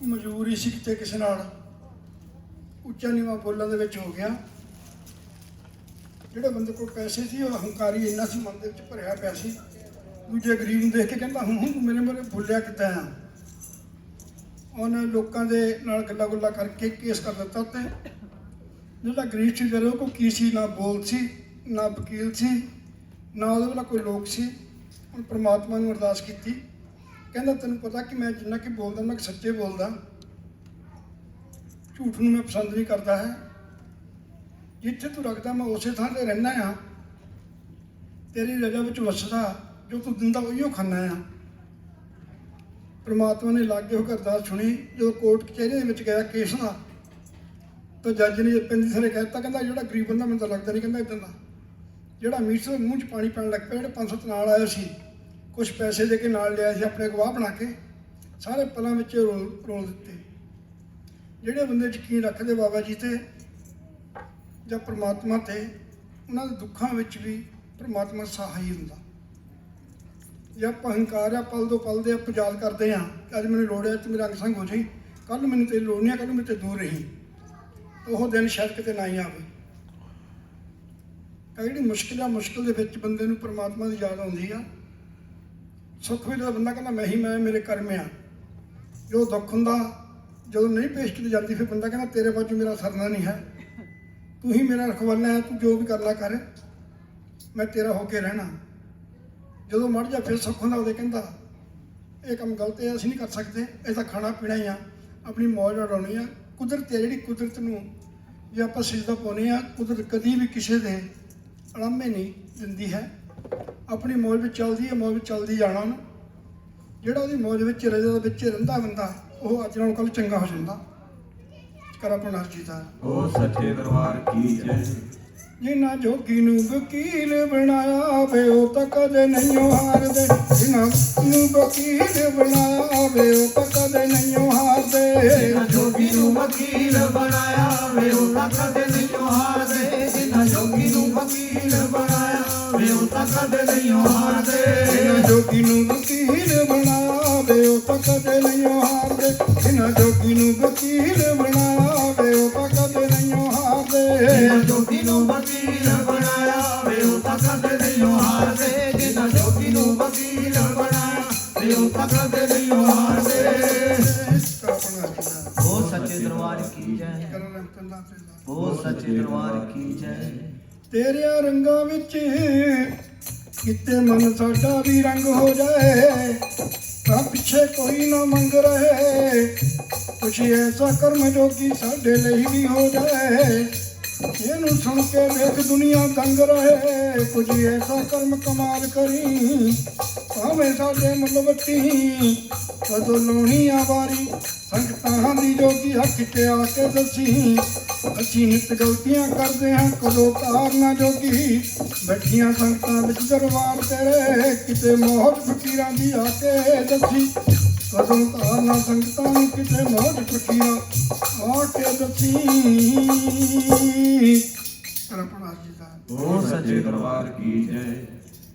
ਮਜਬੂਰੀ ਸੀ ਕਿਤੇ ਕਿਸੇ ਨਾਲ ਉੱਚਾ ਨੀਵਾਂ ਬੋਲਣ ਦੇ ਵਿੱਚ ਹੋ ਗਿਆ। ਜਿਹੜੇ ਬੰਦੇ ਕੋਲ ਪੈਸੇ ਸੀ ਉਹ ਹੰਕਾਰੀ ਇੰਨਾ ਸੀ, ਮਨ ਦੇ ਵਿੱਚ ਭਰਿਆ ਪਿਆ ਸੀ। ਦੂਜੇ ਗਰੀਬ ਨੂੰ ਦੇਖ ਕੇ ਕਹਿੰਦਾ ਹੁਣ ਤੂੰ ਮੇਰੇ ਬੋਲਿਆ ਕਿੱਦਾਂ ਆ। ਉਹਨੇ ਲੋਕਾਂ ਦੇ ਨਾਲ ਗੱਲਾਂ ਗੁੱਲਾਂ ਕਰਕੇ ਕੇਸ ਕਰ ਦਿੱਤਾ। ਤੇ ਜਿਹੜਾ ਗਰੀਬ ਸੀ ਜਿਹੜੇ ਕੋਲ ਕੀ ਸੀ, ਨਾ ਬੋਲ ਸੀ, ਨਾ ਵਕੀਲ ਸੀ, ਨਾ ਉਹਦੇ ਵਾਲਾ ਕੋਈ ਲੋਕ ਸੀ। ਹੁਣ ਪਰਮਾਤਮਾ ਨੂੰ ਅਰਦਾਸ ਕੀਤੀ, ਕਹਿੰਦਾ ਤੈਨੂੰ ਪਤਾ ਕਿ ਮੈਂ ਜਿੰਨਾ ਕਿ ਬੋਲਦਾ ਮੈਂ ਸੱਚੇ ਬੋਲਦਾ, ਝੂਠ ਨੂੰ ਮੈਂ ਪਸੰਦ ਨਹੀਂ ਕਰਦਾ ਹੈ। ਜਿੱਥੇ ਤੂੰ ਰੱਖਦਾ ਮੈਂ ਉਸੇ ਥਾਂ 'ਤੇ ਰਹਿੰਦਾ ਹਾਂ, ਤੇਰੀ ਰਜ਼ਾ ਵਿੱਚ ਵਸਦਾ, ਜੋ ਤੂੰ ਦਿੰਦਾ ਉਹੀਓ ਖਾਂਦਾ ਆ। ਪਰਮਾਤਮਾ ਨੇ ਲਾਗੇ ਹੋ ਕੇ ਅਰਦਾਸ ਸੁਣੀ। ਜਦੋਂ ਕੋਰਟ ਕਚਹਿਰੀ ਦੇ ਵਿੱਚ ਗਿਆ ਕੇਸ ਦਾ, ਤਾਂ ਜੱਜ ਨੇ ਪੈਂਦੀ ਸਾਰੇ ਕਹਿ ਦਿੱਤਾ, ਕਹਿੰਦਾ ਜਿਹੜਾ ਗਰੀਬ ਬੰਦਾ ਮੈਨੂੰ ਤਾਂ ਲੱਗਦਾ ਨਹੀਂ, ਕਹਿੰਦਾ ਇੱਦਾਂ ਦਾ ਜਿਹੜਾ ਅਮੀਰ ਸੀ ਮੂੰਹ 'ਚ ਪਾਣੀ ਪੈਣ ਲੱਗ ਪਿਆ। ਜਿਹੜੇ 500 ਨਾਲ ਆਇਆ ਸੀ, ਕੁਛ ਪੈਸੇ ਦੇ ਕੇ ਨਾਲ ਲਿਆ ਸੀ, ਆਪਣੇ ਗਵਾਹ ਬਣਾ ਕੇ ਸਾਰੇ ਪਲਾਂ ਵਿੱਚ ਰੋਲ ਦਿੱਤੇ। ਜਿਹੜੇ ਬੰਦੇ ਯਕੀਨ ਰੱਖਦੇ ਬਾਬਾ ਜੀ ਤੇ ਜਾਂ ਪਰਮਾਤਮਾ ਤੇ, ਉਹਨਾਂ ਦੇ ਦੁੱਖਾਂ ਵਿੱਚ ਵੀ ਪਰਮਾਤਮਾ ਸਹਾਈ ਹੁੰਦਾ। ਜੇ ਆਪਾਂ ਹੰਕਾਰ ਆ ਪਲ ਦੋ ਪਲ ਦੇ ਆਪਾਂ ਯਾਦ ਕਰਦੇ ਹਾਂ ਕਿ ਅੱਜ ਮੈਨੂੰ ਲੋੜ ਹੈ ਤੇ ਮੇਰਾ ਅੰਗ ਸੰਗ ਹੋ ਜਾਈ, ਕੱਲ੍ਹ ਮੈਨੂੰ ਤੇਰੀ ਲੋੜ ਨਹੀਂ, ਕੱਲ੍ਹ ਨੂੰ ਮੇਰੇ ਤੋਂ ਦੂਰ ਰਹੀ, ਉਹ ਦਿਨ ਸ਼ਾਇਦ ਕਿਤੇ ਨਾ ਹੀ ਆਵੇ। ਜਿਹੜੀ ਮੁਸ਼ਕਿਲ ਦੇ ਵਿੱਚ ਬੰਦੇ ਨੂੰ ਪਰਮਾਤਮਾ ਦੀ ਯਾਦ ਆਉਂਦੀ ਆ। ਸੁੱਖ ਵੇਲੇ ਦਾ ਬੰਦਾ ਕਹਿੰਦਾ ਮੈਂ ਹੀ ਮੈਂ, ਮੇਰੇ ਕਰਮ ਆ। ਜੋ ਦੁੱਖ ਹੁੰਦਾ ਜਦੋਂ ਨਹੀਂ ਪੇਸ਼ ਕੀਤੀ ਜਾਂਦੀ, ਫਿਰ ਬੰਦਾ ਕਹਿੰਦਾ ਤੇਰੇ ਬਾਝੋਂ ਮੇਰਾ ਸਰਨਾ ਨਹੀਂ ਹੈ, ਤੂੰ ਹੀ ਮੇਰਾ ਰਖਵਾਲਾ ਹੈ, ਤੂੰ ਜੋ ਵੀ ਕਰਨਾ ਕਰ, ਮੈਂ ਤੇਰਾ ਹੋ ਕੇ ਰਹਿਣਾ। ਜਦੋਂ ਮਰ ਜਾ ਫਿਰ ਸੁੱਖ ਹੁੰਦਾ, ਉਹਦੇ ਕਹਿੰਦਾ ਇਹ ਕੰਮ ਗਲਤ ਹੈ, ਅਸੀਂ ਨਹੀਂ ਕਰ ਸਕਦੇ, ਇਹ ਤਾਂ ਖਾਣਾ ਪੀਣਾ ਹੀ ਆ, ਆਪਣੀ ਮੌਜ ਉਡਾਉਣੀ ਆ। ਕੁਦਰਤ ਹੈ ਜਿਹੜੀ, ਕੁਦਰਤ ਨੂੰ ਜੇ ਆਪਾਂ ਸਿਜਦਾ ਪਾਉਂਦੇ ਹਾਂ, ਕੁਦਰਤ ਕਦੀ ਵੀ ਕਿਸੇ ਦੇ ਅਲਾਮੇ ਨਹੀਂ ਦਿੰਦੀ ਹੈ, ਆਪਣੀ ਮੌਜ ਵਿੱਚ ਚੱਲਦੀ ਹੈ, ਮੌਜ ਵਿੱਚ ਚੱਲਦੀ ਜਾਣਾ ਉਹਨੂੰ। ਜਿਹੜਾ ਉਹਦੀ ਮੌਜ ਵਿੱਚ ਰਜ਼ਾ ਦੇ ਵਿੱਚ ਰਹਿੰਦਾ ਬੰਦਾ, ਉਹ ਅੱਜ ਨਾਲੋਂ ਕੱਲ੍ਹ ਚੰਗਾ ਹੋ ਜਾਂਦਾ। ਕਰ ਆਪਣਾ ਜੀ ਦਾ ਉਹ ਸੱਚੇ ਦਰਬਾਰ ਕੀ ਜੈ। ਜਿਨ੍ਹਾਂ ਜੋਗੀ ਨੂੰ ਵਕੀਲ ਬਣਾਇਆ ਵੇ ਉਹ ਤਾਂ ਕਦੇ ਨਹੀਂ ਹਾਰਦੇ, ਜਿਨ੍ਹਾਂ ਨੂੰ ਵਕੀਲ ਬਣਾਇਆ ਵੇ ਉਹ ਤਾਂ ਕਦੇ ਨਹੀਂ ਹਾਰਦੇ। ਜਿਨ੍ਹਾਂ ਜੋਗੀ ਨੂੰ ਵਕੀਲ ਬਣਾਇਆ ਵੇ ਉਹ ਤਾਂ ਕਦੇ ਨਹੀਂ ਹਾਰਦੇ। ਜਿਨ੍ਹਾਂ ਜੋਗੀ ਨੂੰ ਵਕੀਲ ਬਣਾਇਆ ਵੇ ਉਹ ਤਾਂ ਕਦੇ ਨਹੀਂ ਹਾਰਦੇ। ਜਿਨ੍ਹਾਂ ਜੋਗੀ ਨੂੰ ਵਕੀਲ ਬਣਾਇਆ ਵੇ ਉਹ ਤਾਂ ਕਦੇ ਨਹੀਂ ਹਾਰਦੇ। ਜਿਨ੍ਹਾਂ ਜੋਗੀ ਨੂੰ ਵਕੀਲ ਬਣਾਇਆ ਵੇ ਉਹ ਤਾਂ ਕਦੇ ਨਹੀਂ ਹਾਰਦੇ। ਜਿਨ੍ਹਾਂ ਜੋਗੀ ਨੂੰ ਵਕੀਲ ਬਣਾਇਆ ਵੇ ਉਹ ਤਾਂ ਕਦੇ ਨਹੀਂ ਹਾਰਦੇ। ਜਿਨ੍ਹਾਂ ਜੋਗੀ ਨੂੰ ਵਕੀਲ ਬਣਾਇਆ ਵੇ ਉਹ ਤਾਂ ਕਦੇ ਨਹੀਂ ਹਾਰਦੇ। ਉਹ ਸੱਚੇ ਦਰਬਾਰ ਕੀ ਜੈ। ਉਹ ਸੱਚੇ ਦਰਬਾਰ ਕੀ ਜੈ। ਤੇਰਿਆਂ ਰੰਗਾਂ ਵਿੱਚ ਕਿਤੇ ਮਨ ਸਾਡਾ ਵੀ ਰੰਗ ਹੋ ਜਾਏ, ਤਾਂ ਪਿੱਛੇ ਕੋਈ ਨਾ ਮੰਗ ਰਹੇ। ਕੁਛ ਐਸਾ ਕਰਮ ਜੋਗੀ ਸਾਡੇ ਲਈ ਵੀ ਹੋ ਜਾਏ, ਇਹਨੂੰ ਸੁਣ ਕੇ ਵੇਖ ਦੁਨੀਆ ਦੰਗ ਰਹੇ। ਕੁਝ ਐਸਾ ਕਰਮ ਕਮਾਲ ਕਰੀ, ਭਾਵੇਂ ਸਾਡੇ ਮੁਲਵੱਟੀ। ਕਦੋਂ ਲਾਉਣੀ ਆ ਵਾਰੀ ਸੰਗਤਾਂ ਦੀ ਜੋਗੀ ਹੱਥ 'ਚ ਆ ਕੇ ਦੱਸੀ। ਅਸੀਂ ਨਿਤ ਗਲਤੀਆਂ ਕਰਦੇ ਹਾਂ, ਕਦੋਂ ਤਾਰਨਾ ਜੋਗੀ। ਬੈਠੀਆਂ ਸੰਗਤਾਂ ਵਿੱਚ ਦਰਬਾਰ ਤੇਰੇ, ਕਿਤੇ ਮੋਹਜ ਫਕੀਰਾਂ ਦੀ ਆ ਕੇ ਦੱਸੀ। ਕਦੋਂ ਤਾਰਨਾ ਸੰਗਤਾਂ ਨੂੰ, ਕਿਤੇ ਮੋਹਜ ਫਕੀਰਾਂ ਆ ਕੇ ਦੱਸੀ। ਉਹ ਸੱਚੇ ਦਰਬਾਰ ਕੀ ਜੈ।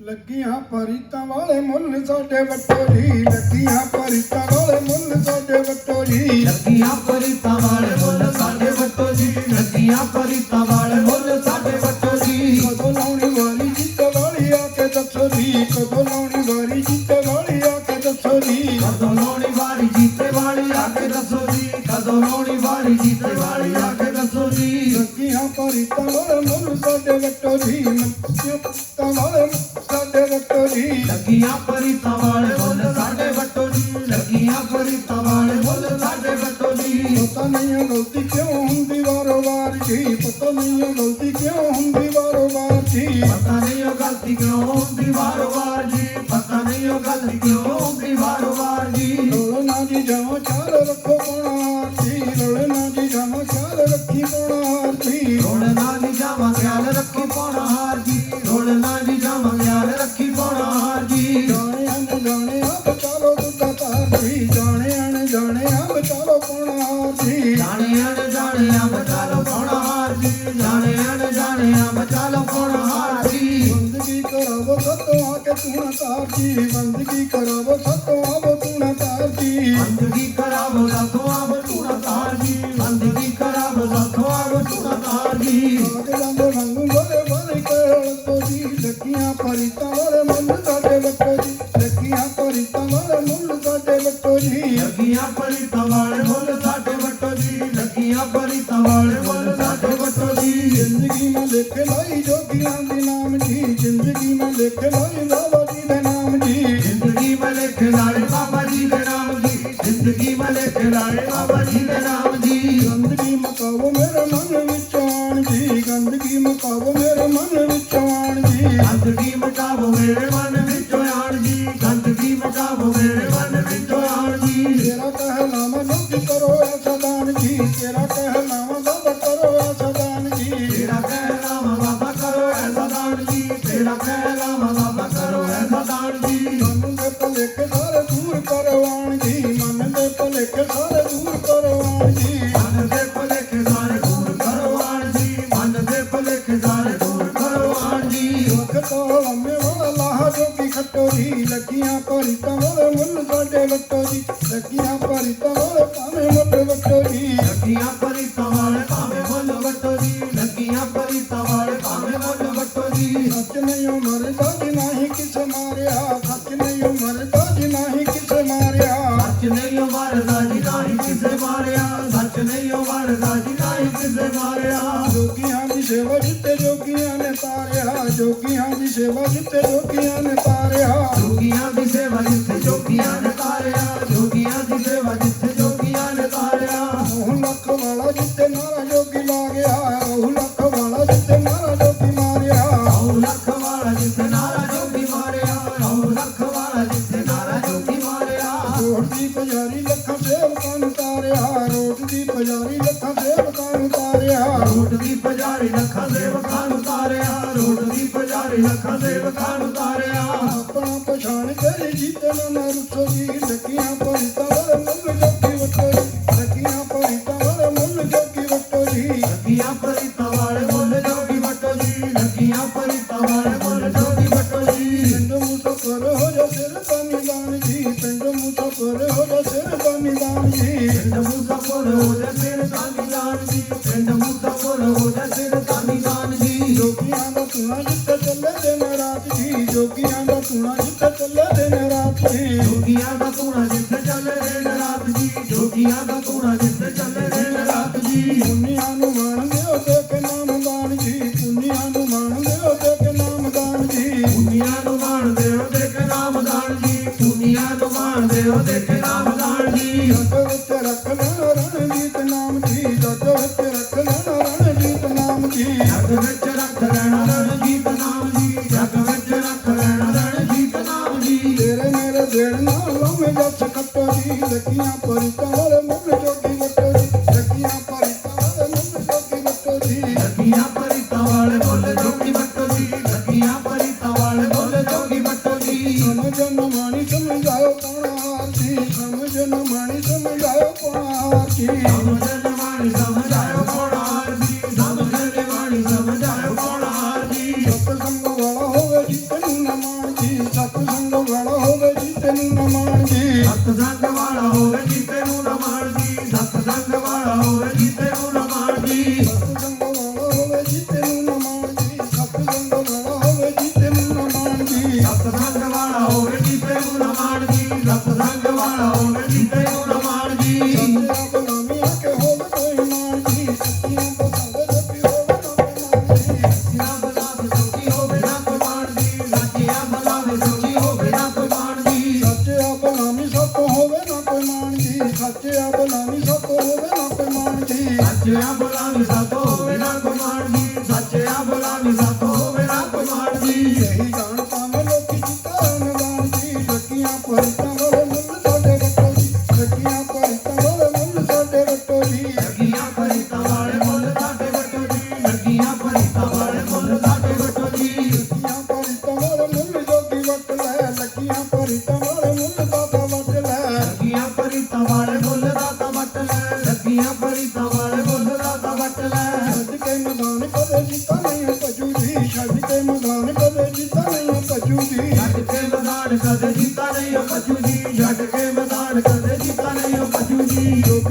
ਲੱਗੀਆਂ ਪਰੀਤਾਂ ਵਾਲੇ ਮੁੱਲ ਸਾਡੇ ਵੱਟੋ ਜੀ, ਲੱਗੀਆਂ ਪਰੀਤਾਂ ਵਾਲੇ ਮੁੱਲ ਸਾਡੇ ਵੱਟੋ ਜੀ। ਲੱਗੀਆਂ ਪਰੀਤਾਂ ਵਾਲੇ ਮੁੱਲ ਸਾਡੇ ਵੱਟੋ ਜੀ। ਲੱਗੀਆਂ ਪਰੀਤਾਂ ਵਾਲੇ ਮੁੱਲ ਸਾਡੇ ਵੱਟੋ ਜੀ। ਕਦੋਂ ਲਾਉਣੀ ਵਾਰੀ ਜੀਤੇ ਵਾਲੀ ਆ ਕੇ ਦੱਸੋ ਜੀ। ਕਦੋਂ ਲਾਉਣੀ ਵਾਰੀ ਜੀਤੇ ਵਾਲੀ ਆ ਕੇ ਦੱਸੋ ਜੀ। ਕਦੋਂ ਲਾਉਣੀ ਵਾਰੀ ਜੀਤੇ ਵਾਲੀ ਆ ਕੇ ਦੱਸੋ ਜੀ। ਕਦੋਂ ਲਾਉਣੀ ਵਾਰੀ ਜੀਤੇ ਵਾਲੀ ਆ ਕੇ ਦੱਸੋ ਜੀ। ਲੱਗੀਆਂ ਪਰੀਤਾਂ ਵਾਲੇ ਮੁੱਲ ਸਾਡੇ ਵੱਟੋ ਜੀ। ਲੱਗੀਆਂ ਪਰੀਤਾਂ ਵਾਲੇ ਸਾਡੇ ਵੱਟੋ ਜੀ। ਲੱਗੀਆਂ ਪਰੀਤਾਂ ਵਾਲੇ ਮੁੱਲ ਸਾਡੇ ਵੱਟੋ ਜੀ। ਲੱਗੀਆਂ ਪਰੀਤਾਂ ਵਾਲੇ ਮੁੱਲ ਸਾਡੇ ਵੱਟੋ ਜੀ। ਪਤਾ ਨਹੀਂ ਗਲਤੀ ਕਿਉਂ ਹੁੰਦੀ ਵਾਰੋ ਵਾਰ ਜੀ। ਪਤਾ ਨਹੀਂ ਗਲਤੀ ਕਿਉਂ ਹੁੰਦੀ ਵਾਰੋ ਵਾਰ ਜੀ। ਪਤਾ ਨਹੀਂ ਉਹ ਗਲਤੀ ਕਿਉਂ ਹੁੰਦੀ ਵਾਰੋ ਵਾਰ ਜੀ। ਪਤਾ ਨਹੀਂ ਉਹ ਗਲਤੀ ਕਿਉਂ ਹੁੰਦੀ ਵਾਰੋ ਵਾਰ ਜੀ। ਰੋਲ ਨਾ ਜੀ ਜਾਵਾਂ ਖਿਆਲ ਰੱਖੋ ਪੌਣਾ ਜੀ। ਰੋਲ ਨਾ ਜੀ ਜਾਵਾਂ ਖਿਆਲ ਰੱਖੀ ਪੌਣਾ ਜੀ। ਰੋਲ ਨਾ ਜੀ ਜਾਵਾਂ ਖਿਆਲ ਰੱਖੀ ਪੌਣਾ ਹਾਰ ਜੀ। ਰੋਲ ਨਾ ਜੀ ਜਾਵਾਂ ਖਿਆਲ ਰੱਖੀ ਪੌਣਾ ਹਾਰ ਜੀ। ਜਾਣੇ ਅਣਜਾਣੇ ਆ ਬਚਾਲੋ ਦੁੱਧਾ ਤਾਰ ਜੀ। ਜਾਣੇ ਅਣਜਾਣੇ ਆ ਬਚਾਲੋ ਪੌਣਾ ਹਾਰ ਜੀ। ਜਾਣੇ ਅਣਜਾਣੇ ਆ ਬਚਾ ਲੋ ਪੌਣਾ ਹਾਰ ਜੀ। ਜਾਣੇ ਅਣਜਾਣੇ ਆ ਬਚਾ ਲੋ ਪੌਣਾ ਹਾਰ ਜੀ। ਬੰਦਗੀ ਕਰਾਵੋ ਸਤੋਂ ਆ ਕੇ ਤੂੰ ਨਾ ਤਾਰ ਜੀ ਬੰਦਗੀ ਕਰਾਵੋ ਸਤੋ ਆਵੋ ਤੂਣਾ ਤਾਰ ਜੀ ਬੰਦਗੀ ਕਰਾਵੋ ਸਾਥੋਂ ਆਵ ਤੂਣਾ ਤਾਰ ਜੀ ਬੰਦਗੀ ਕਰਾਵੋ ਸਾਥੋਂ ਆਵ ਤੂਣਾ ਤਾਰ ਜੀ ਰੰਗ ਰੰਗ ਬੜੇ ਬੜੇ ਕੋਲ ਤੋ ਜੀ ਲੱਗੀਆਂ ਪਰੀਤਾਂ ਵਾਲੇ ਮੁੱਲ ਸਾਡੇ ਬੱਟੋ ਜੀ ਲੱਗੀਆਂ ਪਰੀਤਾਂ ਵਾਲੇ ਮੁੱਲ ਸਾਡੇ ਬੱਟੋ ਜੀ ਲੱਗੀਆਂ ਪਰੀਤਾਂ ਵਾਲੇ ਮੁੱਲ ਸਾਡੇ ਵੱਟੋ ਜੀ ਲੱਗੀਆਂ ਪਰੀਤਾਂ ਵਾਲੇ ਮੁੱਲ ਸਾਡੇ ਵੱਟੋ ਜੀ ਜ਼ਿੰਦਗੀ ਮੈਂ ਲਿਖ ਲਈ ਜੋਗੀਆਂ ਦੇ ਨਾਮ ਜੀ ਜ਼ਿੰਦਗੀ ਮੈਂ ਲਿਖ ਲਈ ਬਾਬਾ ਜੀ ਦੇ ਨਾਮ ਜੀ ਜ਼ਿੰਦਗੀ ਮੈਂ ਲਿਖ ਲਾਏ ਬਾਬਾ ਜੀ ਦੇ ਨਾਮ ਜੀ ਜ਼ਿੰਦਗੀ ਮੈਂ ਲਿਖ ਲਾਏ ਬਾਬਾ ਜੀ ਦੇ ਨਾਮ ਜੀ ਗੰਦਗੀ ਮਕਾਵੋ ਮੇਰੇ ਮਨ ਵਿੱਚੋਂ ਆਣ ਜੀ ਗੰਦਗੀ ਮਕਾਵੋ ਮੇਰੇ ਮਨ ਵਿੱਚੋਂ ਆਣ ਜੀ ਗੰਦਗੀ ਮਟਾਵੋ ਮੇਰੇ ਮਨ ਵਿੱਚੋਂ ਆਣ ਜੀ ਗੰਦਗੀ ਮਟਾਵੋ ਮੇਰੇ ਮਨ ਵਿੱਚੋਂ ਆਣ ਜੀ ਤੇਰਾ ਕਹਿਲਾਵਾ ਲੋਕ ਕਰੋ ਐਸਾ ਦਾਨ ਜੀ ਤੇਰਾ ਕਹਿਲਾਵਾ ਬਾਬਾ ਕਰੋ ਐਸਾ ਦਾਨ ਜੀ ਤੇਰਾ ਕਹਿਲਾਵਾ ਬਾਬਾ ਕਰੋ ਐਸਾ ਦਾਨ ਜੀ ਤੇਰਾ ਕਹਿਲਾਵਾ ਬਾਬਾ ਕਰੋ ਐਸਾ ਦਾਨ ਜੀ ਮਨ ਦੇ ਭੁਲੇਖੇ ਸਾਰੇ ਦੂਰ ਕਰਵਾਣ ਜੀ ਮਨ ਦੇ ਭੁਲੇਖੇ ਸਾਰੇ ਦੂਰ ਕਰਵਾਣ ਜੀ ਮਨ ਦੇ ਭੁਲੇਖੇ ਸਾਰੇ ਦੂਰ ਕਰੋ ਆਣ ਜੀ ਮਨ ਦੇ ਭੁਲੇਖੇ ਸਾਰੇ ਦੂਰ ਕਰੋ ਆਣ ਜੀ ਦੁੱਖ ਤੋਂ ਲੰਮੇ ਵਾਲਾ ਲਾਹ ਜੋਗੀ ਖੱਟੋ ਜੀ ਲੱਗੀਆਂ ਪਰੀਤਾਂ ਵਾਲੇ ਮੁੱਲ ਸਾਡੇ ਵੱਟੋ ਜੀ ਲੱਗੀਆਂ ਪਰੀਤਾਂ ਵਾਲੇ ਭਾਵੇਂ ਮੁੱਢ ਵੱਟੋ ਜੀ ਲੱਗੀਆਂ ਪਰੀਤਾਂ ਵਾਲੇ ਭਾਵੇਂ ਮੁੱਲ ਵੱਟੋ ਜੀ ਲੱਗੀਆਂ ਪਰੀਤਾਂ ਵਾਲੇ ਭਾਵੇਂ ਮੁੱਲ ਵੱਟੋ ਜੀ ਸੱਚ ਨਹੀਂ ਮਰਦਾ ਜੀ ਨਹੀਂ ਕਿਸੇ ਮਾਰਿਆ ਸੱਚ ਨਹੀਂ ਮਰਦਾ ਜੀ ਨਹੀਂ ਕਿਸੇ ਮਾਰਿਆ ਸੱਚ ਨਹੀਂ ਮਰਦਾ ਜੀ ਨਹੀਂ ਕਿਸੇ ਮਾਰਿਆ ਸੱਚ ਨਹੀਂ ਮਰਦਾ ਜੀ ਨਹੀਂ ਕਿਸੇ ਮਾਰਿਆ ਜੋਗੀਆਂ ਦੀ ਸੇਵਾ ਜਿੱਤੇ ਜੋਗੀਆਂ ਨੇ ਤਾਰਿਆ ਜੋਗੀਆਂ ਦੀ ਸੇਵਾ ਜਿੱਤੇ ਜੋਗੀਆਂ ਨੇ ਤਾਰਿਆ ਜੋਗੀਆਂ ਦੀ ਸੇਵਾ ਜਿੱਥੇ ਜੋਗੀਆਂ ਨੇ ਤਾਰਿਆ ਜੋਗੀਆਂ ਦੀ ਸੇਵਾ ਜਿੱਥੇ ਜੋਗੀਆਂ ਨੇ ਤਾਰਿਆ ਉਹ ਲੱਖ ਵਾਲਾ ਜਿੱਤੇ ਨਾਰਾ ਜੋਗੀ ਲਾ ਗਿਆ ਉਹ ਲੱਖ ਵਾਲਾ ਜਿੱਤੇ ਨਾਰਾ ਜੋਗੀ ਮਾਰਿਆ ਆਉ ਲੱਖ ਵਾਲਾ ਜਿੱਥੇ ਨਾਰਾ ਜੋਗੀ ਮਾਰਿਆ ਆਉ ਲੱਖ ਵਾਲਾ ਜਿੱਥੇ ਨਾਰਾ ਜੋਗੀ ਮਾਰਿਆ ਰੋਟ ਦੀ ਪੁਜਾਰੀ ਲੱਖਾਂ ਸੇਵਕਾਂ ਨੂੰ ਤਾਰਿਆ ਰੋਟ ਦੀ ਪੁਜਾਰੀ ਲੱਖਾਂ ਸੇਵਕਾਂ ਨੂੰ ਤਾਰਿਆ ਰੋਟ ਦੀ ਪੁਜਾਰੀ ਲੱਖਾਂ ਸੇਵਕਾਂ ਨੂੰ ਤਾਰਿਆ ਰੋਟ ਦੀ ਪੁਜਾਰੀ ਲੱਖਾਂ ਸੇਵਕਾਂ ਨੂੰ ਤਾਰਿਆ ਆਪਣਾ ਪਛਾਣ ਤੇਰੀ ਜੀਤੇ ਨਾ ਰੁੱਸੋ ਜੀ ਲੱਗੀਆਂ ਪਰੀਤਾਂ ਵਾਲੇ ਮੁੱਲ ਜੋਗੀ ਵੱਟੋ ਜੀ ਲੱਗੀਆਂ ਪਰੀਤਾਂ ਵਾਲੇ ਮੁੱਲ ਜੋਗੀ ਵੱਟੋ ਜੀ ਲੱਗੀਆਂ ਪਰੀਤਾਂ ਵਾਲੇ ਮੁੱਲ ਜੋਗੀ ਵੱਟੋ ਜੀ ਲੱਗੀਆਂ ਪਰੀਤਾਂ ਵਾਲੇ ਮੁੱਲ ਜੋਗੀ ਵੱਟੋ ਜੀ ਪਿੰਡ ਮੁਸਫਰ ਹੋ ਜਾ ਸਿਰ ਪਾਣੀ ਦਾਨ ਜੀ ਪਿੰਡ ਮੁਸਫਰ ਹੋ ਜਾ ਸਿਰ ਪਾਣੀ ਦਾਨ ਜੀ ਪਿੰਡ ਮੁਸਫਰ ਹੋ ਜਾ ਸਿਰ ਕਾਨੀ ਦਾਨ ਜੀ ਪਿੰਡ ਮੁਸਫਰ ਹੋ ਜਾ ਸਿਰ ਕਾਨੀ ਦਾਨ ਜੀ ਜੋਗੀਆਂ ਦਾ ਧੂਣਾ ਜਿੱਥੇ ਚੱਲੇ ਦਿਨ ਰਾਤ ਜੀ ਜੋਗੀਆਂ ਦਾ ਧੂਣਾ ਜਿੱਥੇ ਚੱਲੇ ਦਿਨ ਰਾਤ ਜੀ ਜੋਗੀਆਂ ਦਾ ਧੂਣਾ ਜਿੱਥੇ ਚੱਲੇ ਦਿਨ ਰਾਤ ਜੀ ਜੋਗੀਆਂ ਦਾ ਧੂਣਾ ਜਿੱਥੇ ਚੱਲੇ ਦਿਨ ਰਾਤ ਜੀ ਪੁੰਨੀਆਂ ਨੂੰ ਮਾਣ ਦਿਓ ਤੇ ਕੇ ਨਾਮ ਦਾਨ ਜੀ ਪੁੰਨੀਆਂ ਨੂੰ ਮਾਣ ਦਿਓ ਤੇ ਕੇ ਨਾਮ ਦਾਨ ਜੀ ਦੁਨੀਆ ਨੂੰ ਮਾਣਦੇ ਹੋ ਦੇਖ ਨਾਮ ਦਾਨ ਜੀ ਦੁਨੀਆ ਨੂੰ ਮਾਣਦੇ ਹੋ ਦੇਖ ਨਾਮ ਦਾਨ ਜੀ ਜੱਗ ਵਿੱਚ ਰੱਖ ਲੈਣਾ ਰਣਜੀਤ ਨਾਮ ਜੀ ਜੱਗ ਵਿੱਚ ਰੱਖ ਲੈਣਾ ਰਣਜੀਤ ਨਾਮ ਜੀ ਜੱਗ ਵਿੱਚ ਰੱਖ ਲੈਣਾ ਰਣਜੀਤ ਨਾਮ ਜੀ ਜੱਗ ਵਿੱਚ ਰੱਖ ਲੈਣਾ ਰਣਜੀਤ ਨਾਮ ਜੀ ਤੇਰੇ ਮੇਰੇ ਦੇਣ ਨਾਲ ਲਾਵੇਂ ਜੱਸ ਖੱਟੋ ਜੀ ਲੱਗੀਆਂ ਪਰੀਤਾਂ ਵਾਲੇ ਮੁੱਲ ਜੋਗੀ ਵੱਟੋ ਜੀ ਲੱਗੀਆਂ ਪਰੀਤਾਂ ਵਾਲੇ ਮੁੱਲ ਜੋਗੀ ਵੱਟੋ ਜੀ ਲੱਗੀਆਂ ਪਰੀਤਾਂ ਵਾਲੇ ਮੁੱਲ ਜੋਗੀ ਵੱਟੋ ਜੀ ਲੱਗੀਆਂ ਪਰੀਤਾਂ ਵਾਲੇ ਮੁੱਲ ਜੋਗੀ ਵੱਟੋ ਜੀ ਸਮਝ ਨ ਮਾਣੀ ਸਮਝਾਓ ਕੌਣ ਹਾਰ ਜੀ ਸਮਝ ਨ ਮਾਣੀ ਸਮਝਾਓ ਕੌਣ ਹਾਰ ਜੀ ਸਮਝਣ ਵਾਲੀ ਸਮਝਾਇਓ ਕੌਣ ਹਾਰ ਜੀ ਸਮਝਣ ਵਾਲੀ ਸਮਝਾਇਓ ਕੌਣ ਹਾਰ ਜੀ ਸਤਸੰਗ ਵਾਲਾ ਹੋਵੇ ਜੀ ਤੈਨੂੰ ਨਾ ਮਾਣ ਜੀ ਸਤਸੰਗ ਵਾਲਾ ਹੋਵੇ ਜੀ ਤੈਨੂੰ ਨਾ ਮਾਣ ਜੀ ਸਤਸੰਗ ਵਾਲਾ ਹੋਵੇ ਜੀ ਤੈਨੂੰ ਨਾ ਮਾਣ ਜੀ ਸਤਸੰਗ ਵਾਲਾ ਹੋਵੇ ਜੀ ਤੈਨੂੰ ਨਾ ਮਾਣ ਜੀ ਸਤਸੰਗ ਵਾਲਾ ਹੋਵੇ ਜੀ ਤੈਨੂੰ ਨਾ ਮਾਣ ਜੀ ਸਤਸੰਗ ਵਾਲਾ ਹੋਵੇ ਜੀ ਤੈਨੂੰ ਨਾ ਮਾਣ ਜੀ ਸਤਸੰਗ ਵਾਲਾ ਹੋਵੇ ਜੀ ਤੈਨੂੰ ਨਾ ਮਾਣ ਜੀ ਸਤਸੰਗ ਵਾਲਾ ਹੋਵੇ ਜੀ ਤੈਨੂੰ ਨਾ ਮਾਣ ਜੀ ਸੱਚਿਆ ਬਲਾਮੀ ਆ ਕੇ ਹੋਵੇ ਕੋਈ ਮਾਣ ਜੀ ਸੱਚੀਆਂ ਬਸਾਵੇ ਜੱਪੀ ਹੋਵੇ ਨਾ ਕੋਈ ਮਾਣ ਜੀ ਸਿਆ ਬਲਾਵੇ ਸੋਚੀ ਹੋਵੇ ਨਾ ਕੋਈ ਮਾਣ ਜੀ ਸੱਚਿਆ ਬਲਾਵੇ ਸੋਚੀ ਹੋਵੇ ਨਾ ਕੋਈ ਮਾਣ ਜੀ ਸੱਚਿਆ ਬਲਾਮੀ ਸੱਪ ਹੋਵੇ ਨਾ ਕੋਈ ਮਾਣ ਜੀ ਸੱਚਿਆ ਬਲਾਮੀ ਸੱਪ ਹੋਵੇ ਨਾ ਕੋਈ ਮਾਣ ਜੀ ਸੱਚਿਆ ਬਲਾਵੇ ਸੱਚ ਹੋਵੇ ਨਾ ਕੋਈ ਮਾਣ ਜੀ ਸੱਚਿਆ ਬਲਾਵੇ ਸੱਚ ਹੋਵੇ ਨਾ ਕੋਈ ਮਾਣ ਜੀ ਇਹੀ ਜਾਣ ਪਾਵੇਂ ਲੋਕੀ ਜਿੱਤਾ ਅਨਦਾਨ ਜੀ ਲੱਗੀਆਂ ਪਰੀਤਾਂ ਵਾਲੇ ਮੁੱਲ ਸਾਡੇ ਵੱਟੋ ਜੀ ਲੱਗੀਆਂ ਪਰੀਤਾਂ ਵਾਲੇ ਮੁੱਲ ਸਾਡੇ ਵੱਟੋ ਜੀ ਲੱਗੀਆਂ ਪਰੀਤਾਂ ਵਾਲੇ ਮੁੱਲ ਸਾਡੇ ਵੱਟੋ ਜੀ ਲੱਗੀਆਂ ਪਰੀਤਾਂ ਵਾਲੇ ਮੁੱਲ ਸਾਡੇ ਵੱਟੋ ਜੀ ਲੱਗੀਆਂ ਪਰੀਤਾਂ ਵਾਲੇ ਮੁੱਲ ਜੋਗੀ ਵੱਟ ਲੈ ਲੱਗੀਆਂ ਪਰੀਤਾਂ ਵਾਲੇ ਮੁੱਲ ਦਾਤਾ ਵੱਟ ਲੈ ਲੱਗੀਆਂ ਪਰੀਤਾਂ ਵਾਲੇ ਮੁੱਲ ਦਾਤਾ ਵੱਟ ਲੈ ਲੱਗੀਆਂ ਪਰੀਤਾਂ ਵਾਲੇ ਮੁੱਲ ਦਾਤਾ ਵੱਟ ਲੈ ਛੱਡ ਕੇ ਮੈਦਾਨ ਕਦੇ ਜਿੱਤਾ ਨਹੀਂ ਭਜੂ ਜੀ ਛੱਡ ਕੇ ਮੈਦਾਨ ਕਦੇ ਜਿੱਤਾ ਨਹੀਂ ਭਜੂ ਜੀ ਛੱਡ ਕੇ ਮੈਦਾਨ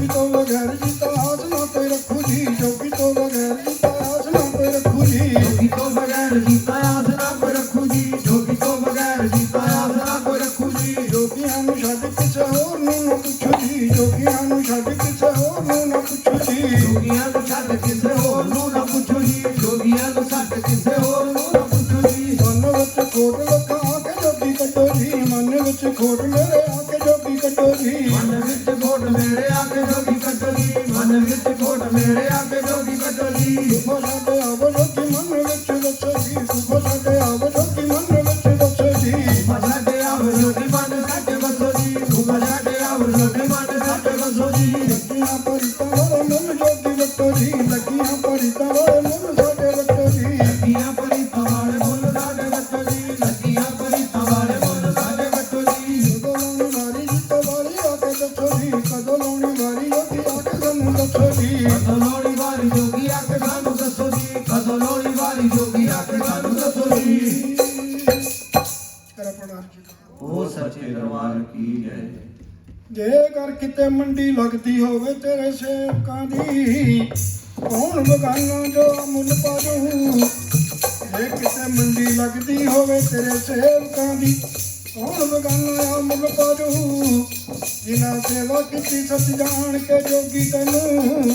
ਜੋਗੀ ਤੋਂ ਬਗੈਰ ਜੀਤਾ ਆਸ ਨਾ ਕੋਈ ਰੱਖੂ ਜੀ ਜੋਗੀ ਤੋਂ ਬਗੈਰ ਜੀਤਾ ਆਸ ਨਾ ਕੋਈ ਰੱਖੂ ਜੀ ਜੋਗੀ ਤੋਂ ਬਗੈਰ ਜੀਤਾ ਆਸ ਨਾ ਕੋਈ ਰੱਖੂ ਜੀ ਜੋਗੀ ਤੋਂ ਬਗੈਰ ਜੀਤਾ ਆਸ ਨਾ ਕੋਈ ਰੱਖੂ ਜੀ ਜੋਗੀਆਂ ਨੂੰ ਛੱਡ ਕਿਸੇ ਹੋਰ ਨੂੰ ਨਾ ਪੁੱਛੋ ਜੀ ਜੋਗੀਆਂ ਨੂੰ ਛੱਡ ਕਿਸੇ ਹੋਰ ਨੂੰ ਨਾ ਪੁੱਛੋ ਜੀ ਜੋਗੀਆਂ ਨੂੰ ਛੱਡ ਕਿਸੇ ਹੋਰ ਨੂੰ ਨਾ ਪੁੱਛੋ ਜੀ ਜੋਗੀਆਂ ਨੂੰ ਛੱਡ ਕਿਸੇ ਹੋਰ ਨੂੰ ਨਾ ਪੁੱਛੋ ਜੀ ਮਨ ਵਿੱਚ ਖੋਟ ਲੱਖਾਂ ਆ ਕੇ ਜੋਗੀ ਕੱਢੋ ਜੀ ਮਨ ਵਿੱਚ ਖੋਟ ਮੇਰੇ ਆ ਕੇ ਜੋਗੀ ਕੱਢੋ ਜੀ ਮਨ ਵਿੱਚ ਖੋਟ ਮੇਰੇ ਆ ਕੇ ਜੋਗੀ ਕੱਢੋ ਜੀ ਮਨ ਵਿੱਚ ਖੋਟ ਮੇਰੇ ਆ ਕੇ ਜੋਗੀ ਕੱਢੋ ਜੀ ਸੁਭਾ ਸਾਡੇ ਆਵੋ ਜੋਗੀ ਮਨ ਵਿੱਚ ਦੱਸੋ ਜੀ ਸੁਭਾ ਸਾਡੇ ਆਵੋ ਜੋਗੀ ਮਨ ਵਿੱਚ ਦੱਸੋ ਜੀ ਸਾਡੇ ਆਵ ਜੋਗੀ ਮਨ ਸਾਡੇ ਵਸੋ ਜੀ ਸੁਭਾ ਸਾਡੇ ਆਵ ਜੋਗੀ ਮਨ ਸਾਡੇ ਵਸੋ ਜੀ ਲੱਗੀਆਂ ਪਰਿਤਾਂ ਵਾਲੇ ਮਨ ਜੋਗੀ ਵੱਟੋ ਜੀ ਲੱਗੀਆਂ ਪਰਿਤਾਂ ਵਾਲੇ ਮਨ ਸਾਡੇ ਵੱਟੋ ਜੀ ਲੱਗੀਆਂ ਪਰੀਤਾਂ ਵਾਲੇ ਮੁੱਲ ਸਾਡੇ ਵਸੋ ਜੀ ਲੱਗੀਆਂ ਪਰੀਤਾਂ ਵਾਲੇ ਮੁੱਲ ਸਾਡੇ ਵਸੋ ਜੀ ਕਦੋਂ ਲਾਉਣੀ ਵਾਰੀ ਜੀਤੋ ਵਾਰੀ ਆ ਕੇ ਦੱਸੋ ਜੀ ਕਦੋਂ ਲਾਉਣੀ ਵਾਰੀ ਜੋਗੀ ਆ ਕੇ ਸਾਨੂੰ ਦੱਸੋ ਜੀ ਕਦੋਂ ਲੋੜੀ ਵਾਲੀ ਜੋਗੀ ਆ ਕੇ ਸਾਨੂੰ ਦੱਸੋ ਜੀ ਕਦੋਂ ਲੋੜੀ ਵਾਲੀ ਜੋਗੀ ਆ ਕੇ ਸਾਨੂੰ ਦੱਸੋ ਜੀ ਕਰ ਪੜਾ ਜੀ ਉਹ ਸੱਚੇ ਦਰਬਾਰ ਕੀ ਜੈ ਜੇ ਕਰ ਕਿਤੇ ਮੰਡੀ ਲੱਗਦੀ ਹੋਵੇ ਤੇਰੇ ਸੇਵਕਾਂ ਦੀ ਕੌਣ ਬਗਾਨਾ ਜੋ ਮੁੱਲ ਪਾਜੂ ਜੇ ਕਿਤੇ ਮੰਡੀ ਲੱਗਦੀ ਹੋਵੇ ਤੇਰੇ ਸੇਵਕਾਂ ਦੀ ਕੌਣ ਬਗਾਨਾ ਮੁੱਲ ਪਾਜੂ ਜਿਨ੍ਹਾਂ ਸੇਵਾ ਕੀਤੀ ਸੱਚ ਜਾਣ ਕੇ ਜੋਗੀ ਤੈਨੂੰ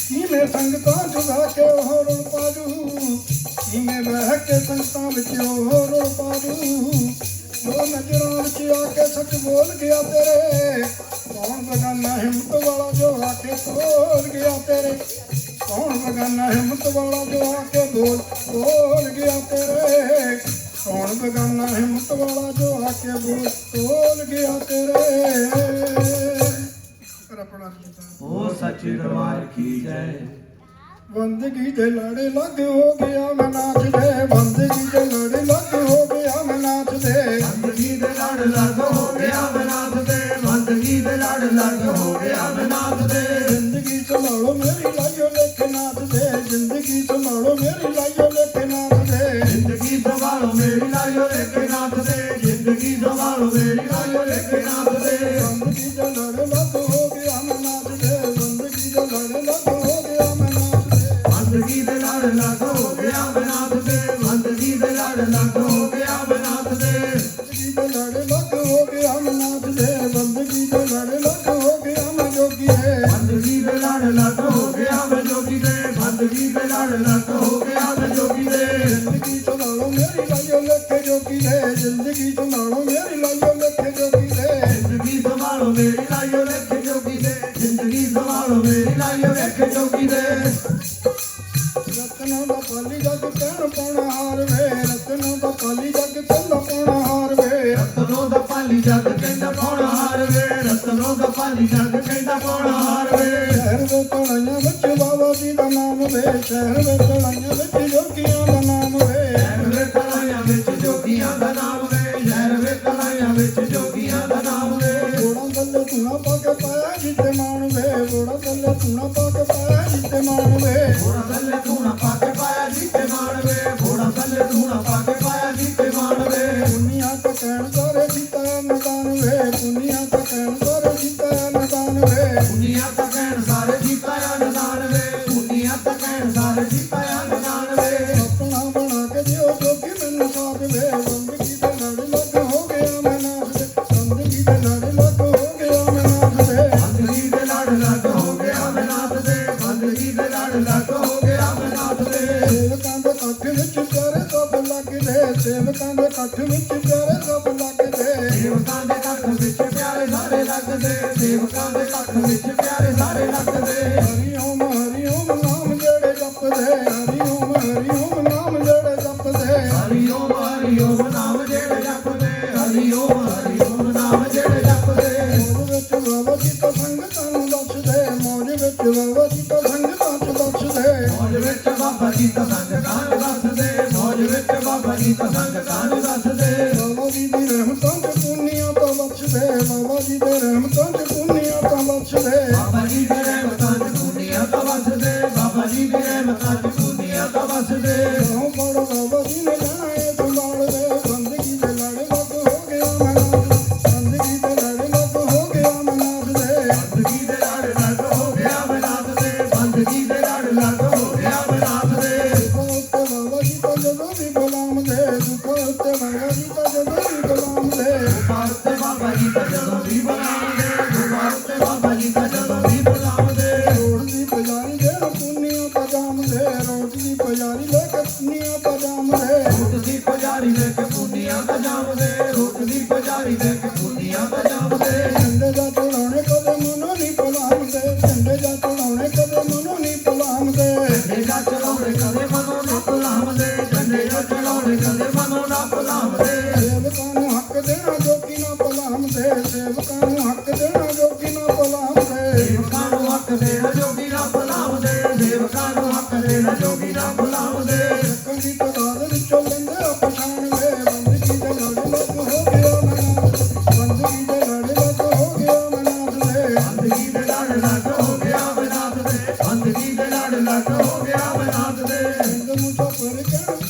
ਕਿਵੇਂ ਸੰਗਤਾਂ ਚੁਗਾ ਕੇ ਉਹ ਰੁਲ ਪਾਜੂ ਕਿਵੇਂ ਬਹਿ ਕੇ ਸੰਗਤਾਂ ਵਿੱਚ ਉਹ ਰੁਲ ਪਾਜੂ ਜੋ ਨਜ਼ਰਾਂ ਵਿੱਚ ਆ ਕੇ ਸੱਚ ਬੋਲ ਗਿਆ ਤੇਰੇ ਕੌਣ ਬਗਾਨਾ ਹਿੰਮਤ ਵਾਲਾ ਜੋ ਆ ਕੇ ਬੋਲ ਗਿਆ ਤੇਰੇ ਕੌਣ ਬਗਾਨਾ ਹਿੰਮਤ ਵਾਲਾ ਜੋ ਆ ਕੇ ਬੋਲ ਗਿਆ ਤੇਰੇ ਕੌਣ ਬਗਾਨਾ ਹਿੰਮਤ ਵਾਲਾ ਜੋ ਆ ਕੇ ਬੋਲ ਗਿਆ ਤੇਰੇ ਕਰ ਆਪਣਾ ਉਹ ਸੱਚੇ ਦਰਬਾਰ ਕੀ ਜੈ ਬੰਦਗੀ ਦੇ ਲਾੜੇ ਲੱਗ ਹੋ ਗਿਆ ਮੈਂ ਨਾਚਦੇ ਬੰਦਗੀ ਦੇ ਲਾੜੇ ਲੱਗ ਹੋ ਗਿਆ ਮੈਂ ਨਾਚਦੇ ਬੰਦਗੀ ਦੇ ਲੜ ਲੱਗ ਹੋ ਗਿਆ ਬਨਾਥ ਦੇ ਬੰਦਗੀ ਦੇ ਲੜ ਲੱਗ ਹੋ ਗਿਆ ਬਨਾਥ ਦੇ ਜ਼ਿੰਦਗੀ ਸੰਭਾਲੋ ਮੇਰੀ ਲਾਇਓ ਲੇਖ ਨਾਚਦੇ ਜ਼ਿੰਦਗੀ ਸੰਭਾਲੋ ਮੇਰੀ ਲਾਇਓ ਲੇਖ ਨਾਚਦੇ ਜ਼ਿੰਦਗੀ ਸੰਭਾਲੋ ਮੇਰੀ ਲਾਇਓ ਲੇਖੇ ਨਾਥ ਦੇ ਜ਼ਿੰਦਗੀ ਸੰਭਾਲੋ ਮੇਰੀ ਲਾਇਓ ਲੇਖੇ ਨਾਥ ਦੇ ਬੰਦਗੀ ਦੇ ਲਾੜੇ ਲੱਗ ਹੋ ਗਿਆ ਮੈਂ ਨਾਚਦੇ ਬੰਦਗੀ ਦੇ ਲਾੜੇ ਲੱਗ ਹੋ ਗਿਆ ਮੈਂ ਨਾਚਦੇ ਬੰਦਗੀ ਦੇ ਲੜ ਲੱਗ ਹੋ ਗਿਆ ਬਨਾਥ ਦੇ ਬੰਦਗੀ ਦੇ ਲੜ ਲੱਗ ਹੋ ਗਿਆ ਬਨਾਥ ਦੇ ਬੰਦਗੀ ਦੇ ਲਾੜੇ ਲੱਗ ਹੋ ਗਿਆ ਮੈਂ ਨਾਚਦੇ ਬੰਦਗੀ ਦੇ ਲਾੜੇ ਲੱਗ ਹੋ ਗਿਆ ਮੈਂ ਜੋਗੀ ਹੈ ਬੰਦਗੀ ਦੇ ਲੜ ਲੱਗ ਹੋ ਗਿਆ ਮੈਂ ਜੋਗੀ ਦੇ ਬੰਦਗੀ ਦੇ ਲੜ ਲੱਗ ਹੋ ਗਿਆ ਮੈਂ ਜੋਗੀ ਦੇ ਜ਼ਿੰਦਗੀ ਸੰਭਾਲੋ ਮੇਰੀ ਲਾਇਓ ਲੇਖ ਜੋਗੀ ਦੇ ਜ਼ਿੰਦਗੀ ਸੰਭਾਲੋ ਮੇਰੀ ਲਾਇਓ ਲੇਖ ਜੋਗੀ ਦੇ ਜ਼ਿੰਦਗੀ ਸੰਭਾਲੋ ਮੇਰੀ ਲਾਇਓ ਲੇਖੇ ਜੋਗੀ ਦੇ ਜ਼ਿੰਦਗੀ ਸੰਭਾਲੋ ਮੇਰੀ ਲਾਇਓ ਲੇਖੇ ਜੋਗੀ ਦੇ ਰਤਨੋਂ ਦਾ ਪਾਲੀ ਜੱਗ ਕਹਿਣ ਪਾਉਣਾ ਹਾਰ ਵੇ ਰਤਨੋਂ ਦਾ ਪਾਲੀ ਜੱਗ ਕਹਿੰਦਾ ਪਾਉਣਾ ਹਾਰ ਵੇ ਰਤਨੋਂ ਦਾ ਪਾਲੀ ਜੱਗ ਕਹਿੰਦਾ ਪਾਉਣਾ ਹਾਰ ਵੇ ਰਤਨੋਂ ਦਾ ਪਾਲੀ ਜੱਗ ਕਹਿੰਦਾ ਪਾਉਣਾ ਹਾਰ ਵੇ ਸ਼ਹਿਰ ਵੇ ਤਣਾਈਆਂ ਵਿੱਚ ਬਾਬਾ ਜੀ ਦਾ ਨਾਮ ਵੇ ਸ਼ਹਿਰ ਵੇ ਤਣਾਈਆਂ ਵਿੱਚ ਜੋਗੀਆਂ ਦਾ ਨਾਮ ਵੇ ਸ਼ਹਿਰ ਵੇ ਕਲਾਈਆਂ ਵਿੱਚ ਜੋਗੀਆਂ ਦਾ ਨਾਮ ਵੇ ਸ਼ਹਿਰ ਵੇ ਕਲਾਈਆਂ ਵਿੱਚ ਜੋਗੀਆਂ ਦਾ ਨਾਮ ਵੇ ਗੋੜਾਂ ਥੱਲੇ ਧੂਣਾ ਪਾ ਕੇ ਪਾਇਆ ਜਿੱਤੇ ਮਾਣ ਵੇ ਗੋੜਾਂ ਥੱਲੇ ਧੂਣਾ ਪਾ ਕੇ ਪਾਇਆ ਜਿੱਤੇ ਮਾਣ ਵੇ ਘੋੜਾ ਥੱਲੇ ਧੂਣਾ ਪਾ ਕੇ ਪਾਇਆ ਜੀਤੇ ਮਾਣ ਵੇ ਘੋੜਾ ਥੱਲੇ ਧੂਣਾ ਪਾ ਕੇ ਪਾਇਆ ਜੀਤੇ ਮਾਣ ਵੇ ਦੁਨੀਆ ਤਾਂ ਕਹਿਣ ਸਾਰੇ ਜੀਤਾ ਮੈਦਾਨ ਵੇ ਦੁਨੀਆ ਤਾਂ ਕਹਿਣ ਸਾਰੇ ਜੀਤਾ ਮੈਦਾਨ ਵੇ ਦੁਨੀਆ ਤਾਂ ਕਹਿਣ ਸਾਰੇ ਜੀਤਾਇਆ ਨਦਾਨ ਵੇ ਦੁਨੀਆ ਤਾਂ ਕਹਿਣ ਸਾਰੇ ਜੀਤਾਇਆ ਨਦਾਨ ਵੇ ਆਪਣਾ ਬਣਾ ਕੇ ਦਿਓ ਜੋਗੀ ਮੈਨੂੰ ਸਾਥ ਵੇ ਬੰਦਗੀ ਦੇ ਲੜ ਲੱਗ ਹੋ ਗਿਆ ਮੈਂ ਨਾਚਦੇ ਬੰਦਗੀ ਦੇ ਲੜ ਲੱਗ ਹੋ ਗਿਆ ਮੈਂ ਨਾਚਦੇ ਬੰਦਗੀ ਦੇ ਲੜ ਲੱਗ ਹੋ ਗਿਆ ਬਨਾਥ ਦੇ ਬੰਦਗੀ ਦੇ ਲੜ ਲੱਗ ਹੋ ਗਿਆ ਬਨਾਥ ਦੇ ਸੇਵਕਾਂ ਦੇ ਕੱਠ ਵਿੱਚ ਪਿਆਰੇ ਸਭ ਲੱਗਦੇ ਸੇਵਕਾਂ ਦੇ ਕੱਠ ਵਿੱਚ ਪਿਆਰੇ ਸਭ ਲੱਗਦੇ ਸੇਵਕਾਂ ਦੇ ਕੱਖ ਵਿੱਚ ਪਿਆਰੇ ਸਾਰੇ ਲੱਗਦੇ ਸੇਵਕਾਂ ਦੇ ਕੱਖ ਵਿੱਚ ਪਿਆਰੇ ਸਾਰੇ ਲੱਗਦੇ ਹਰੀ ਓਮ ਨਾਮ ਜਿਹੜੇ ਜਪਦੇ ਹਰੀ ਓਮ ਨਾਮ ਜਿਹੜੇ ਜਪਦੇ ਹਰੀ ਓਮ ਨਾਮ ਜਿਹੜੇ ਜਪਦੇ ਹਰੀ ਓਮ ਨਾਮ ਜਿਹੜੇ ਜਪਦੇ ਮੌਜ ਵਿੱਚ ਬਾਬਾ ਜੀ ਤਾਂ ਸੰਗਤਾਂ ਨੂੰ ਦੱਸਦੇ ਮੌਜ ਵਿੱਚ ਬਾਬਾ ਜੀ ਤਾਂ ਸੰਗਤਾਂ ਨੂੰ ਦੱਸਦੇ ਮੌਜ ਵਿੱਚ ਬਾਬਾ ਜੀ ਤਾਂ ਸੰਗਤਾਂ ਨੂੰ ਦੱਸਦੇ ਮੌਜ ਵਿੱਚ ਬਾਬਾ ਜੀ ਤਾਂ ਸੰਗਤਾਂ ਨੂੰ ਦੱਸਦੇ ਬਾਬਾ ਜੀ ਦੀ ਰਹਿਮਤਾਂ ਤੇ ਪੁੰਨੀਆਂ ਤਾਂ ਬਖਸ਼ਦੇ ਬਾਬਾ ਜੀ ਦੇ ਰਹਿਮਤਾਂ ਤੇ ਪੁੰਨੀਆਂ ਤਾਂ ਬਖਸ਼ਦੇ ਬਾਬਾ ਜੀ ਦੇ ਰਹਿਮਤਾਂ ਚ ਦੁਨੀਆ ਤਾਂ ਵਸਦੇ ਬਾਬਾ ਜੀ ਦੇ ਰਹਿਮਤਾਂ ਚ ਦੁਨੀਆ ਤਾਂ ਵਸਦੇ ਆਹ ਪੜੋ ਬਾਬਾ ਜੀ ਨੇ ਜਾਣਾ ਇਹ ਸੰਭਾਲਦੇ ਬੰਦਗੀ ਦੇ ਲੜ ਲੱਗ ਹੋ ਗਿਆ ਮੈਂ ਨਾਚਦੇ ਬੰਦਗੀ ਦੇ ਲੜ ਲੱਗ ਹੋ ਗਿਆ ਮੈਂ ਨਾਚਦੇ ਬੰਦਗੀ ਦੇ ਲੜ ਲੱਗ ਲੱਖ ਹੋ ਗਿਆ ਬਨਾਤ ਦੇ ਹਿੰਦ ਮੁਝਾ ਪਰ ਕਹਿਣ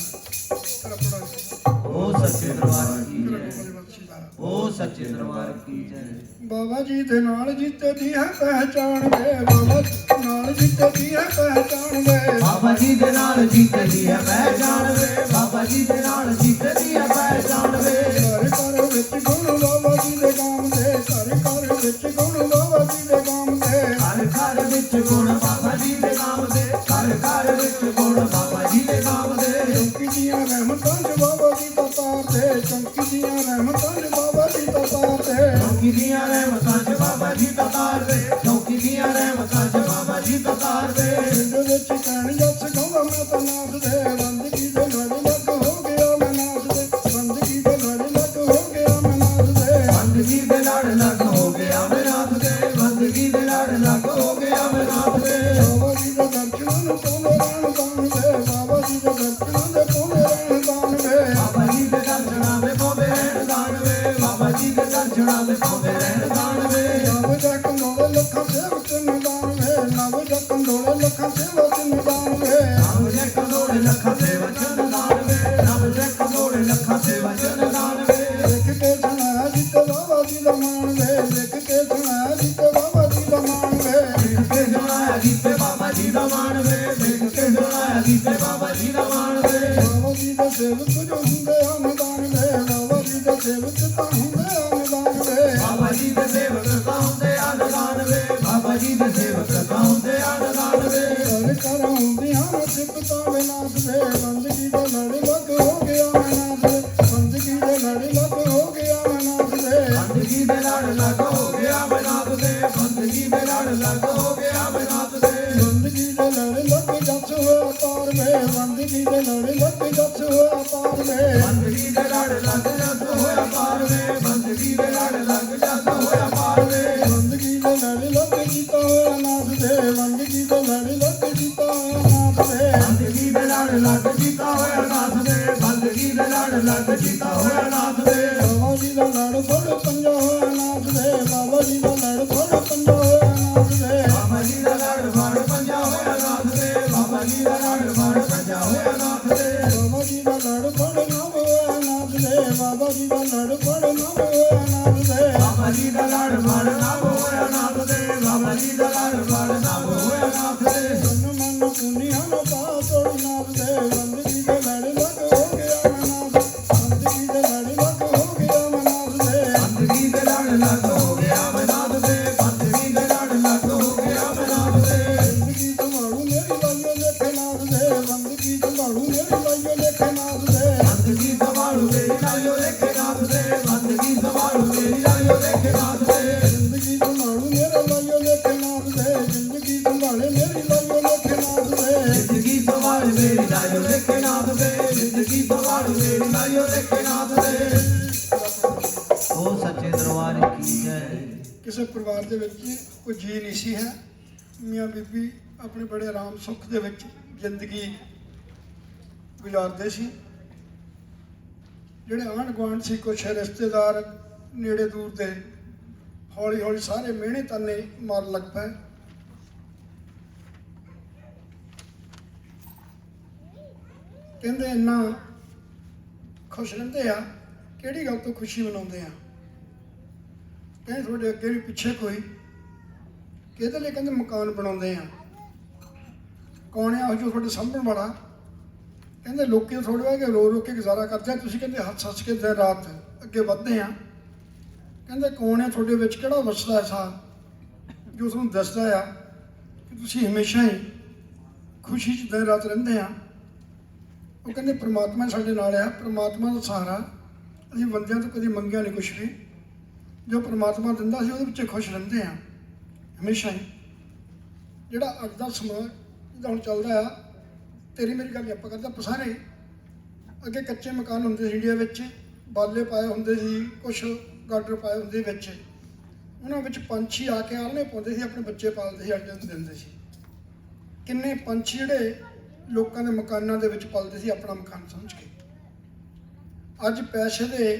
ਕਰਪੜਾ ਓ ਸੱਚੇ ਦਰਬਾਰ ਕੀ ਜੈ ਬਖਸ਼ੀਦਾ ਓ ਸੱਚੇ ਦਰਬਾਰ ਕੀ ਜੈ ਬਾਬਾ ਜੀ ਦੇ ਨਾਲ ਜੀਤੇ ਦੀ ਹੈ ਪਹਿਚਾਣ ਵੇ ਬਾਬਾ ਜੀ ਨਾਲ ਜੀਤੇ ਦੀ ਹੈ ਪਹਿਚਾਣ ਵੇ ਬਾਬਾ ਜੀ ਦੇ ਨਾਲ ਜੀਤਦੀ ਹੈ ਪਹਿਚਾਣ ਵੇ ਬਾਬਾ ਜੀ ਦੇ ਨਾਲ ਜੀਤਦੀ ਹੈ ਪਹਿਚਾਣ ਵੇ ਘਰ ਘਰ ਵਿੱਚ ਗੁਣ ਬਾਬਾ ਜੀ ਦੇ ਨਾਮ ਦੇ ਘਰ ਘਰ ਵਿੱਚ ਗੁਣ ਬਾਬਾ ਜੀ ਦੇ ਨਾਮ ਦੇ ਘਰ ਘਰ ਵਿੱਚ ਗੁਣ ਬਾਬਾ ਜੀ ਦੇ ਨਾਮ ਦੇ ਘਰ ਘਰ ਵਿੱਚ ਗੁਣ ਬਾਬਾ ਜੀ ਦੇ ਨਾਮ ਦੇ ਚੌਂਕੀ ਦੀਆਂ ਰਹਿਮਤਾਂ ਚ ਬਾਬਾ ਜੀ ਦਾ ਤਾਰ ਦੇ ਚੌਂਕੀ ਦੀਆਂ ਰਹਿਮਤਾਂ ਚ ਬਾਬਾ ਜੀ ਦਾ ਤਾਰ ਦੇ ਚੌਕੀ ਦੀਆਂ ਰਹਿਮਤਾਂ ਚ ਬਾਬਾ ਜੀ ਦਾ ਤਾਰ ਦੇ ਚੌਕੀ ਦੀਆਂ ਰਹਿਮਤਾਂ ਚ ਬਾਬਾ ਜੀ ਦਾ ਤਾਰ ਦੇ ਪਿੰਡ ਵਿੱਚ ਕਹਿਣ ਜੱਸ ਗਾਉਂਦਾ ਮੈਂ ਤਾਂ ਨਾਚ ਦੇ ਬੰਦਗੀ ਦੇ ਲੜੀ ਲੱਗ ਹੋ ਗਿਆ ਮੈਂ ਨਾਚ ਦੇ ਬੰਦਗੀ ਦੇ ਲੜੀ ਲੱਗ ਹੋ ਗਿਆ ਮੈਂ ਨਾਚ ਦੇ ਬੰਦਗੀ ਦੇ ਲੜ ਲੱਗ ਹੋ ਗਿਆ ਮੈਂ ਨਾਥ ਦੇ ਬੰਦਗੀ ਦੇ ਲੜ ਲੱਗ ਹੋ ਗਿਆ ਮੈਂ ਨਾਥ ਦੇ ਬਾਬਾ ਜੀ ਦੇ ਦਰਸ਼ਨਾਂ ਨੂੰ ਪਾਉਂਦੇ ਰਹਿਣ ਦਾਨ ਦੇ ਬਾਬਾ ਜੀ ਦੇ ਦਰਸ਼ਨਾਂ ਦੇ ਪਾਉਂਦੇ ਰਹਿਣ ਦਾਨ ਦੇ ਬਾਬਾ ਜੀ ਦੇ ਦਰਸ਼ਨਾਂ ਦੇ ਪਾਉਂਦੇ ਰਹਿਣ ਦਾਨ ਵੇ ਬਾਬਾ ਜੀ ਦੇ ਦਰਸ਼ਨਾਂ ਦੇ ਪਾਉਂਦੇ ਰਹਿਣ ਦਾਨ ਵੇ ਨਵ ਜੱਕ ਨੋੜੇ ਲੱਖਾਂ ਸੇਵਕ ਨਿਦਾਨ ਵੇ ਨਵ ਜੱਕ ਨੋੜੇ ਲੱਖਾਂ ਸੇਵਕ ਨਿਦਾਨ ਵੇ ਨਵ ਜੇ ਕੰਦੋੜੇ ਲੱਖਾਂ ਦੇ ਵਚਨ ਦਾਨ ਵੇ ਨਵ ਜੇ ਕੰਦੋੜੇ ਲੱਖਾਂ ਦੇ ਵਚਨ ਦਾਨ ਵੇ ਲਿਖ ਕੇ ਸੁਣਾਇਆ ਜਿੱਤੇ ਬਾਬਾ ਜੀ ਦਾ ਮਾਣ ਵੇ ਲਿਖ ਕੇ ਸੁਣਾਇਆ ਜਿੱਤੇ ਬਾਬਾ ਜੀ ਦਾ ਮਾਣ ਵੇ ਲਿਖ ਕੇ ਸੁਣਾਇਆ ਜੀਤੇ ਬਾਬਾ ਜੀ ਦਾ ਮਾਣ ਵੇ ਲਿਖ ਕੇ ਸੁਣਾਇਆ ਜੀਤੇ ਬਾਬਾ ਜੀ ਦਾ ਮਾਣ ਵੇ ਬਾਬਾ ਜੀ ਦੇ ਸੇਵਕ ਜੋ ਹੁੰਦੇ ਹਨ ਦਾਨ ਵੇ ਬਾਬਾ ਜੀ ਦੇ ਸੇਵਕ ਤਾਂ ਹੁੰਦੇ ਹਨ ਦਾਨ ਵੇ ਬਾਬਾ ਜੀ ਦੇ ਸੇਵਕ ਤਾਂ ਹੁੰਦੇ ਆਨੰਦਾਨ ਵੇ ਬਾਬਾ ਜੀ ਦੇ ਸੇਵਕ ਤਾਂ ਹੁੰਦੇ ਆਨੰਦਾਨ ਵੇ ਘਰ ਘਰ ਹੁੰਦੀਆਂ ਨੇ ਸਿਫਤਾਂ ਵਿਨਾਸ਼ ਵੇ ਬੰਦਗੀ ਦੇ ਲੜੀ ਲੱਗ ਹੋ ਗਿਆ ਮੈਂ ਨਾਥ ਦੇ ਬੰਦਗੀ ਦੇ ਲੜੀ ਲੱਗ ਹੋ ਗਿਆ ਮੈਂ ਨਾਥ ਦੇ ਬੰਦਗੀ ਦੇ ਲੜ ਲੱਗ ਹੋ ਗਿਆ ਬਨਾਤ ਦੇ ਬੰਦਗੀ ਦੇ ਲੜ ਲੱਗ ਹੋ ਗਿਆ ਬਨਾਤ ਦੇ ਬੰਦਗੀ ਦੇ ਲੜੀ ਲੱਗ ਜੱਸ ਹੋਇਆ ਪਾਰ ਵੇ ਬੰਦਗੀ ਦੇ ਲੜੀ ਲੱਗ ਜੱਸ ਹੋਇਆ ਪਾਰ ਵੇ ਬੰਦਗੀ ਦੇ ਲੜ ਲੱਗ ਜੱਸ ਹੋਇਆ ਪਾਰ ਵੇ ਬੰਦਗੀ ਦੇ ਲੜ ਲੱਗ ਜੱਸ ਹੋਇਆ ਪਾਰ ਵੇ ਬੰਦਗੀ ਦੇ ਲੜੀ ਲੱਗ ਜੀਤਾ ਹੋਇਆ ਨਾਥ ਦੇ ਬੰਦਗੀ ਦੇ ਲੜੀ ਲੱਗ ਜੀਤਾ ਹੋਇਆ ਨਾਥ ਦੇ ਬੰਦਗੀ ਦੇ ਲੜ ਲੱਗ ਜੀਤਾ ਹੋਇਆ ਨਾਥ ਦੇ ਬੰਦਗੀ ਦੇ ਲੜ ਲੱਗ ਜੀਤਾ ਹੋਇਆ ਨਾਥ ਦੇ ਬਾਬਾ ਜੀ ਦਾ ਲੜ ਫੜ ਪੰਜਾ ਹੋਇਆ ਨਾਥ ਦੇ ਬਾਬਾ ਜੀ ਦਾ ਲੜ ਫੜ ਪੰਜਾ ਹੋਇਆ ਨਾਥ ਦੇ ਬਾਬਾ ਜੀ ਦਾ ਲੜ ਫੜ ਪੰਜਾ ਹੋਇਆ ਨਾਥ ਦੇ ਬਾਬਾ ਜੀ ਦਾ ਲੜ ਫੜ ਪੰਜਾ ਹੋਇਆ ਨਾਥ ਦੇ ਬਾਬਾ ਜੀ ਦਾ ਲੜ ਫੜ ਨਵ ਹੋਇਆ ਨਾਥ ਦੇ ਬਾਬਾ ਜੀ ਦਾ ਲੜ ਫੜ ਨਵ ਹੋਇਆ ਨਾਥ ਦੇ ਬਾਬਾ ਜੀ ਦਾ ਲੜ ਫੜ ਨਵ ਹੋਇਆ ਨਾਥ ਦੇ ਬਾਬਾ ਜੀ ਦਾ ਲੜ ਫੜ ਨਵ ਹੋਇਆ ਨਾਥ ਦੇ ਤਨ ਮਨ ਪੁਨੀਆਂ ਨੂੰ ਪਾ ਤੋੜੀ ਨਾਥ ਦੇ ਬੰਦਗੀ ਦੇ ਲੜ ਲੱਗ ਹੋ ਗਿਆ ਮੈਂ ਨਾਥ ਬੰਦਗੀ ਦੇ ਲੜ ਲੱਗ ਹੋ ਗਿਆ ਮੈਂ ਨਾਥ ਦੇ ਬੰਦਗੀ ਦੇ ਲੜ ਲੱਗ ਹੋ ਗਿਆ ਬਨਾਤ ਦੇ ਬੰਦਗੀ ਦੇ ਲੜ ਲੱਗ ਹੋ ਗਿਆ ਬਨਾਤ ਦੇ ਬੰਦਗੀ ਸੰਭਾਲੂ ਮੇਰੀ ਲਾਈਓ ਲੇਖੇ ਨਾਥ ਦੇ ਬੰਦਗੀ ਸੰਭਾਲੂ ਮੇਰੀ ਲਾਈਓ ਲੇਖੇ ਨਾਥ ਦੇ ਬੰਦਗੀ ਸੰਭਾਲੂ ਮੇਰੀ ਲਾਇਓ ਲੇਖੇ ਨਾਥ ਦੇ ਬੰਦਗੀ ਸੰਭਾਲੂ ਮੇਰੀ ਲਾਇਓ ਲੇਖੇ ਨਾਥ ਦੇ ਜ਼ਿੰਦਗੀ ਸੰਭਾਲੂ ਮੇਰੇ ਲਾਈਓ ਲੇਖੇ ਨਾਥ ਦੇ ਜ਼ਿੰਦਗੀ ਸੰਭਾਲੇ ਮੇਰੀ ਲਾਈਓ ਲੇਖੇ ਨਾਥ ਦੇ ਜ਼ਿੰਦਗੀ ਸੰਭਾਲ ਮੇਰੀ ਲਾਇਓ ਲੇਖੇ ਨਾਥ ਦੇ ਜ਼ਿੰਦਗੀ ਸੰਭਾਲ ਮੇਰੀ ਲਾਇਓ ਲੇਖੇ ਨਾਥ ਦੇ ਓ ਸੱਚੇ ਦਰਬਾਰ ਕੀ ਜੈ ਕਿਸੇ ਪਰਿਵਾਰ ਦੇ ਵਿੱਚ ਕੋਈ ਜੀ ਨਹੀਂ ਸੀ ਹੈ ਮੀਆਂ ਬੀਬੀ ਆਪਣੇ ਬੜੇ ਆਰਾਮ ਸੁੱਖ ਦੇ ਵਿੱਚ ਜ਼ਿੰਦਗੀ ਗੁਜ਼ਾਰਦੇ ਸੀ ਜਿਹੜੇ ਆਂਢ ਗੁਆਂਢ ਸੀ ਕੁਛ ਰਿਸ਼ਤੇਦਾਰ ਨੇੜੇ ਦੂਰ ਦੇ ਹੌਲੀ ਹੌਲੀ ਸਾਰੇ ਮਿਹਣੇ ਤਾਨੇ ਮਾਰਨ ਲੱਗ ਪਏ ਕਹਿੰਦੇ ਇੰਨਾ ਖੁਸ਼ ਰਹਿੰਦੇ ਆ ਕਿਹੜੀ ਗੱਲ ਤੋਂ ਖੁਸ਼ੀ ਮਨਾਉਂਦੇ ਆ ਕਹਿੰਦੇ ਤੁਹਾਡੇ ਅੱਗੇ ਵੀ ਪਿੱਛੇ ਕੋਈ ਕਿਹਦੇ ਲਈ ਕਹਿੰਦੇ ਮਕਾਨ ਬਣਾਉਂਦੇ ਆ ਕੌਣ ਆ ਉਹ ਜੋ ਤੁਹਾਡੇ ਸਾਂਭਣ ਵਾਲਾ ਕਹਿੰਦੇ ਲੋਕੀ ਥੋੜੇ ਵਾਗੇ ਰੋ ਰੋ ਕੇ ਗੁਜ਼ਾਰਾ ਕਰਦੇ ਆ ਤੁਸੀਂ ਕਹਿੰਦੇ ਹੱਸ ਹੱਸ ਕੇ ਦਿਨ ਰਾਤ ਅੱਗੇ ਵਧਦੇ ਆ ਕਹਿੰਦੇ ਕੌਣ ਆ ਤੁਹਾਡੇ ਵਿੱਚ ਕਿਹੜਾ ਵਸਦਾ ਐਸਾ ਜੋ ਤੁਹਾਨੂੰ ਦੱਸਦਾ ਆ ਕਿ ਤੁਸੀਂ ਹਮੇਸ਼ਾ ਹੀ ਖੁਸ਼ੀ 'ਚ ਦਿਨ ਰਾਤ ਰਹਿੰਦੇ ਆ ਉਹ ਕਹਿੰਦੇ ਪ੍ਰਮਾਤਮਾ ਸਾਡੇ ਨਾਲ ਆ ਪ੍ਰਮਾਤਮਾ ਦਾ ਸਹਾਰਾ ਅਸੀਂ ਬੰਦਿਆਂ ਤੋਂ ਕਦੀ ਮੰਗਿਆ ਨਹੀਂ ਕੁਛ ਵੀ ਜੋ ਪ੍ਰਮਾਤਮਾ ਦਿੰਦਾ ਸੀ ਉਹਦੇ ਵਿੱਚ ਖੁਸ਼ ਰਹਿੰਦੇ ਆ ਹਮੇਸ਼ਾ ਹੀ ਜਿਹੜਾ ਅੱਜ ਦਾ ਸਮਾਂ ਜਿੱਦਾਂ ਹੁਣ ਚੱਲਦਾ ਆ ਤੇਰੀ ਮੇਰੀ ਗੱਲ ਆਪਾਂ ਕਰਦੇ ਆਪਾਂ ਸਾਰੇ ਅੱਗੇ ਕੱਚੇ ਮਕਾਨ ਹੁੰਦੇ ਸੀ ਇੰਡੀਆ ਵਿੱਚ ਬਾਲੇ ਪਾਏ ਹੁੰਦੇ ਸੀ ਕੁਛ ਗਾਡਰ ਪਾਏ ਹੁੰਦੇ ਵਿੱਚ ਉਹਨਾਂ ਵਿੱਚ ਪੰਛੀ ਆ ਕੇ ਆਲ੍ਹਣੇ ਪਾਉਂਦੇ ਸੀ ਆਪਣੇ ਬੱਚੇ ਪਾਲਦੇ ਸੀ ਅੰਡੇ ਦਿੰਦੇ ਸੀ ਕਿੰਨੇ ਪੰਛੀ ਜਿਹੜੇ ਲੋਕਾਂ ਦੇ ਮਕਾਨਾਂ ਦੇ ਵਿੱਚ ਪਲਦੇ ਸੀ ਆਪਣਾ ਮਕਾਨ ਸਮਝ ਕੇ ਅੱਜ ਪੈਸੇ ਦੇ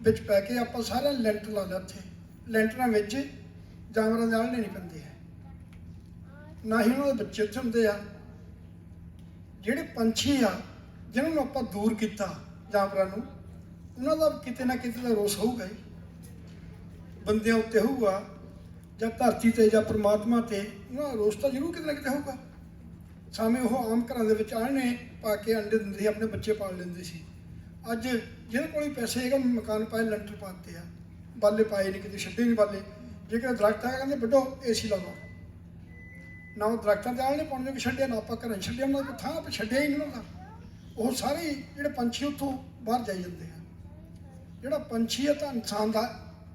ਵਿੱਚ ਪੈ ਕੇ ਆਪਾਂ ਸਾਰਾ ਲੈਂਟਰ ਲਾ ਲਿਆ ਉੱਥੇ ਲੈਂਟਰਾਂ ਵਿੱਚ ਜਾਨਵਰਾਂ ਦੇ ਆਲ੍ਹਣੇ ਨਹੀਂ ਪੈਂਦੇ ਹੈ ਨਾ ਹੀ ਉਹਨਾਂ ਦੇ ਬੱਚੇ ਉੱਥੇ ਹੁੰਦੇ ਆ ਜਿਹੜੇ ਪੰਛੀ ਆ ਜਿਹਨਾਂ ਨੂੰ ਆਪਾਂ ਦੂਰ ਕੀਤਾ ਜਾਨਵਰਾਂ ਨੂੰ, ਉਹਨਾਂ ਦਾ ਕਿਤੇ ਨਾ ਕਿਤੇ ਦਾ ਰੋਸ ਹੋਊਗਾ ਹੀ, ਬੰਦਿਆਂ ਉੱਤੇ ਹੋਊਗਾ ਜਾਂ ਧਰਤੀ ਤੇ ਜਾਂ ਪ੍ਰਮਾਤਮਾ ਤੇ, ਉਹਨਾਂ ਦਾ ਰੋਸ ਤਾਂ ਜ਼ਰੂਰ ਕਿਤੇ ਨਾ ਕਿਤੇ ਹੋਊਗਾ। ਸਾਵੇਂ ਉਹ ਆਮ ਘਰਾਂ ਦੇ ਵਿੱਚ ਆਲ੍ਹਣੇ ਪਾ ਕੇ ਅੰਡੇ ਦਿੰਦੇ ਸੀ, ਆਪਣੇ ਬੱਚੇ ਪਾਲ ਲੈਂਦੇ ਸੀ। ਅੱਜ ਜਿਹਦੇ ਕੋਲ ਹੀ ਪੈਸੇ ਹੈਗਾ, ਮਕਾਨ ਪਾਏ, ਲੈਂਟਰ ਪਾਤੇ ਆ, ਬਾਲੇ ਪਾਏ ਨਹੀਂ, ਕਿਤੇ ਛੱਡੇ ਨਹੀਂ ਬਾਲੇ। ਜੇਕਰ ਦਰਖਤ ਹੈਗਾ ਕਹਿੰਦੇ ਵੱਡੋ ਏਸੀ ਲਾਓ, ਨਾ ਉਹ ਦਰਖਤਾਂ ਦੇ ਆਲ੍ਹਣੇ ਪਾਉਣ ਜੋਗੇ ਛੱਡਿਆ, ਨਾ ਆਪਾਂ ਘਰਾਂ ਛੱਡਿਆ, ਉਹਨਾਂ ਦਾ ਥਾਂ ਛੱਡਿਆ ਹੀ ਨਹੀਂ ਉਹਨਾਂ ਦਾ। ਉਹ ਸਾਰੇ ਜਿਹੜੇ ਪੰਛੀ ਉੱਥੋਂ ਬਾਹਰ ਜਾਈ ਜਾਂਦੇ ਆ। ਜਿਹੜਾ ਪੰਛੀ ਹੈ ਤਾਂ ਇਨਸਾਨ ਦਾ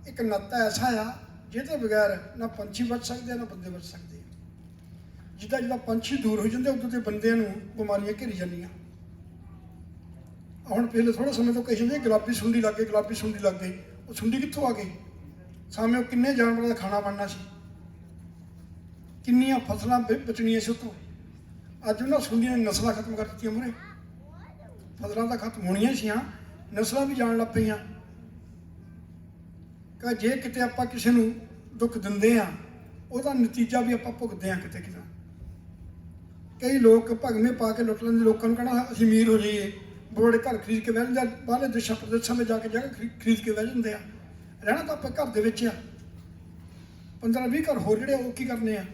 ਇੱਕ ਨਾਤਾ ਐਸਾ ਆ ਜਿਹਦੇ ਬਗੈਰ ਨਾ ਪੰਛੀ ਬਚ ਸਕਦੇ ਆ, ਨਾ ਬੰਦੇ ਬਚ ਸਕਦੇ ਆ। ਜਿੱਦਾਂ ਜਿੱਦਾਂ ਪੰਛੀ ਦੂਰ ਹੋ ਜਾਂਦੇ, ਉਦੋਂ ਤੇ ਬੰਦਿਆਂ ਨੂੰ ਬਿਮਾਰੀਆਂ ਘਿਰ ਜਾਂਦੀਆਂ। ਹੁਣ ਪਹਿਲੇ ਥੋੜ੍ਹੇ ਸਮੇਂ ਤੋਂ ਕਹੀ ਜਾਂਦੇ ਗੁਲਾਬੀ ਸੁੰਡੀ ਲੱਗ ਗਈ, ਗੁਲਾਬੀ ਸੁੰਡੀ ਲੱਗ ਗਈ। ਉਹ ਸੁੰਡੀ ਕਿੱਥੋਂ ਆ ਗਈ? ਸਾਹਮਣੇ ਉਹ ਕਿੰਨੇ ਜਾਨਵਰਾਂ ਦਾ ਖਾਣਾ ਬਣਨਾ ਸੀ, ਕਿੰਨੀਆਂ ਫਸਲਾਂ ਬਚਣੀਆਂ ਸੀ ਉੱਥੋਂ। ਅੱਜ ਉਹਨਾਂ ਸੁੰਡੀਆਂ ਨੇ ਨਸਲਾਂ ਖਤਮ ਕਰ ਦਿੱਤੀਆਂ ਮੂਹਰੇ। ਫਸਲਾਂ ਤਾਂ ਖਤਮ ਹੋਣੀਆਂ ਸੀ, ਨਸਲਾਂ ਵੀ ਜਾਣ ਲੱਗ ਪਈਆਂ। ਕਿ ਜੇ ਕਿਤੇ ਆਪਾਂ ਕਿਸੇ ਨੂੰ ਦੁੱਖ ਦਿੰਦੇ ਆ, ਉਹਦਾ ਨਤੀਜਾ ਵੀ ਆਪਾਂ ਭੁਗਤਦੇ ਆ ਕਿਤੇ ਕਿਤੇ। ਕਈ ਲੋਕ ਭਗਵੇਂ ਪਾ ਕੇ ਲੁੱਟ ਲੈਂਦੇ, ਲੋਕਾਂ ਨੂੰ ਕਹਿਣਾ ਅਸੀਂ ਅਮੀਰ ਹੋ ਜਾਈਏ, ਬੜੇ ਘਰ ਖਰੀਦ ਕੇ ਬਹਿ ਜਾਂਦੇ ਆ, ਬਾਹਰਲੇ ਦੇਸ਼ਾਂ ਪ੍ਰਦੇਸ਼ਾਂ ਵਿੱਚ ਜਾ ਕੇ ਜਗ੍ਹਾ ਖਰੀਦ ਕੇ ਬਹਿ ਜਾਂਦੇ ਆ। ਰਹਿਣਾ ਤਾਂ ਆਪਾਂ ਘਰ ਦੇ ਵਿੱਚ ਆ, 15-20 ਘਰ ਹੋਰ ਜਿਹੜੇ ਉਹ ਕੀ ਕਰਨੇ ਆ?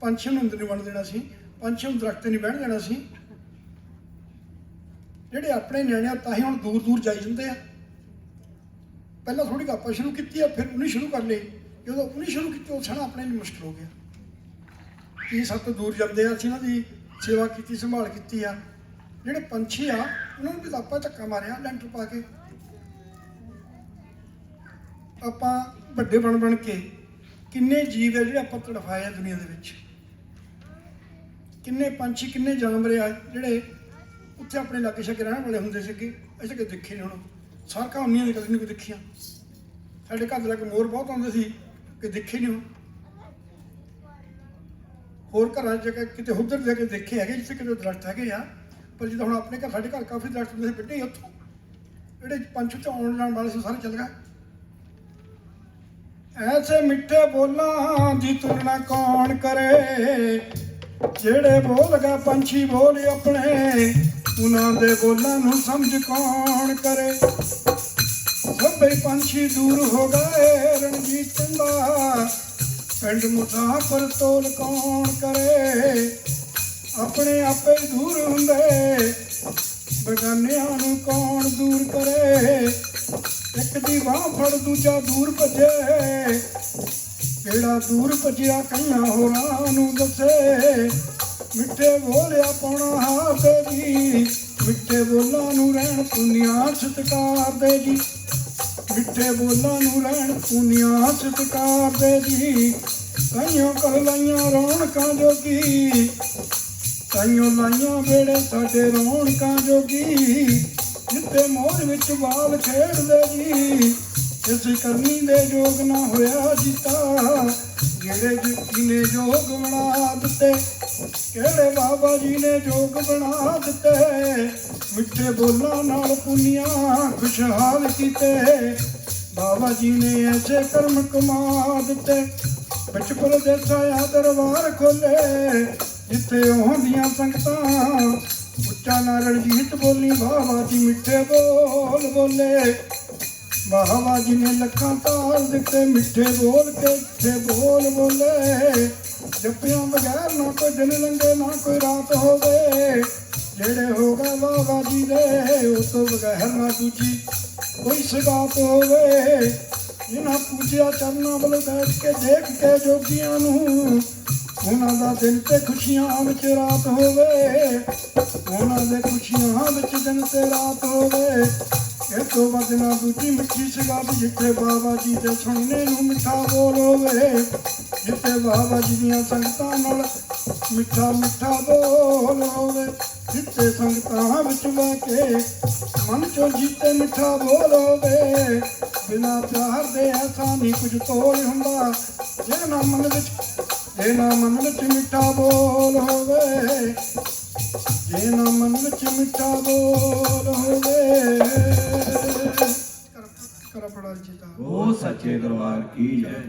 ਪੰਛੀਆਂ ਨੂੰ ਅੰਦਰ ਨਹੀਂ ਵੰਡ ਦੇਣਾ ਸੀ, ਪੰਛੀਆਂ ਨੂੰ ਦਰਖਤ ਨਹੀਂ ਬਹਿਣ ਦੇਣਾ ਸੀ। ਜਿਹੜੇ ਆਪਣੇ ਨਿਆਣੇ ਆ ਤਾਂ ਹੀ ਹੁਣ ਦੂਰ ਦੂਰ ਜਾਈ ਜਾਂਦੇ ਆ। ਪਹਿਲਾਂ ਥੋੜ੍ਹੀ ਆਪਾਂ ਸ਼ੁਰੂ ਕੀਤੀ ਆ, ਫਿਰ ਉਹਨੇ ਸ਼ੁਰੂ ਕਰ ਲਈ। ਜਦੋਂ ਉਹਨੇ ਸ਼ੁਰੂ ਕੀਤੀ, ਉਹ ਸਣਾ ਆਪਣੇ ਲਈ ਮੁਸ਼ਕਿਲ ਹੋ ਗਿਆ। ਕੀ ਸਭ ਤੋਂ ਦੂਰ ਜਾਂਦੇ ਆ, ਅਸੀਂ ਇਹਨਾਂ ਦੀ ਸੇਵਾ ਕੀਤੀ, ਸੰਭਾਲ ਕੀਤੀ ਆ। ਜਿਹੜੇ ਪੰਛੀ ਆ ਉਹਨਾਂ ਨੂੰ ਵੀ ਆਪਾਂ ਧੱਕਾ ਮਾਰਿਆ ਲੈਂਟਰ ਪਾ ਕੇ। ਆਪਾਂ ਵੱਡੇ ਬਣ ਕੇ ਕਿੰਨੇ ਜੀਵ ਆ ਜਿਹੜੇ ਆਪਾਂ ਤੜਫਾਏ ਆ ਦੁਨੀਆ ਦੇ ਵਿੱਚ। ਕਿੰਨੇ ਪੰਛੀ, ਕਿੰਨੇ ਜਾਨਵਰ ਆ ਜਿਹੜੇ ਉੱਥੇ ਆਪਣੇ ਲਾਗੇ ਛਾਗੇ ਰਹਿਣ ਵਾਲੇ ਹੁੰਦੇ ਸੀਗੇ, ਅਸੀਂ ਕਦੇ ਦੇਖੇ ਨਹੀਂ। ਹੁਣ ਸਾਰਕਾਂ ਹੁੰਦੀਆਂ ਨੇ, ਕਦੇ ਨਹੀਂ ਕੋਈ ਦੇਖੀਆਂ। ਸਾਡੇ ਘਰ ਦੇ ਲਾਗੇ ਮੋਰ ਬਹੁਤ ਆਉਂਦੇ ਸੀ, ਕਿ ਦੇਖੇ ਨਹੀਂ। ਹੁਣ ਹੋਰ ਘਰਾਂ 'ਚ ਕਿਤੇ ਉੱਧਰ ਜਾ ਕੇ ਦੇਖੇ ਹੈਗੇ ਜਿੱਥੇ ਕਿਤੇ ਦਰਖਤ ਹੈਗੇ ਆ, ਪਰ ਜਿੱਦਾਂ ਹੁਣ ਆਪਣੇ ਘਰ, ਸਾਡੇ ਘਰ ਕਾਫੀ ਦਰਖਤ ਹੁੰਦੇ ਸੀ, ਵੱਡੇ ਹੀ ਉੱਥੋਂ ਜਿਹੜੇ ਪੰਛੀ ਉੱਥੇ ਆਉਣ ਜਾਣ ਵਾਲੇ ਸੀ, ਸਾਰੇ ਚੱਲ ਗਏ। ਐਸੇ ਮਿੱਠੇ ਬੋਲਾਂ ਦੀ ਤੁਲਨਾ ਕੌਣ ਕਰੇ, ਜਿਹੜੇ ਬੋਲ ਗਏ ਪੰਛੀ ਬੋਲ ਆਪਣੇ, ਉਹਨਾਂ ਦੇ ਬੋਲਾਂ ਨੂੰ ਸਮਝ ਕੌਣ ਕਰੇ। ਸਭੇ ਪੰਛੀ ਦੂਰ ਹੋ ਗਏ, ਰਣਜੀਤ ਚੰਦਾ ਪਿੰਡ ਮੁਸਾਫਰ ਤੋਲ ਕੌਣ ਕਰੇ। ਆਪਣੇ ਆਪੇ ਦੂਰ ਹੁੰਦੇ, ਬੇਗਾਨਿਆਂ ਨੂੰ ਕੌਣ ਦੂਰ ਕਰੇ। ਇੱਕ ਦੀ ਬਾਂਹ ਫੜ ਦੂਜਾ ਦੂਰ ਭੱਜੇ, ਕਿਹੜਾ ਦੂਰ ਭੱਜਿਆ ਕਈਆਂ ਹੋਰਾਂ ਨੂੰ ਦੱਸੇ। ਮਿੱਠੇ ਬੋਲਿਆ ਪਾਉਣਾ ਹਾਰ ਜੀ, ਮਿੱਠੇ ਬੋਲਾਂ ਨੂੰ ਰਹਿਣ ਪੁੰਨੀਆਂ ਸਤਿਕਾਰ ਦੇ ਜੀ। ਮਿੱਠੇ ਬੋਲਾਂ ਨੂੰ ਰਹਿਣ ਪੁੰਨੀਆਂ ਸਤਿਕਾਰ ਦੇ ਜੀ। ਕਈਆਂ ਕਰ ਲਾਈਆਂ ਰੌਣਕਾਂ ਜੋਗੀ, ਕਈਆਂ ਲਾਈਆਂ ਵੇੜੇ ਸਾਡੇ ਰੌਣਕਾਂ ਜੋਗੀ। ਜਿੱਥੇ ਮੋਰ ਵਿੱਚ ਬਾਲ ਖੇਡਦੇ ਜੀ, ਇਸ ਕਰਨੀ ਦੇ ਜੋਗ ਨਾ ਹੋਇਆ ਜੀਤਾ। ਜਿਹੜੇ ਜੀ ਨੇ ਜੋਗ ਬਣਾ ਦਿੱਤੇ, ਕਿਹੜੇ ਬਾਬਾ ਜੀ ਨੇ ਜੋਗ ਬਣਾ ਦਿੱਤੇ। ਮਿੱਠੇ ਬੋਲਾਂ ਨਾਲ ਪੁੰਨੀਆਂ ਖੁਸ਼ਹਾਲ ਕੀਤੇ, ਬਾਬਾ ਜੀ ਨੇ ਐਸੇ ਕਰਮ ਕਮਾ ਦਿੱਤੇ। ਵਿੱਚ ਪਰਦੇਸਾਂ ਦਰਬਾਰ ਖੋਲੇ, ਜਿੱਥੇ ਆਉਂਦੀਆਂ ਸੰਗਤਾਂ ਉੱਚਾ ਨਾ ਰਣਜੀਤ ਬੋਲੀ, ਬਾਬਾ ਜੀ ਮਿੱਠੇ ਬੋਲ ਬੋਲੇ। ਬਾਬਾ ਜੀ ਨੇ ਲੱਖਾਂ ਤਾਲ ਦਿੱਤੇ, ਮਿੱਠੇ ਬੋਲ ਕੇ ਮਿੱਠੇ ਬੋਲ ਬੋਲੇ। ਜੱਪਿਆਂ ਬਗੈਰ ਨਾ ਕੋਈ ਦਿਨ ਲੰਘੇ, ਨਾ ਕੋਈ ਰਾਤ ਹੋਵੇ। ਜਿਹੜੇ ਹੋ ਗਏ ਬਾਬਾ ਜੀ ਦੇ, ਉਸ ਤੋਂ ਬਗੈਰ ਨਾ ਦੂਜੀ ਕੋਈ ਸਗਾਤ ਹੋਵੇ। ਜਿਨ੍ਹਾਂ ਪੂਜਿਆ ਚਰਨਾਂ ਵੱਲ ਬੈਠ ਕੇ ਦੇਖ ਕੇ ਜੋਗੀਆਂ ਨੂੰ, ਉਹਨਾਂ ਦਾ ਦਿਲ ਤੇ ਖੁਸ਼ੀਆਂ ਵਿੱਚ ਰਾਤ ਹੋਵੇ। ਉਹਨਾਂ ਦੇ ਖੁਸ਼ੀਆਂ ਵਿੱਚ ਦਿਨ ਤੇ ਰਾਤ ਹੋਵੇ। ਇਹ ਤੋਂ ਵੱਧ ਨਾ ਦੂਜੀ ਮਿੱਠੀ ਸਗਾਤ, ਜਿੱਥੇ ਬਾਬਾ ਜੀ ਦੇ ਸੁਣਨੇ ਨੂੰ ਮਿੱਠਾ ਬੋਲ ਹੋਵੇ। ਜਿੱਥੇ ਬਾਬਾ ਜੀ ਦੀਆਂ ਸੰਗਤਾਂ ਨਾਲ ਮਿੱਠਾ ਮਿੱਠਾ ਬੋਲ ਹੋਵੇ। ਜਿੱਥੇ ਸੰਗਤਾਂ ਵਿੱਚ ਬਹਿ ਕੇ ਮਨ ਚੋਂ ਜੀਤੇ ਮਿੱਠਾ ਬੋਲ ਹੋਵੇ। ਬਿਨਾਂ ਪਿਆਰ ਦੇ ਐਸਾ ਨਹੀਂ ਕੁਝ ਤੋਲ ਹੁੰਦਾ, ਜੇ ਨਾ ਮਨ ਵਿੱਚ ਮਿੱਠਾ ਬੋਲ ਹੋਵੇ। ਜੇ ਨਾ ਮਨ ਵਿੱਚ ਮਿੱਠਾ ਬੋਲ ਹੋਵੇ। ਕਰ ਪੜਾ ਜੀ ਦਾ ਉਹ ਸੱਚੇ ਦਰਬਾਰ ਕੀ ਜੈ।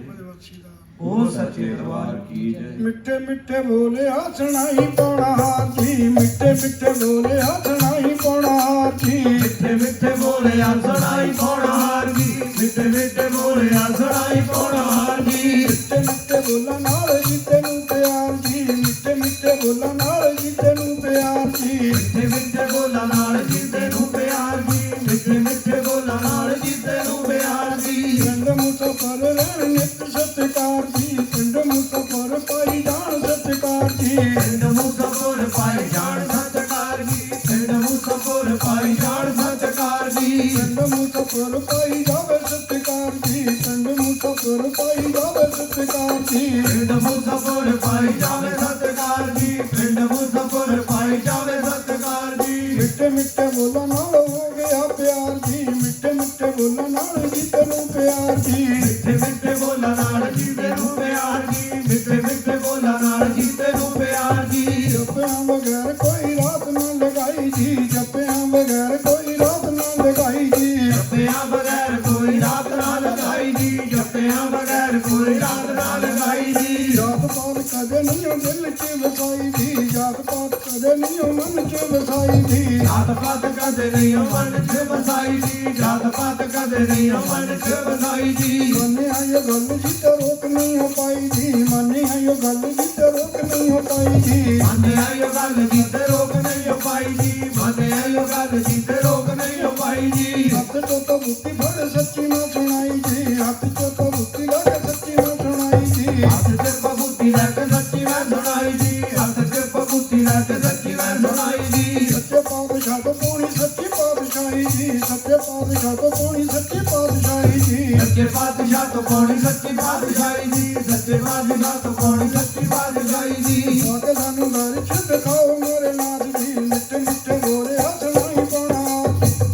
ਉਹ ਸੱਚੇ ਦਰਬਾਰ ਕੀ ਜੈ। ਮਿੱਠੇ ਮਿੱਠੇ ਬੋਲੇ ਸੁਣਾਈ ਪਾਉਣਾ ਹਾਰ ਜੀ, ਮਿੱਠੇ ਮਿੱਠੇ ਬੋਲੇ ਸੁਣਾਈ ਪਾਉਣਾ ਹਾਰ ਜੀ। ਮਿੱਠੇ ਮਿੱਠੇ ਬੋਲਿਆ ਸੁਣਾਈ ਪਾਉਣਾ ਹਾਰ ਜੀ, ਮਿੱਠੇ ਮਿੱਠੇ ਬੋਲਿਆ ਸੁਣਾਈ ਪਾਉਣਾ ਹਾਰ ਜੀ। ਮਿੱਠੇ ਮਿੱਠੇ ਬੋਲਾਂ ਨਾਲ ਜੀ ਤੈਨੂੰ ਪਿਆਰ ਜੀ, ਮਿੱਠੇ ਮਿੱਠੇ ਬੋਲਾਂ ਨਾਲ ਜੀ ਤੈਨੂੰ ਪਿਆਰ ਜੀ। ਮਿੱਠੇ ਮਿੱਠੇ ਬੋਲਾਂ ਨਾਲ ਜੀ ਤੈਨੂੰ ਪਿਆਰ ਜੀ, ਮਿੱਠੇ ਮਿੱਠੇ ਬੋਲਾਂ ਨਾਲ ਜੀ ਤੈਨੂੰ ਪਿਆਰ ਜੀ। ਪਿੰਡ ਮੁਸਫਰ ਰਹਿਣ ਨਿਤ ਸਤਿਕਾਰ ਜੀ, ਪਿੰਡ ਮੁਸਫਰ ਪਾਈ ਜਾਣ ਸਤਿਕਾਰ ਜੀ। ਪਿੰਡ ਮੁਸਫਰ ਪਾਈ ਜਾਣ ਸਤਿਕਾਰ ਜੀ, ਪਿੰਡ ਮੁਸਫਰ ਪਾਈ ਜਾਣ ਸਤਿਕਾਰ ਜੀ। ਪਿੰਡ ਮੁਸਫਰ ਪਾਈ ਜਾਵੇ ਸਤਿਕਾਰ ਜੀ, ਪਿੰਡ ਮੁਸਫਰ ਪਾਈ ਜਾਵੇ ਸਤਿਕਾਰ ਜੀ। ਪਿੰਡ ਮੁਸਫਰ ਪਾਈ ਜਾਵੇ ਸਤਿਕਾਰ ਜੀ, ਪਿੰਡ ਮੁਸਫਰ ਪਾਈ ਜਾਵੇ ਸਤਿਕਾਰ ਜੀ। ਮਿੱਠੇ ਮਿੱਠੇ ਬੋਲਾਂ ਨਾਲ ਹੋ ਗਿਆ ਪਿਆਰ ਜੀ, ਮਿੱਠੇ ਮਿੱਠੇ ਬੋਲਾਂ ਨਾਲ ਜੀ ਤੈਨੂੰ ਪਿਆਰ ਜੀ। ਮਿੱਠੇ ਮਿੱਠੇ ਬੋਲਾਂ ਨਾਲ ਜੀ ਤੈਨੂੰ ਪਿਆਰ ਜੀ, ਮਿੱਠੇ ਮਿੱਠੇ ਬੋਲਾਂ ਨਾਲ ਜੀ ਤੈਨੂੰ ਪਿਆਰ ਜੀ। ਜੱਪਿਆਂ ਬਗੈਰ ਕੋਈ ਰਾਤ ਨਾ ਲਗਾਈ ਜੀ, ਜੱਪਿਆਂ ਬਗੈਰ ਕੋਈ ਰਾਤ ਨਾ ਲਗਾਈ ਜੀ। ਜੱਪਿਆਂ ਬਗੈਰ ਕੋਈ ਰਾਤ ਨਾ ਲਗਾਈ ਜੀ, ਜੱਪਿਆਂ ਬਗੈਰ ਕੋਈ ਰਾਤ ਨਾ ਲਗਾਈ ਜੀ। ਜਾਤ ਪਾਤ ਕਦੇ ਨਹੀਂ ਉਹ ਦਿਲ 'ਚ ਵਸਾਈ ਜੀ, ਜਾਤ ਪਾਤ ਕਦੇ ਨਹੀਂ ਉਹ ਮਨ 'ਚ ਵਸਾਈ ਜੀ। ਜਾਤ ਪਾਤ ਕਦੇ ਨਹੀਂ ਮਨ 'ਚ ਵਸਾਈ ਜੀ, ਜਾਤ ਪਾਤ ਕਦੇ ਨਹੀਂ ਮਨ 'ਚ ਵਸਾਈ ਜੀ। ਮੰਨਿਆ ਇਹ ਗੱਲ ਜੀ ਤੇ ਰੋਕ ਨਹੀਂ ਹੋ ਪਾਈ ਜੀ, ਮੰਨਿਆ ਇਹ ਗੱਲ ਜੀ ਤੇ ਰੋਕ ਨਹੀਂ ਹੋ ਪਾਈ ਜੀ। ਮੰਨਿਆ ਇਹ ਗੱਲ ਜੀ ਤੇ ਰੋਕ ਨਹੀਂ ਹੋ ਪਾਈ ਜੀ, ਮੰਨਿਆ ਇਹ ਗੱਲ ਜੀ ਤੇ ਰੋਕ ਨਹੀਂ ਹੋ ਪਾਈ ਜੀ। ਹੱਥ ਚੋਂ ਤਾਂ ਬੁੱਤੀ ਫੜ ਸੱਚੀ ਨਾ ਸੁਣਾਈ ਜੀ, ਹੱਥ ਚੋਂ ਤਾਂ ਬੁੱਤੀ ਲਾ ਕੇ ਸੱਚੀ ਨਾ ਸੁਣਾਈ ਜੀ। ਹੱਥ 'ਚ ਬਬੂਤੀ ਲੈ ਕੇ ਸੱਚੀ ਮੈਂ ਸੁਣਾਈ ਜੀ, ਹੱਥ 'ਚ ਬਬੂਤੀ ਲੈ ਕੇ ਸੱਚੀ ਮੈਂ ਸੁਣਾਈ ਜੀ। ਸੱਚੇ ਪਾਤਸ਼ਾਹ ਤੋਂ ਪਾਉਣੀ ਸੱਚੀ ਪਾਤਸ਼ਾਹੀ ਜੀ, ਸੱਚੇ ਪਾਤਸ਼ਾਹ ਤੋਂ ਪਾਉਣੀ ਸੱਚੀ ਪਾਤਸ਼ਾਹੀ ਜੀ। ਸੱਚੇ ਪਾਤਸ਼ਾਹ ਤੋਂ ਪਾਉਣੀ ਸੱਚੀ ਪਾਤਸ਼ਾਹੀ ਜੀ, ਸੱਚੇ ਪਾਤਸ਼ਾਹ ਤੋਂ ਪਾਉਣੀ ਸੱਚੀ ਪਾਤਸ਼ਾਹੀ ਜੀ। ਆ ਕੇ ਸਾਨੂੰ ਦਰਸ਼ ਦਿਖਾਓ ਮੇਰੇ ਨਾਥ ਜੀ, ਮਿੱਠੇ ਮਿੱਠੇ ਬੋਲੇ ਸੁਣਾਈ ਪਾਉਣਾ,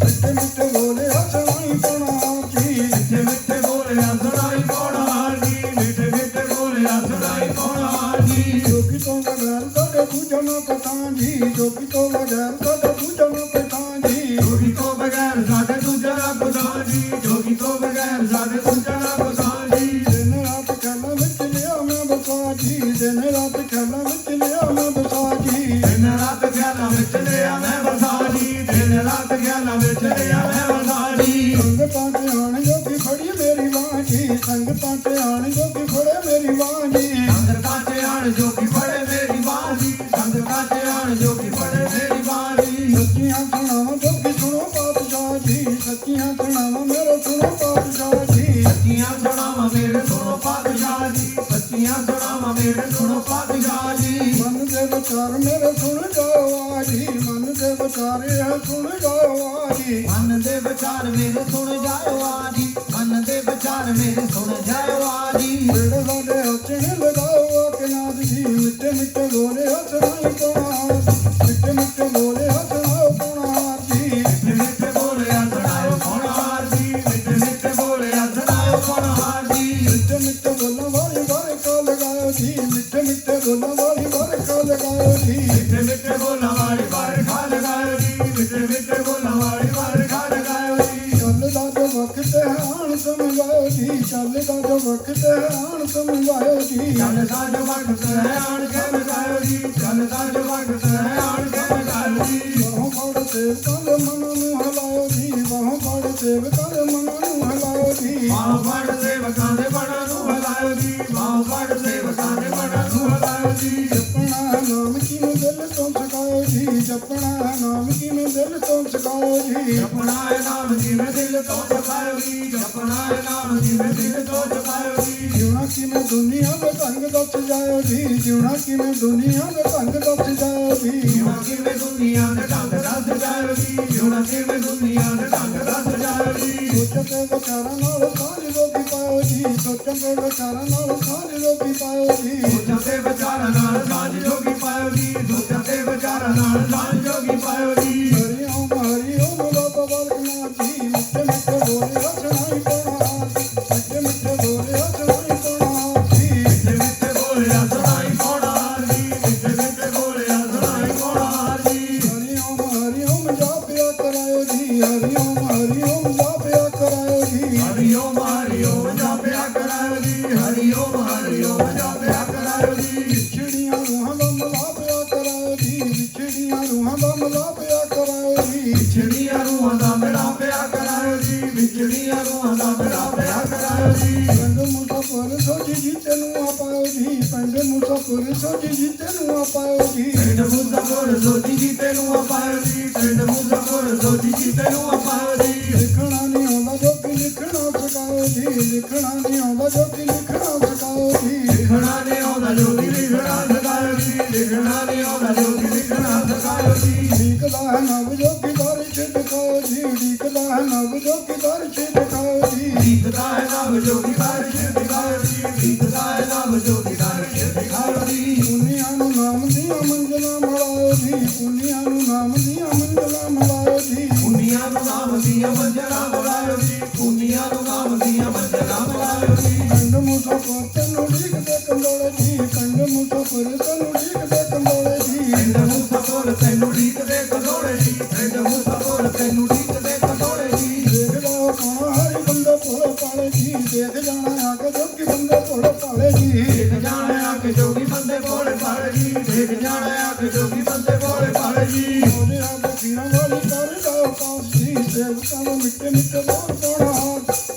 ਮਿੱਠੇ ਮਿੱਠੇ ਬੋਲੇ ਸੁਣਾਈ ਪਾਉਣਾ ਜੀ। ਮਿੱਠੇ ਮਿੱਠੇ ਬੋਲਿਆ ਸੁਣਾਈ ਪਾਉਣਾ ਹਾਰ ਜੀ, ਮਿੱਠੇ ਮਿੱਠੇ ਬੋਲਿਆ ਸੁਣਾਈ ਪਾਉਣਾ ਹਾਰ ਜੀ। ਜੋਗੀ ਤੋਂ ਬਗੈਰ ਸਾਡੇ ਦੂਜਾ ਨਾ ਪਛਾਣ ਜੀ, ਜੋਗੀ ਤੋਂ ਬਗੈਰ ਸਾਡੇ ਦੂਜਾ ਨਾ ਪਛਾਣ ਜੀ। ਜੋਗੀ ਤੋਂ ਬਗੈਰ ਸਾਡੇ ਦੂਜਾ ਨਾ ਪਛਾਣ ਜੀ, ਜੋਗੀ ਤੋਂ ਬਗੈਰ ਸਾਡੇ ਦੂਜਾ ਨਾ ਪਛਾਣ ਜੀ। ਦਿਨ ਰਾਤ ਖਿਆਲਾਂ ਵਿੱਚ ਲਿਆ ਮੈਂ ਬਸਾ ਜੀ, ਦਿਨ ਰਾਤ ਖਿਆਲਾਂ ਵਿੱਚ ਲਿਆ ਮੈਂ ਬਸਾ ਜੀ। ਦਿਨ ਰਾਤ ਖਿਆਲਾਂ ਵਿੱਚ ਲਿਆ ਮੈਂ ਵਸਾ ਜੀ, ਦਿਨ ਰਾਤ ਖਿਆਲਾਂ ਵਿੱਚ ਲਿਆ ਮੈਂ ਵਸਾ ਜੀ। ਸੰਗਤਾਂ ਤੇ ਆਣ ਜੋਗੀ ਫੜੀ ਮੇਰੀ ਬਾਂਹ ਜੀ, ਸੰਗਤਾਂ ਤੇ ਆਣ ਜੋਗੀ ਫੜੇ ਮੇਰੀ ਬਾਂਹ ਜੀ। ਸੰਗਤਾਂ 'ਚ ਆਣ ਜੋਗੀ ਫੜੇ ਮੇਰੀ ਬਾਂਹ ਜੀ, ਸੰਗਤਾਂ 'ਚ ਆਣ ਜੋਗੀ ਫੜੇ ਮੇਰੀ ਬਾਂਹ ਜੀ। ਸੱਚੀਆਂ ਸੁਣਾਵਾਂ ਜੋਗੀ ਸੁਣੋ ਪਾਤਸ਼ਾਹ ਜੀ, ਸੱਚੀਆਂ ਸੁਣਾਵਾਂ ਮੇਰੇ ਸੁਣੋ ਪਾਤਸ਼ਾਹ ਜੀ। ਸੱਚੀਆਂ ਸੁਣਾਵਾਂ ਮੇਰੇ ਸੁਣੋ ਪਾਤਸ਼ਾਹ ਜੀ, ਸੱਚੀਆਂ ਸੁਣਾਵਾਂ ਮੇਰੇ ਸੁਣੋ ਪਾਤਸ਼ਾਹ ਜੀ। ਮਨ ਦੇ ਵਿਚਾਰ ਮੇਰੇ ਸੁਣ ਜਾਓ ਆ ਜੀ, ਮਨ ਦੇ ਵਿਚਾਰ ਇਹ ਸੁਣ ਜਾਓ ਆ ਜੀ। ਮਨ ਦੇ ਵਿਚਾਰ ਮੇਰੇ ਸੁਣ ਜਾਇਓ ਆ ਜੀ, ਮਨ ਦੇ ਵਿਚਾਰ ਮੇਰੇ ਸੁਣ ਜਾਇਓ ਆ ਜੀ। ਜਿਹੜੇ ਸਾਡੇ ਹੱਥਣੇ ਲਗਾਓ ਆ ਕੇ ਨਾਥ ਜੀ, ਮਿੱਠੇ ਮਿੱਠੇ ਬੋਲੇ ਸੁਣਾਈ ਪਾਉਣਾ, ਮਿੱਠੇ ਮਿੱਠੇ ਬੋਲੇ ਸੁਣਾਓ ਪਾਉਣਾ ਜੀ। ਮਿੱਠੇ ਮਿੱਠੇ ਬੋਲਿਆ ਸੁਣਾਇਓ ਪਾਉਣਾ ਹਾਰ ਜੀ, ਮਿੱਠੇ ਮਿੱਠੇ ਬੋਲਿਆ ਸੁਣਾਇਓ ਪਾਉਣਾ ਹਾਰ ਜੀ। ਮਿੱਠੇ ਮਿੱਠੇ ਬੋਲਾਂ ਵਾਲੀ ਬਾਰਿਕਾ ਲਗਾਓ ਜੀ, ਮਿੱਠੇ ਮਿੱਠੇ ਬੋਲਾਂ ਵਾਲੀ ਬਾਰਿਕਾ ਲਗਾਓ ਜੀ। ਮਿੱਠੇ ਮਿੱਠੇ ਬੋਲਾਂ ਵਾਲੀ ਵਰਖਾ ਲਗਾਇਓ ਜੀ, ਮਿੱਠੇ ਮਿੱਠੇ ਬੋਲਾਂ ਵਾਲੀ ਵਰਖਾ ਲਗਾਇਓ ਜੀ। ਚੱਲਦਾ ਜੋ ਵਕਤ ਹੈ ਆਣ ਸਮਝਾਓ ਜੀ, ਚੱਲਦਾ ਜੋ ਵਕਤ ਹੈ ਆਣ ਸਮਝਾਓ ਜੀ। ਚੱਲਦਾ ਜੋ ਵਕਤ ਹੈ ਆਣ ਕੇ ਲਗਾਇਓ ਜੀ, ਚੱਲਦਾ ਜੋ ਵਕਤ ਹੈ ਆਣ ਕੇ ਲਗਾਇਓ ਜੀ। ਬਾਹੋਂ ਫੜ ਸੇਵਕਾਂ ਦੇ ਮਨ ਨੂੰ ਹਲਾਓ ਜੀ, ਬਾਹੋਂ ਫੜ ਸੇਵਕਾਂ ਦੇ ਮਨ ਨੂੰ ਹਲਾਓ ਜੀ। ਬਾਹੋਂ ਫੜ ਸੇਵਕਾਂ ਦੇ ਮਨਾਂ ਨੂੰ ਹਲਾਇਓ ਜੀ, ਬਾਹੋਂ ਫੜ ਸੇਵਕਾਂ ਦੇ ਮਨਾਂ ਨੂੰ ਹਲਾਇਓ ਜੀ। ਜਪਣਾ ਹੈ ਨਾਮ ਕਿਨੂੰ ਦਿਲ ਤੋਂ ਸਿਖਾਓ ਜੀ, ਜਪਣਾ ਹੈ ਨਾਮ ਕਿਨੂੰ ਦਿਲ ਤੋਂ ਸਿਖਾਓ ਜੀ। ਜਪਣਾ ਹੈ ਨਾਮ ਜਿਵੇਂ ਦਿਲ ਤੋਂ ਜਪਾਇਓ ਜੀ, ਜਪਣਾ ਹੈ ਨਾਮ ਜਿਵੇਂ ਦਿਲ ਤੋਂ ਜਪਾਇਓ ਜੀ। ਜਿਉਣਾ ਕਿਵੇਂ ਦੁਨੀਆ ਦੇ ਢੰਗ ਦੱਸ ਜਾਓ ਜੀ, ਜਿਉਣਾ ਕਿਵੇਂ ਦੁਨੀਆ ਦੇ ਢੰਗ ਦੱਸ ਜਾਓ ਜੀ। ਜਿਉਣਾ ਕਿਵੇਂ ਦੁਨੀਆ ਦੇ ਢੰਗ ਦੱਸ ਜਾਇਓ ਜੀ, ਜਿਉਣਾ ਕਿਵੇਂ ਦੁਨੀਆ ਦੇ ਢੰਗ ਦੱਸ ਜਾਇਓ ਜੀ। ਸੋਚਣ ਤੇ ਵਿਚਾਰਾਂ ਨਾਲ ਸਾਂਝ ਲੋਕੀ ਪਾਓ ਜੀ, ਸੋਚਣ ਤੇ ਵਿਚਾਰਾਂ ਨਾਲ ਸਾਂਝ ਲੋਕੀ ਪਾਓ ਜੀ। ਸੋਚਾਂ ਤੇ ਵਿਚਾਰਾਂ ਨਾਲ ਸਾਂਝ ਜੋਗੀ ਪਾਇਓ ਜੀ, ਸੋਚਾਂ ਤੇ ਵਿਚਾਰਾਂ ਨਾਲ ਸਾਂਝ ਜੋਗੀ ਪਾਇਓ ਜੀ। ਹਰੀ ਓਮ ਬਾਬਾ ਬਾਲਕ ਨਾਥ ਜੀ, ਮਿੱਠੇ ਮਿੱਠੇ ਬੋਲੇ ਸੁਣਾਈ ਪਾਉਣਾ, ਮਿੱਠੇ ਮਿੱਠੇ ਬੋਲੇ ਸੁਣਾਈ ਪਾਉਣਾ ਜੀ। ਮਿੱਠੇ ਮਿੱਠੇ ਬੋਲਿਆ ਸੁਣਾਈ ਪਾਉਣਾ ਹਾਰ ਜੀ, ਮਿੱਠੇ ਮਿੱਠੇ ਬੋਲਿਆ ਸੁਣਾਈ ਪਾਉਣਾ ਹਾਰ ਜੀ। ਹਰੀ ਓਮ ਜਾਪਿਆ ਕਰਾਇਓ ਜੀ, ਹਰੀ ਓਮ ਜਾਪਿਆ ਕਰਾਇਓ ਜੀ। ਹਰੀ ਓਮ ਜਾਪਿਆ ਕਰਾਇਓ ਜੀ, ਹਰੀ ਓਮ ਪਿੰਡ ਮੁਸਾਫਰ ਸੋਜੀ ਜੀ ਤੈਨੂੰ ਆਪਾਇਓ ਜੀ ਪਿੰਡ ਮੁਸਾਫਰ ਸੋਜੀ ਜੀ ਤੈਨੂੰ ਆਪਾਇਓ ਜੀ ਪਿੰਡ ਮੁਸਾਫਰ ਸੋਜੀ ਜੀ ਤੈਨੂੰ opaਇਓ ਜੀ ਲਿਖਣਾ ਨਹੀਂ ਆਉਂਦਾ ਜੋ ਕਿ ਲਿਖਣਾ ਸਿਖਾਓ ਜੀ ਲਿਖਣਾ ਨਹੀਂ ਆਉਂਦਾ ਜੋ ਕਿ ਲਿਖਣਾ ਸਿਖਾਓ ਜੀ ਲਿਖਣਾ ਨਹੀਂ ਆਉਂਦਾ ਜੋ ਕਿ ਲਿਖਣਾ ਸਿਖਾਇਓ ਜੀ ਲਿਖਣਾ ਨਹੀਂ ਆਉਂਦਾ ਜੋ ਕਿ ਲਿਖਣਾ ਸਿਖਾਇਓ ਜੀ ਢੀਕਦਾ ਹੈ ਨਵ ਜੋ ਕਿ ਦਰ ਚ ਦਿਖਾਓ ਜੀ ਢੀਕਦਾ ਹੈ ਨਵ ਜੋ ਕਿ ਦਰ ਚ ਦਿਖਾਓ ਜੀ ਗੀਤਦਾ ਹੈ ਨਵ ਜੋ ਕਿ ਦਰ ਚ ਦਿਖਾਇਓ ਜੀ ਗੀਤਦਾ ਹੈ ਨਵ ਜੋ ਕਿ ਦਰ ਚ ਦਿਖਾਇਓ ਜੀ ਪੁੰਨਿਆਂ ਨੂੰ ਨਾਮ ਦੀਆਂ ਮੰਜ਼ਲਾਂ ਮਿਲਾਓ ਜੀ ਪੁੰਨਿਆਂ ਨੂੰ ਨਾਮ ਦੀਆਂ ਮੰਜ਼ਲਾਂ ਮਿਲਾਓ ਜੀ ਪੁੰਨੀਆਂ ਨੂੰ ਨਾਮ ਦੀਆਂ ਮੰਜ਼ਲਾਂ ਮਿਲਾਇਓ ਜੀ ਪੁੰਨੀਆਂ ਨੂੰ ਨਾਮ ਦੀਆਂ ਮੰਜ਼ਲਾਂ ਮਿਲਾਇਓ ਜੀ ਪਿੰਡ ਮੁਸਾਫਰ ਤੈਨੂੰ ਢੀਕਦੇ ਕੰਦੋਲੇ ਜੀ ਪਿੰਡ ਮੁਸਾਫਰ ਤੈਨੂੰ ਢੀਕਦੇ ਕੰਦੋਲੇ ਜੀ ਪਿੰਡ ਮੁਸਾਫਰ ਤੈਨੂੰ ਢੀਕਦੇ ਕੰਦੋਲੇ ਜੀ ਪਿੰਡ ਮੁਸਾਫਰ ਤੈਨੂੰ ਢੀਕਦੇ ਕੰਦੋਲੇ ਜੀ ਦੇਖਦਾ ਕੌਣ ਹਰੀ ਬੰਦੇ ਭੋਲੇ ਪਾਲੇ ਜੀ ਦੇਖ ਜਾਣਾ ਆ ਕੇ ਜੋ ਕਿ ਬੰਦੇ ਭੋਲੇ ਪਾਲੇ ਜੀ ਦੇਖ ਜਾਣਾ ਕਿ ਜੋਗੀ ਬੰਦੇ ਭੋਲੇ ਭਾਲੇ ਜੀ ਦੇਖ ਜਾਣਾ ਕਿ ਜੋਗੀ ਬੰਦੇ ਭੋਲੇ ਭਾਲੇ ਜੀ ਉਹਦੇ ਆ ਬਖੀਰਾਂ ਵਾਲੀ ਕਰਦਾ ਉਪਾਸ ਜੀ ਸੇਵਕਾਂ ਨੂੰ ਮਿੱਟੇ ਮਿੱਟੇ ਬੋਲ ਪਾਉਣਾ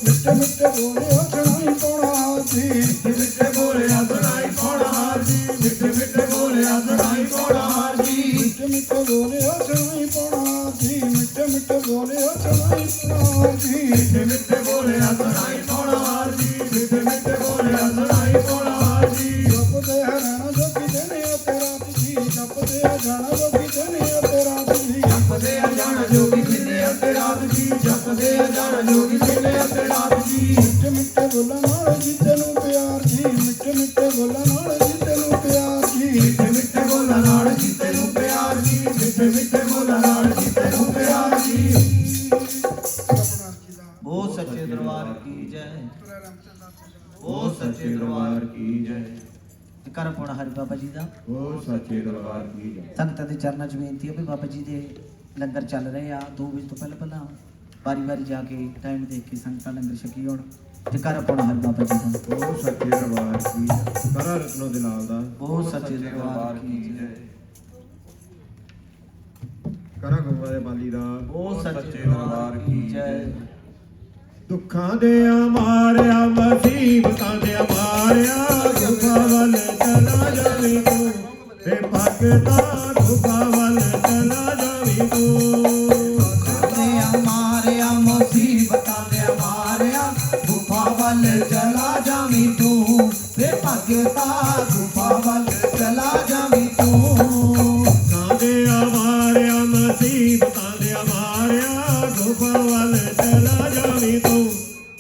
ਮਿੱਟੇ ਮਿੱਟੇ ਬੋਲੇ ਹੱਥਣਾਈ ਪਾਉਣਾ ਜੀ ਮਿੱਠੇ ਮਿੱਠੇ ਬੋਲੇ ਅਸਨਾਈ ਪਾਉਣਾ ਹਾਰ ਜੀ ਮਿੱਠੇ ਮਿੱਠੇ ਬੋਲੇ ਅਸਨਾਈ ਪਾਉਣਾ ਹਾਰ ਜੀ ਮਿੱਟੇ ਮਿੱਟੇ ਬੋਲੇ ਹੱਥਣਾਈ ਪਾਉਣਾ ਜੀ ਮਿੱਟੇ ਮਿੱਟੇ ਬੋਲੇ ਹੱਥਣਾਈ ਪਾਉਣਾ ਜੀ ਮਿੱਠੇ ਮਿੱਠੇ ਬੋਲੇ ਅਸਨਾਈ ਪਾਉਣਾ ਹਾਰ ਜੀ ਮਿੱਠੇ ਮਿੱਠੇ ਬੋਲੇ ਅਸਨਾਈ ਪਾਉਣਾ ਹਾਰ ਜੀ ਜਪਦੇ ਹਰਾਣਾ ਜੋ ਕਿ ਦਿਨ ਅਤੇ ਰਾਤ ਜੀ ਜਪਦੇ ਜਾਣਾ ਜੋ ਕਿ ਦਿਨ ਅਤੇ ਰਾਤ ਜੀ ਜਪਦੇ ਆ ਜਾਣਾ ਜੋਗੀ ਦਿਨੇ ਅਤੇ ਰਾਤ ਜੀ ਜਪਦੇ ਆ ਜਾਣਾ ਜੋਗੀ ਦਿਨੇ ਅਤੇ ਰਾਤ ਜੀ ਮਿੱਠੇ ਮਿੱਠੇ ਬੋਲਾਂ ਨਾਲ ਜੀ ਤੈਨੂੰ ਪਿਆਰ ਜੀ ਮਿੱਠੇ ਮਿੱਠੇ ਬੋਲਾਂ ਨਾਲ ਜੀ ਤੈਨੂੰ ਪਿਆਰ ਜੀ ਮਿੱਠੇ ਮਿੱਠੇ ਬੋਲਾਂ ਨਾਲ ਜੀ ਤੈਨੂੰ ਪਿਆਰ ਜੀ ਮਿੱਠੇ ਮਿੱਠੇ ਬੋਲਾਂ ਨਾਲ ਜੀ ਤੈਨੂੰ ਪਿਆਰ ਜੀ ਆਪਣਾ ਜੀ ਦਾ ਉਹ ਸੱਚੇ ਦਰਬਾਰ ਕੀ ਜੈ ਉਹ ਸੱਚੇ ਦਰਬਾਰ ਕੀ ਜੈ ਕਰ ਪਾਉਣਾ ਹਰੀ ਬਾਬਾ ਜੀ ਦਾ ਉਹ ਸੱਚੇ ਦਰਬਾਰ ਕੀ ਜੈ ਸੰਗਤਾਂ ਦੇ ਚਰਨਾਂ 'ਚ ਬੇਨਤੀ ਹੈ ਵੀ ਬਾਬਾ ਜੀ ਦੇ ਲੰਗਰ ਚੱਲ ਰਹੇ ਆ 2 ਵਜੇ ਤੋਂ ਪਹਿਲਾਂ ਵਾਰੀ ਜਾ ਕੇ ਟਾਈਮ ਦੇਖ ਕੇ ਸੰਗਤਾਂ ਲੰਗਰ ਛਕੀ ਹੋਣ ਤੇ ਕਰ ਪਾਉਣਾ ਹਰੀ ਬਾਬਾ ਜੀ ਦਾ ਉਹ ਸੱਚੇ ਦਰਬਾਰ ਕੀ ਜੈ ਕਰਾ ਰਤਨੋ ਦੇ ਨਾਲ ਦਾ ਉਹ ਸੱਚੇ ਦਰਬਾਰ ਕੀ ਜੈ ਕਰਾ ਗੁਰੂਆਂ ਦੇ ਬਾਲੀ ਦਾ ਉਹ ਸੱਚੇ ਦਰਬਾਰ ਕੀ ਜੈ ਦੁੱਖਾਂ ਦੇ ਮਾਰਿਆ ਮੁਸੀਬਤਾਂ ਦੇ ਮਾਰਿਆ ਦੁੱਖਾਂ ਵੱਲ ਚਲਾ ਜਾਵੀਂ ਤੂੰ ਤੇ ਭਗਤਾ ਦੁੱਖਾਂ ਵੱਲ ਚਲਾ ਜਾਵੀਂ ਤੂੰ ਤੇ ਮਾਰਿਆ ਮੁਸੀਬਤਾਂ ਦੇ ਮਾਰਿਆ ਗੁਫਾ ਵੱਲ ਚਲਾ ਜਾਵੀਂ ਤੂੰ ਤੇ ਭਗਤਾ ਗੁਫਾ ਵੱਲ ਚਲਾ ਜਾਵੀਂ ਤੂੰ ਕਾਦੇ ਮਾਰਿਆ ਮੁਸੀਬਤਾਂ ਦੇ ਮਾਰਿਆ ਦੁੱਖਾਂ ਵੱਲ ਚਲਾ ਜਾਵੀਂ ਤੂੰ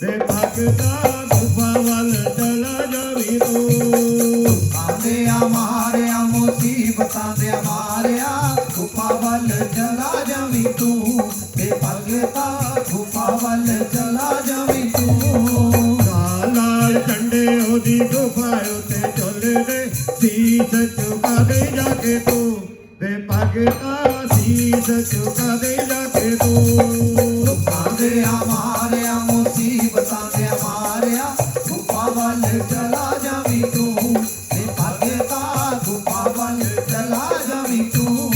ਤੇ ਭਗਤਾ ਦੁੱਖਾਂ ਵੱਲ ਚਲਾ ਜਾਵੀਂ ਤੂੰ ਕਾਦੇ ਮਾਰਿਆ ਮੁਸੀਬਤਾਂ ਦੇ ਮਾਰਿਆ ਗੁਫਾ ਵੱਲ ਚਲਾ ਜਾਵੀਂ ਤੂੰ ਤੇ ਭਗਤਾ ਗੁਫਾ ਵੱਲ ਚਲਾ ਜਾਵੀਂ ਤੂੰ ਲਾਲ ਝੰਡੇ ਉਹਦੀ ਗੁਫਾ ਉਤੇ ਚੱਲਦੇ ਸੀਸ ਝੁਕਾ ਦੇ ਜਾ ਕੇ ਤੂੰ ਤੇ ਭਗਤਾ ਸੀਸ ਝੁਕਾ ਦੇ ਜਾ ਕੇ ਤੂੰ ਕਾਦੇ ਮਾਰਿਆ ਮੁਸੀਬਤਾਂ ਦੇ ਮਾਰਿਆ ਗੁਫਾ ਵੱਲ ਚਲਾ ਜਾਵੀਂ ਤੂੰ ਤੇ ਭਗਤਾ ਗੁਫਾ ਵੱਲ ਚਲਾ ਜਾਵੀਂ ਤੂੰ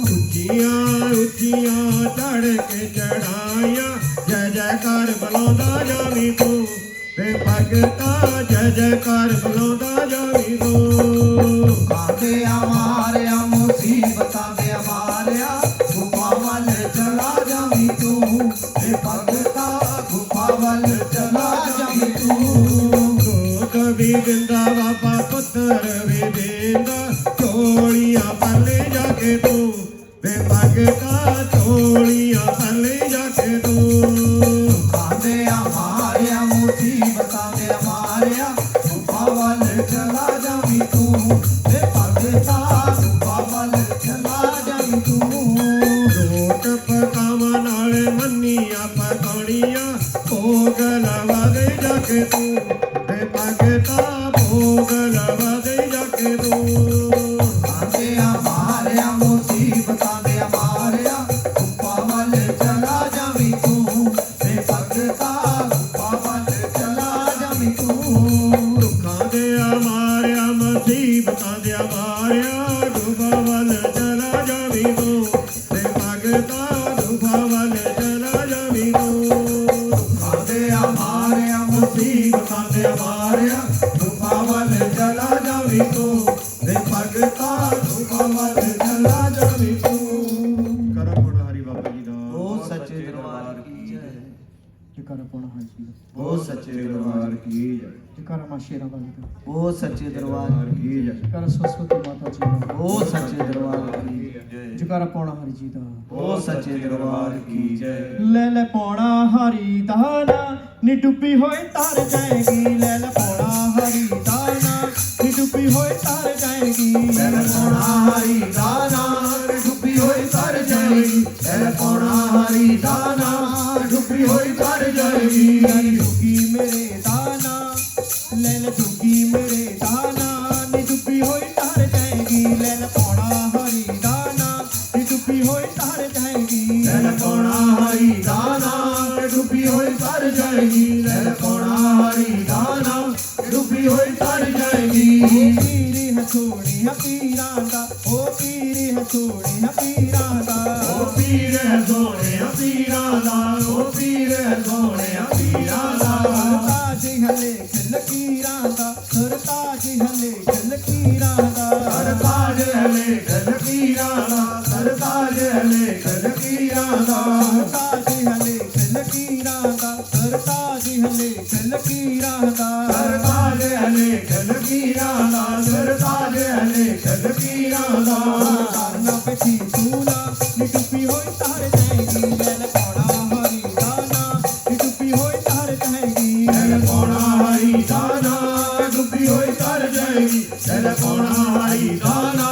ਉੱਚੀਆਂ ਉੱਚੀਆਂ ਚੜ ਕੇ ਚੜਾਈਆਂ ਜੈ ਜੈਕਾਰ ਬੁਲਾਉਂਦਾ ਜਾਵੀਂ ਤੂੰ ਤੇ ਭਗਤਾ ਜੈ ਜੈਕਾਰ ਬੁਲਾਉਂਦਾ ਜਾਵੀਂ ਤੂੰ ਕਾਦੇ ਮਾਰਿਆ ਮੁਸੀਬਤਾਂ ਦੇ ਮਾਰਿਆ ਗੁਫਾ ਵੱਲ ਚਲਾ ਜਾਵੀਂ ਤੂੰ ਤੇ ਭਗਤਾ ਗੁਫਾ ਵੱਲ ਚਲਾ ਜਾਵੀਂ ਤੂੰ ਦੁੱਖ ਵੀ ਦਿੰਦਾ ਬਾਬਾ ਪੁੱਤਰ ਵੀ ਦਿੰਦਾ ਝੋਲੀਆਂ ਪੱਲੇ ਜਾ ਕੇ ਤੂੰ ਤੇ ਭਗਤਾ ਝੋਲੀਆਂ ਪੱਲੇ ਜਾ ਕੇ ਤੂੰ ਕਾਦੇ ਮਾਰਿਆ ਮੁਸੀਬਤਾਂ ਦੇ ਮਾਰਿਆ ਗੁਫਾ ਵੱਲ ਚਲਾ ਜਾਵੀਂ ਤੂੰ ਤੇ ਭਗਤਾ ਗੁਫਾ ਵੱਲ ਚਲਾ ਜਾਵੀਂ ਤੂੰ ਰੋਟ ਪਕਾਵਾਂ ਨਾਲ ਮੰਨੀਆਂ ਪਕਾਉਣੀਆਂ ਭੋਗ ਲਵਾ ਦੇ ਜਾ ਕੇ ਤੂੰ ਤੇ ਭਗਤਾ ਭੋਗ ਲਵਾ ਦੇ ਜਾ ਕੇ ਤੂੰ ਕਾਦੇ ਮਾਰਿਆ ਮੁਸੀਬਤਾਂ ਦੇ ਮਾਰਿਆ ਗੁਫਾ ਵੱਲ ਚਲਾ ਜਾਵੀਂ ਤੂੰ ਤੇ ਭਗਤਾ ਗੁਫਾ ਵੱਲ ਚਲਾ ਜਾਵੀਂ ਤੂੰ ਦੁੱਖਾਂ ਦੇ ਮਾਰਿਆ ਮੁਸੀਬਤਾਂ ਦੇ ਮਾਰਿਆ ਗੁਫਾ ਵੱਲ ਚਲਾ ਜਾਵੀਂ ਤੂੰ ਤੇ ਭਗਤਾ ਗੁਫਾ ਵੱਲ ਚਲਾ ਜਾਵੀਂ ਤੂੰ ਕਾਦੇ ਮਾਰਿਆ ਮੁਸੀਬਤਾਂ ਦੇ ਮਾਰਿਆ ਗੁਫਾ ਵੱਲ ਚਲਾ ਜਾਵੀਂ ਜਾਵੀਂ ਤੂੰ ਵੇ ਭਗਤਾ ਰੂਪਾਂ ਵੱਲ ਚਲਾ ਜਾਵੀਂ ਤੂੰ। ਕਰੋ ਗੁਣ ਹਰੀ ਬਾਬਾ ਜੀ ਦਾ ਉਹ ਸੱਚੇ ਦਰਬਾਰ ਕੀ ਜੈ। ਜੈਕਾਰਾ ਪਾਉਣਾ ਹਾਂਜੀ ਦਾ। ਉਹ ਸੱਚੇ ਦਰਬਾਰ ਕੀ ਜੈ ਜੈਕਾਰਾ ਮਾਂ ਸ਼ੇਰਾਂ ਵਾਲੀ ਦਾ। ਉਹ ਸੱਚੇ ਦਰਬਾਰ ਕੀ ਜੈ ਜੈਕਾਰਾ ਸਰਸਵਤੀ ਮਾਤਾ ਜੀ ਦਾ। ਉਹ ਸੱਚੇ ਦਰਬਾਰ ਕੀ ਜੈ। ਜੈਕਾਰਾ ਪਾਉਣਾ ਹਰੀ ਜੀ ਦਾ। ਉਹ ਸੱਚੇ ਦਰਬਾਰ ਕੀ ਜੈ। ਲੈ ਲੈ ਪੌਣਾ ਹਰੀ ਦਾਨਾ ਨੀ ਡੁੱਬੀ ਹੋਏ ਤਰ ਜਾਏਗੀ। ਲੈ ਲੈ ਪੌਣਾ ਹਰੀ ਦਾਨਾ ਨੀ ਡੁੱਬੀ ਹੋਏ ਤਰ ਜਾਏਗੀ। ਲੈ ਪੌਣਾ ਹਰੀ ਦਾਨਾ ਡੁੱਬੀ ਹੋਈ ਤਰ ਜਾਏਗੀ। ਲੈ ਪੌਣਾ ਹਰੀ ਦਾਨਾ ਡੁੱਬੀ ਹੋਈ ਤਰ ਜਾਏਗੀ। ਲੈ ਲੈ ਡੁੱਗੀ ਮੇਰੇ ਦਾਨਾ ਲੈ ਲੈ ਡੁੱਗੀ ਮੇਰੇ ਦਾਨਾ ਨੀ ਡੁੱਬੀ ਹੋਈ ਤਰ ਜਾਏਗੀ। ਲੈ ਲੈ ਪੌਣਾ ਹਰੀ ਦਾਨਾ ਨੀ ਡੁੱਬੀ ਹੋਈ ਤਰ ਜਾਏਗੀ। ਲੈ ਪੌਣਾ ਹਰੀ ਦਾਨਾ ਡੁੱਬੀ ਹੋਈ ਤਰ ਜਾਏਗੀ। ਲੈ ਪੌਣਾ ਹਰੀ ਦਾਨਾ ਡੁੱਬੀ ਹੋਈ ਤਰ ਜਾਏਗੀ। ਪੀਰੀ ਹਥੋੜੀ ਪੀਰਾਂ ਦਾ ਉਹ ਪੀਰੀ ਹਥੋੜੀ ਪੀਰਾਂ ਦਾ। ਉਹ ਪੀਰ ਹੈ ਸੋਹਣਿਆ ਪੀਰਾਂ ਦਾ। ਉਹ ਪੀਰ ਹੈ ਸੋਹਣਿਆ ਪੀਰਾਂ ਦਾ। ਸਰਤਾਜ ਹਲੇ ਲਕੀਰਾਂ ਦਾ। ਸਰਤਾਜ ਹਲੇ ਲਕੀਰਾਂ ਦਾ। ਸਰਤਾਜ ਹਲੇ ਲਕੀਰਾਂ ਦਾ। ਸਰਤਾਜ ਹਲੇ ਲਕੀਰਾਂ ਦਾ। ਸਰਤਾਜ ਹਲੇ ਲਕੀਰਾਂ ਦਾ। ਸਰਤਾਜ ਹਲੇ ਲਕੀਰਾਂ ਦਾ। ਸਰਤਾਜ ਹਲੇ ਲਕੀਰਾਂ ਦਾ। ਸਰਤਾਜ ਹਲੇ ਲਕੀਰਾਂ ਦਾ। ਕਰਨਾ ਪਛੀ ਸੂਨਾ ਨੀ ਡੁੱਬੀ ਹੋਈ ਤਾਰ ਜਾਏਗੀ। ਲੈ ਲੈ ਪੌੜਾ ਹਰੀ ਦਾਨਾ ਨੀ ਡੁੱਬੀ ਹੋਈ ਤਾਰ ਜਾਏਗੀ। ਲੈ ਪੌਣਾ ਹਰੀ ਦਾਨਾ ਡੁੱਬੀ ਹੋਈ ਤਰ ਜਾਏਗੀ। ਲੈ ਪੌਣਾ ਹਰੀ ਦਾਨਾ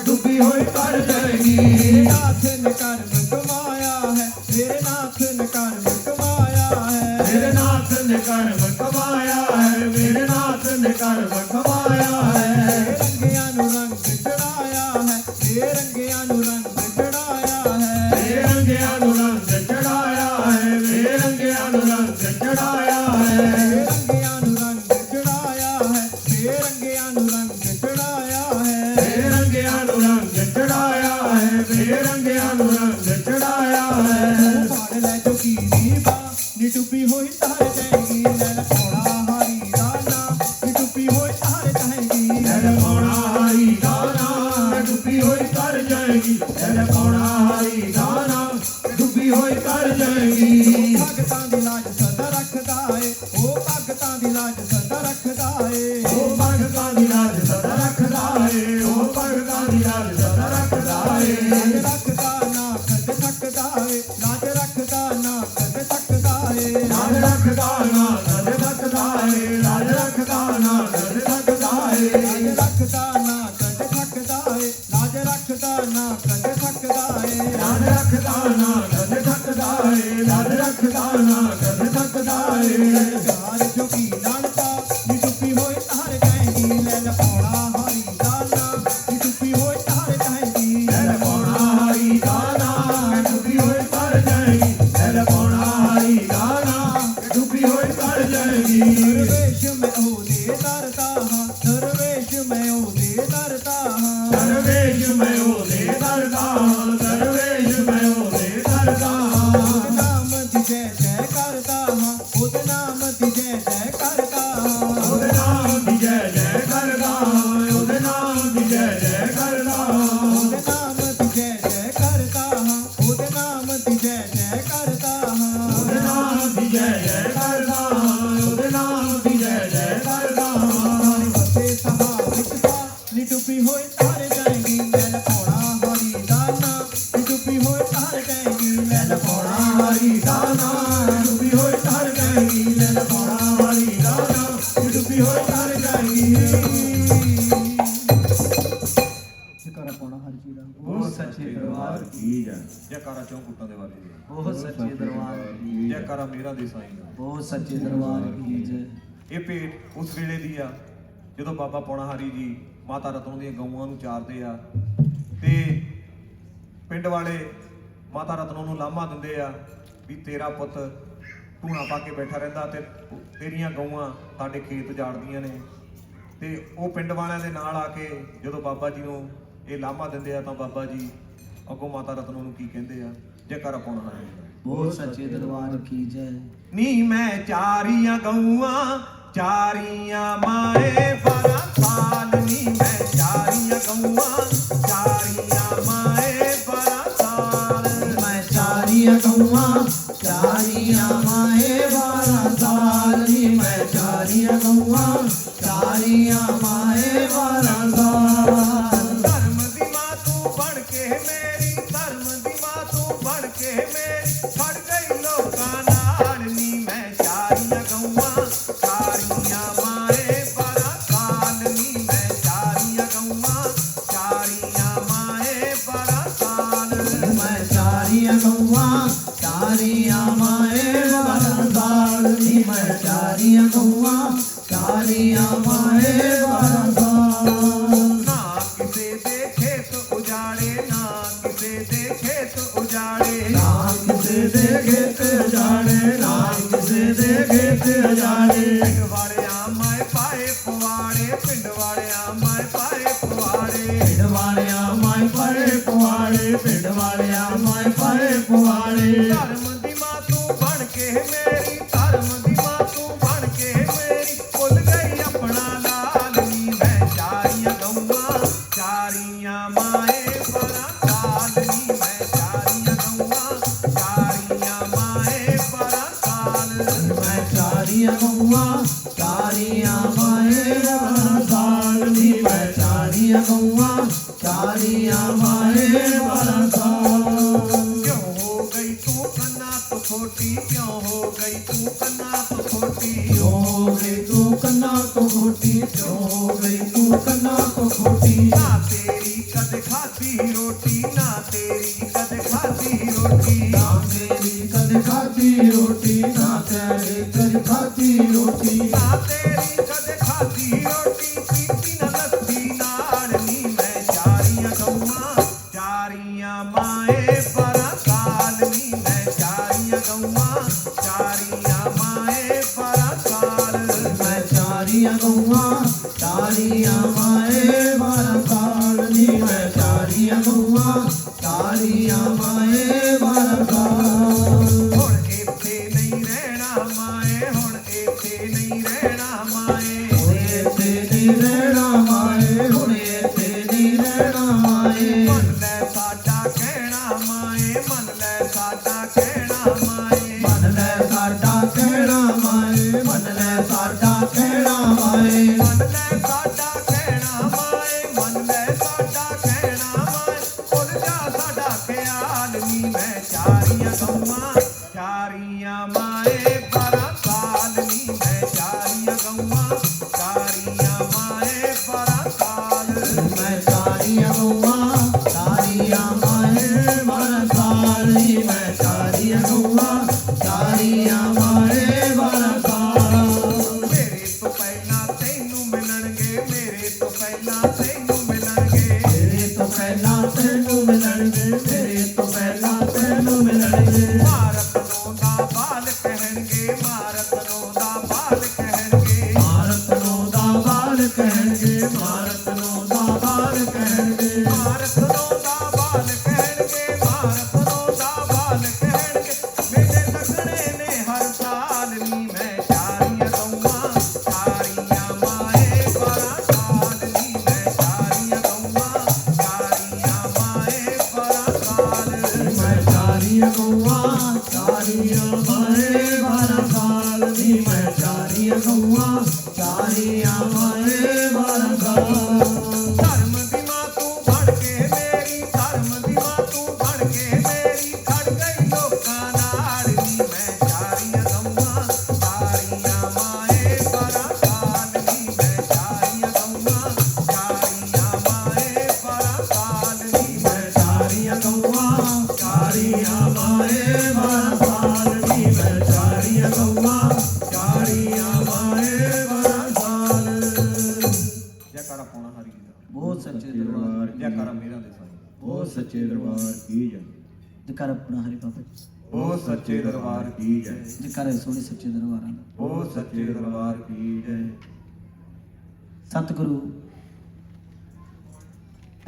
ਡੁੱਬੀ ਹੋਈ ਤਰ ਜਾਏਗੀ। ਮੇਰੇ ਨਾਥ ਨੇ ਕਰਮ ਕਮਾਇਆ ਹੈ। ਮੇਰੇ ਨਾਥ ਨੇ ਕਰਮ ਕਮਾਇਆ ਹੈ। ਮੇਰੇ ਨਾਥ ਨੇ ਕਰਮ ਕਮਾਇਆ ਹੈ। ਮੇਰੇ ਨਾਥ ਨੇ ਕਰਮ ਕਮਾਇਆ ਹੈ। ਰੰਗਿਆਂ ਨੂੰ ਰੰਗ ਚੜਾਇਆ ਹੈ। ਇਹ ਰੰਗਿਆਂ ਨੂੰ ਰੰਗ ਚੜਾਇਆ ਹੈ। ਵੇ ਰੰਗਿਆਂ ਨੂੰ ਰੰਗ ਚੜਾਇਆ ਹੈ। ਵੇ ਰੰਗਿਆਂ ਨੂੰ ਰੰਗ ਚੜਾਇਆ ਹੈ। ਰੰਗਿਆਂ ਨੂੰ ਰੰਗ ਚੜਾਇਆ ਹੈ। ਇਹ ਰੰਗਿਆਂ ਨੂੰ ਰੰਗ ਚੜਾਇਆ ਹੈ। ਵੇ ਰੰਗਿਆਂ ਨੂੰ ਰੰਗ ਚੜਾਇਆ ਹੈ। ਵੇ ਰੰਗਿਆਂ ਨੂੰ ਰੰਗ ਚੜਾਇਆ ਹੈ। ਪਾੜ ਲੈ ਜੋਗੀ ਦੀ ਬਾ ਨੀ ਡੁੱਬੀ ਹੋਈ ਤਾਰ ਜਾਏਗੀ। ਲੈ ਲੈ ਪੌੜਾ ਹਰੀ ਦਾਨਾ ਨੀ ਡੁੱਬੀ ਹੋਈ ਤਾਰ ਜਾਏਗੀ। ਲੈ ਪੌਣਾ ਹਰੀ ਦਾਨਾ ਡੁੱਬੀ ਹੋਈ ਤਰ ਜਾਏਗੀ। ਲੈ ਪੌਣਾ ਹਰੀ ਦਾਨਾ ਡੁੱਬੀ ਹੋਈ ਤਰ ਜਾਏਗੀ। ਭਗਤਾਂ ਦੀ ਲਾਜ ਸਦਾ ਰੱਖਦਾ ਏ। ਉਹ ਭਗਤਾਂ ਦੀ ਲਾਜ ਸਦਾ ਰੱਖਦਾ ਏ। ਉਹ ਭਗਤਾਂ ਦੀ ਲਾਜ ਸਦਾ ਰੱਖਦਾ ਏ। ਉਹ ਭਗਤਾਂ ਦੀ ਲਾਜ ਸਦਾ ਰੱਖਦਾ ਏ। ਲਾਜ ਰੱਖਦਾ ਨਾ ਕਦੇ ਥੱਕਦਾ ਏ। ਲਾਜ ਰੱਖਦਾ ਨਾ ਕਦੇ ਥੱਕਦਾ ਏ। ਲਾਜ ਰੱਖਦਾ ਨਾ ਕਦੇ ਥੱਕਦਾ ਏ। ਲਾਜ ਰੱਖਦਾ ਨਾ ਕਦੇ ਥੱਕਦਾ ਏ। ਲਾਜ ਰੱਖਦਾ ਨਾ ਕਦੇ ਥੱਕਦਾ ਏ। ਲਾਜ ਰੱਖਦਾ ਨਾ ਕਦੇ ਥੱਕਦਾ ਏ। ਲਾਜ ਰੱਖਦਾ ਨਾ ਕਦੇ ਥੱਕਦਾ ਏ। ਲਾਜ ਰੱਖਦਾ ਨਾ ਕਦੇ ਥੱਕਦਾ ਏ। ਯਾਰ ਜੋਗੀ ਨਾਨਕਾ ਨੀ ਡੁੱਬੀ ਹੋਈ ਤਾਰ ਜਾਏਗੀ। ਲੈ ਲੈ ਪੌੜਾ ਹਰੀ ਦਾਨਾ ਨੀ ਡੁੱਬੀ ਹੋਈ ਤਾਰ ਜਾਏਗੀ। ਲੈ ਪੌਣਾ ਹਰੀ ਦਾਨਾ ਡੁੱਬੀ ਹੋਈ ਤਰ ਜਾਏਗੀ। ਲੈ ਪੌਣਾ ਹਰੀ ਦਾਨਾ ਡੁੱਬੀ ਹੋਈ ਤਰ ਜਾਏਗੀ। ਦਰਵੇਸ਼ ਮੈਂ ਉਹਦੇ ਦਰਦਾ ਹਾਂ। ਦਰਵੇਸ਼ ਮੈਂ ਉਹਦੇ ਦਰਦਾ ਹਾਂ। ਦਰਵੇਸ਼ ਮੈਂ ਉਹਦੇ ਦਰਦਾ। ਦਰਵੇਸ਼ ਮੈਂ ਉਹਦੇ ਦਰਦਾ। ਉਹਦੇ ਨਾਮ ਦੀ ਜੈ ਜੈ ਕਰਦਾ ਹਾਂ। ਉਹਦੇ ਨਾਮ ਦੀ ਜੈ ਜੈ ਕਰਦਾ ਹਾਂ। ਉਹਦੇ ਨਾਮ ਦੀ ਜੈ ਜੈ ਕਰਦਾ। ਉਹਦੇ ਨਾਮ ਦੀ ਜੈ ਜੈ ਕਰਦਾ। ਉਹਦੇ ਨਾਮ ਦੀ ਜੈ ਜੈ ਕਰਦਾ ਹਾਂ। ਉਹਦੇ ਨਾਮ ਦੀ ਜੈ ਜੈ ਕਰਦਾ ਹਾਂ। ਉਹਦੇ ਨਾਮ ਦੀ ਜੈ ਜੈ ਕਰਦਾ। ਉਹਦੇ ਨਾਮ ਦੀ ਜੈ ਜੈ ਕਰਦਾ। ਫਤੇ ਸਹਾ ਵਿੱਚ ਪਾ ਨੀ ਡੁੱਬੀ ਹੋਈ ਤਾਰ ਜਾਏਗੀ। ਲੈ ਪੌੜਾ ਹਰੀ ਦਾਨਾ ਨੀ ਡੁੱਬੀ ਹੋਈ ਤਾਰ ਜਾਏਗੀ। ਲੈ ਪੌਣਾ ਹਰੀ ਦਾਨਾ ਡੁੱਬੀ ਹੋਈ ਤਰ ਜਾਏਗੀ। ਲੈ ਪੌਣਾ ਹਰੀ ਦਾਨਾ ਡੁੱਬੀ ਹੋਈ ਤਰ ਜਾਏਗੀ। ਜੈਕਾਰਾ ਪਾਉਣਾ ਹਰੀ ਜੀ ਦਾ। ਉਹ ਸੱਚੇ ਦਰਬਾਰ ਕੀ ਜੈ ਜੈਕਾਰਾ ਚੌਂਕੁੱਟਾਂ ਦੇ ਵਾਲੇ ਦੀ ਉਹ ਸੱਚੇ ਦਰਬਾਰ ਕੀ। ਜੈਕਾਰਾ ਮੇਰਾ ਦੇ ਸਾਈਂ ਦਾ। ਉਹ ਸੱਚੇ ਦਰਬਾਰ ਕੀ ਜੈ। ਇਹ ਭੇਟ ਉਸ ਵੇਲੇ ਦੀ ਆ ਜਦੋਂ ਬਾਬਾ ਪੌਣਾ ਹਰੀ ਜੀ ਮਾਤਾ ਰਤਨ ਦੀਆਂ ਗਊਆਂ ਨੂੰ ਚਾਰਦੇ ਆ ਤੇ ਪਿੰਡ ਵਾਲੇ ਮਾਤਾ ਰਤਨ ਨੂੰ ਲਾਮਾ ਦਿੰਦੇ ਆ ਵੀ ਤੇਰਾ ਪੁੱਤ ਧੂਣਾ ਪਾ ਕੇ ਬੈਠਾ ਰਹਿੰਦਾ ਤੇ ਤੇਰੀਆਂ ਗਊਆਂ ਸਾਡੇ ਖੇਤ ਉਜਾੜਦੀਆਂ ਨੇ। ਤੇ ਉਹ ਪਿੰਡ ਵਾਲਿਆਂ ਦੇ ਨਾਲ ਆ ਕੇ ਜਦੋਂ ਬਾਬਾ ਜੀ ਨੂੰ ਇਹ ਲਾਮਾ ਦਿੰਦੇ ਆ ਤਾਂ ਬਾਬਾ ਜੀ ਅੱਗੋਂ ਮਾਤਾ ਰਤਨ ਨੂੰ ਕੀ ਕਹਿੰਦੇ ਆ? ਜੈਕਾਰਾ ਪੌਣਾ ਹਰੀ ਜੀ ਦਾ। ਉਹ ਸੱਚੇ ਦਰਬਾਰ ਕੀ ਜੈ। ਨੀ ਮੈਂ ਚਾਰੀਆਂ ਗਊਆਂ ਚਾਰੀਆਂ ਮਾਏ 12 ਸਾਲ ਨੀ ਮੈਂ ਚਾਰੀਆਂ ਗਊਆਂ ਚਾਰੀਆਂ ਮਾਏ 12 ਸਾਲ ਮੈਂ ਚਾਰੀਆਂ ਗਊਆਂ ਚਾਰੀਆਂ ਮਾਏ 12 ਸਾਲ ਨੀ ਮੈਂ ਚਾਰੀਆਂ ਗਊਆਂ ਚਾਰੀਆਂ ਮਾਏ 12 ਸਾਲ ਧਰਮ ਦੀ ਮਾਂ ਤੂੰ ਬਣ ਕੇ ਮੇਰੀ ਧਰਮ ਦੀ ਮਾਂ ਤੂੰ ਬਣ ਕੇ ਮੇਰੀ ਖੜ ਗਈ ਲੋਕਾਂ ਨਾਲ ਨੀ ਮੈਂ ਚਾਰੀਆਂ ਗਊਆਂ ਚਾਰੀਆਂ ਮਾਏ 12 ਸਾਲ ਨੀ ਮੈਂ ਚਾਰੀਆਂ ਗਊਆਂ ਚਾਰੀਆਂ ਮਾਏ 12 ਸਾਲ ਮੈਂ ਚਾਰੀਆਂ ਗਊਆਂ ਚਾਰੀਆਂ ਮਾਏ 12 ਸਾਲ ਨੀ ਮੈਂ ਚਾਰੀਆਂ ਗਊਆਂ ਚਾਰੀਆਂ ਮਾਏ 12 ਸਾਲ ਨਾ ਕਿਸੇ ਦੇ ਖੇਤ ਉਜਾੜੇ ਨਾ ਕਿਸੇ ਦੇ ਖੇਤ ਉਜਾੜੇ ਨਾ ਕਿਸੇ ਦੇ ਖੇਤ ਉਜਾੜੇ ਨਾ ਕਿਸੇ ਦੇ ਖੇਤ ਉਜਾੜੇ ਪਿੰਡ ਵਾਲਿਆਂ ਮੈਂ ਪਾਏ ਪਵਾੜੇ ਪਿੰਡ ਵਾਲਿਆਂ ਮੈਂ ਪਾਏ ਪਵਾੜੇ ਪਿੰਡ ਵਾਲਿਆਂ ਮਾਈ ਪੜੇ ਪਵਾੜੇ ਪਿੰਡ ਵਾਲਿਆਂ ਮਾਈ ਪੜੇ ਪਵਾੜੇ ਧਰਮ ਦੀ ਮਾਂ ਤੂੰ ਬਣ ਕੇ ਮੇਰੀ ਧਰਮ ਦੀ ਮਾਂ ਤੂੰ ਬਣ ਕੇ ਮੇਰੀ ਭੁੱਲ ਗਈ ਆਪਣਾ ਲਾਲ ਨੀ ਮੈਂ ਚਾਰੀਆਂ ਗਊਆਂ ਚਾਰੀਆਂ ਮਾਏ 12 ਸਾਲ ਨੀ ਮੈਂ ਚਾਰੀਆਂ ਗਊਆਂ ਚਾਰੀਆਂ ਮਾਏ 12 ਸਾਲ ਮੈਂ ਚਾਰੀਆਂ ਗਊਆਂ ਚਾਰੀਆਂ ਮਾਏ 12 ਸਾਲ ਨੀ ਮੈਂ ਚਾਰੀਆਂ ਗਊਆਂ ਚਾਰੀਆਂ ਮਾਏ 12 ਸਾਲ ਕਿਉਂ ਹੋ ਗਈ ਤੂੰ ਕੰਨਾਂ ਤੋਂ ਖੋਟੀ ਕਿਉਂ ਹੋ ਗਈ ਤੂੰ ਕੰਨਾਂ ਤੋਂ ਖੋਟੀ ਕਿਉਂ ਹੋ ਗਈ ਤੂੰ ਕੰਨਾਂ ਤੋਂ ਖੋਟੀ ਕਿਉਂ ਹੋ ਗਈ ਤੂੰ ਕੰਨਾਂ ਤੋਂ ਖੋਟੀ ਨਾ ਤੇਰੀ ਕਦੇ ਖਾਧੀ ਰੋਟੀ ਨਾ ਤੇਰੀ ਕਦੇ ਖਾਧੀ ਰੋਟੀ ਨਾ ਮੇਰੀ ਕਦੇ ਖਾਧੀ ਰੋਟੀ ਨਾ ਤੇਰੀ ਕਦੇ ਖਾਧੀ ਰੋਟੀ ਨਾ ਤੇਰੀ ਕਦੇ ਖਾਧੀ ਰੋਟੀ ਪੀਤੀ ਨਾ ਲੱਸੀ ਨਾਲ ਨੀ ਮੈਂ ਚਾਰੀਆਂ ਗਊਆਂ ਚਾਰੀਆਂ ਮਾਏ 12 ਸਾਲ ਨੀ ਮੈਂ ਚਾਰੀਆਂ ਗਊਆਂ ਚਾਰੀਆਂ ਮਾਏ 12 ਸਾਲ ਮੈਂ ਚਾਰੀਆਂ ਗਊਆਂ ਚਾਰੀਆਂ ਮਾਏ 12 ਸਾਲ ਨੀ ਮੈਂ ਚਾਰੀਆਂ ਗਊਆਂ ਚਾਰੀਆਂ ਮਾਏ 12 ਸਾਲ ਹੁਣ ਇੱਥੇ ਨਹੀਂ ਰਹਿਣਾ ਮਾਏ ਹੁਣ ਇੱਥੇ ਨਹੀਂ ਰਹਿਣਾ ਮਾਏ ਹੁਣ ਇੱਥੇ ਨਹੀਂ ਰਹਿਣਾ ਮਾਏ ਹੁਣ ਇੱਥੇ ਨਹੀਂ ਰਹਿਣਾ ਮਾਏ ਮੰਨ ਲੈ ਸਾਡਾ ਕਹਿਣਾ ਮਾਏ ਮੰਨ ਲੈ ਸਾਡਾ ਕਹਿਣਾ ਮਾਏ ਮੰਨ ਲੈ ਸਾਡਾ ਕਹਿਣਾ ਮਾਏ ਮੰਨ ਲੈ ਸਾਡਾ ਕਹਿਣਾ ਮਾਏ ਮੰਨ ਲੈ ਸਾਡਾ ਕਹਿਣਾ ਮਾਏ ਮੰਨ ਲੈ ਸਾਡਾ ਕਹਿਣਾ ਮਾਏ ਭੁੱਲ ਜਾ ਸਾਡਾ ਖਿਆਲ ਨੀ ਮੈਂ ਚਾਰੀਆਂ ਗਊਆਂ ਚਾਰੀਆਂ ਮਾਏ 12 ਸਾਲ ਨੀ ਮੈਂ ਚਾਰੀਆਂ ਗਊਆਂ ਚਾਰੀਆਂ ਮਾਏ 12 ਸਾਲ ਮੈਂ ਚਾਰੀਆਂ ਗਊਆਂ ਚਾਰੀਆਂ ਮਾਏ 12 ਸਾਲ ਨੀ ਮੈਂ ਚਾਰੀਆਂ ਗਊਆਂ ਚਾਰੀਆਂ ਮਾਏ 12 ਸਾਲ ਮੇਰੇ ਤੋਂ ਪਹਿਲਾਂ ਤੈਨੂੰ ਮਿਲਣਗੇ ਮੇਰੇ ਤੋਂ ਪਹਿਲਾਂ ਤੈਨੂੰ ਮਿਲਣਗੇ ਤੇਰੇ ਤੋਂ ਪਹਿਲਾਂ ਤੈਨੂੰ ਮਿਲਣਗੇ ਤੇਰੇ ਤੋਂ ਪਹਿਲਾਂ ਤੈਨੂੰ ਮਿਲਣਗੇ ਭਾਰਤ ਨੂੰ ਦਾ ਬਾਲ ਕਹਿਣਗੇ ਭਾਰਤ ਨੂੰ ਦਾ ਬਾਲ ਕਹਿਣਗੇ ਭਾਰਤ ਨੂੰ ਦਾ ਬਾਲ ਕਹਿਣਗੇ ਭਾਰਤ ਨੂੰ ਦਾ ਬਾਲ ਕਹਿਣਗੇ ਭਾਰਤ ਨੂੰ ਦਾ ਬਾਲ ਕਹਿਣਗੇ ਭਾਰਤ ਨੂੰ ਦਾ ਬਾਲ ਕਹਿਣਗੇ ਮੇਰੇ ਲੱਗਣੇ ਨੇ ਹਰ ਸਾਲ ਨੀ ਮੈਂ ਚਾਰੀਆਂ ਗਊਆਂ ਚਾਰੀਆਂ ਮਾਏ 12 ਸਾਲ ਨੀ ਮੈਂ ਚਾਰੀਆਂ ਗਊਆਂ ਚਾਰੀਆਂ ਮਾਏ 12 ਸਾਲ ਮੈਂ ਚਾਰੀਆਂ ਗਊਆਂ ਚਾਰੀਆਂ ਮਾਏ 12 ਸਾਲ ਨੀ ਮੈਂ ਚਾਰੀਆਂ ਗਊਆਂ ਚਾਰੀਆਂ ਮਾਏ 12 ਸਾਲ ਧਰਮ ਦੀ ਮਾਂ ਤੂੰ ਬਣ ਕੇ ਮੇਰੀ ਧਰਮ ਦੀ ਮਾਂ ਤੂੰ ਬਣ ਕੇ ਮੇਰੀ ਖੜ ਗਈ ਲੋਕਾਂ ਨਾਲ ਨੀ ਮੈਂ ਚਾਰੀਆਂ ਗਊਆਂ ਚਾਰੀਆਂ ਮਾਏ 12 ਸਾਲ ਨੀ ਮੈਂ ਚਾਰੀਆਂ ਗਊਆਂ ਚਾਰੀਆਂ ਮਾਏ 12 ਸਾਲ ਨੀ ਮੈਂ ਚਾਰੀਆਂ ਗਊਆਂ ਚਾਰੀਆਂ ਮਾਏ 12 ਸਾਲ ਨੀ ਮੈਂ ਚਾਰੀਆਂ ਗਊਆਂ ਚਾਰੀਆਂ ਮਾਏ 12 ਸਾਲ ਜੈਕਾਰਾ ਪਾਉਣਾ ਹਰੀ ਜੀ ਦਾ ਬਹੁਤ ਸੱਚੇ ਦਰਬਾਰ ਜੈਕਾਰਾ ਮੇਰਾ ਦੇ ਸਾਈਂ ਬਹੁਤ ਸੱਚੇ ਦਰਬਾਰ ਕੀ ਜੈ ਜਕਾਰ ਆਪਣਾ ਹਰੀ ਬਾਬਾ ਜੀ ਉਹ ਸੱਚੇ ਦਰਬਾਰ ਕੀ ਜੈ ਜਕਾਰ ਸੋਹਣੇ ਸੱਚੇ ਦਰਬਾਰਾਂ ਦਾ ਉਹ ਸੱਚੇ ਦਰਬਾਰ ਕੀ ਜੈ ਸਤਿਗੁਰੂ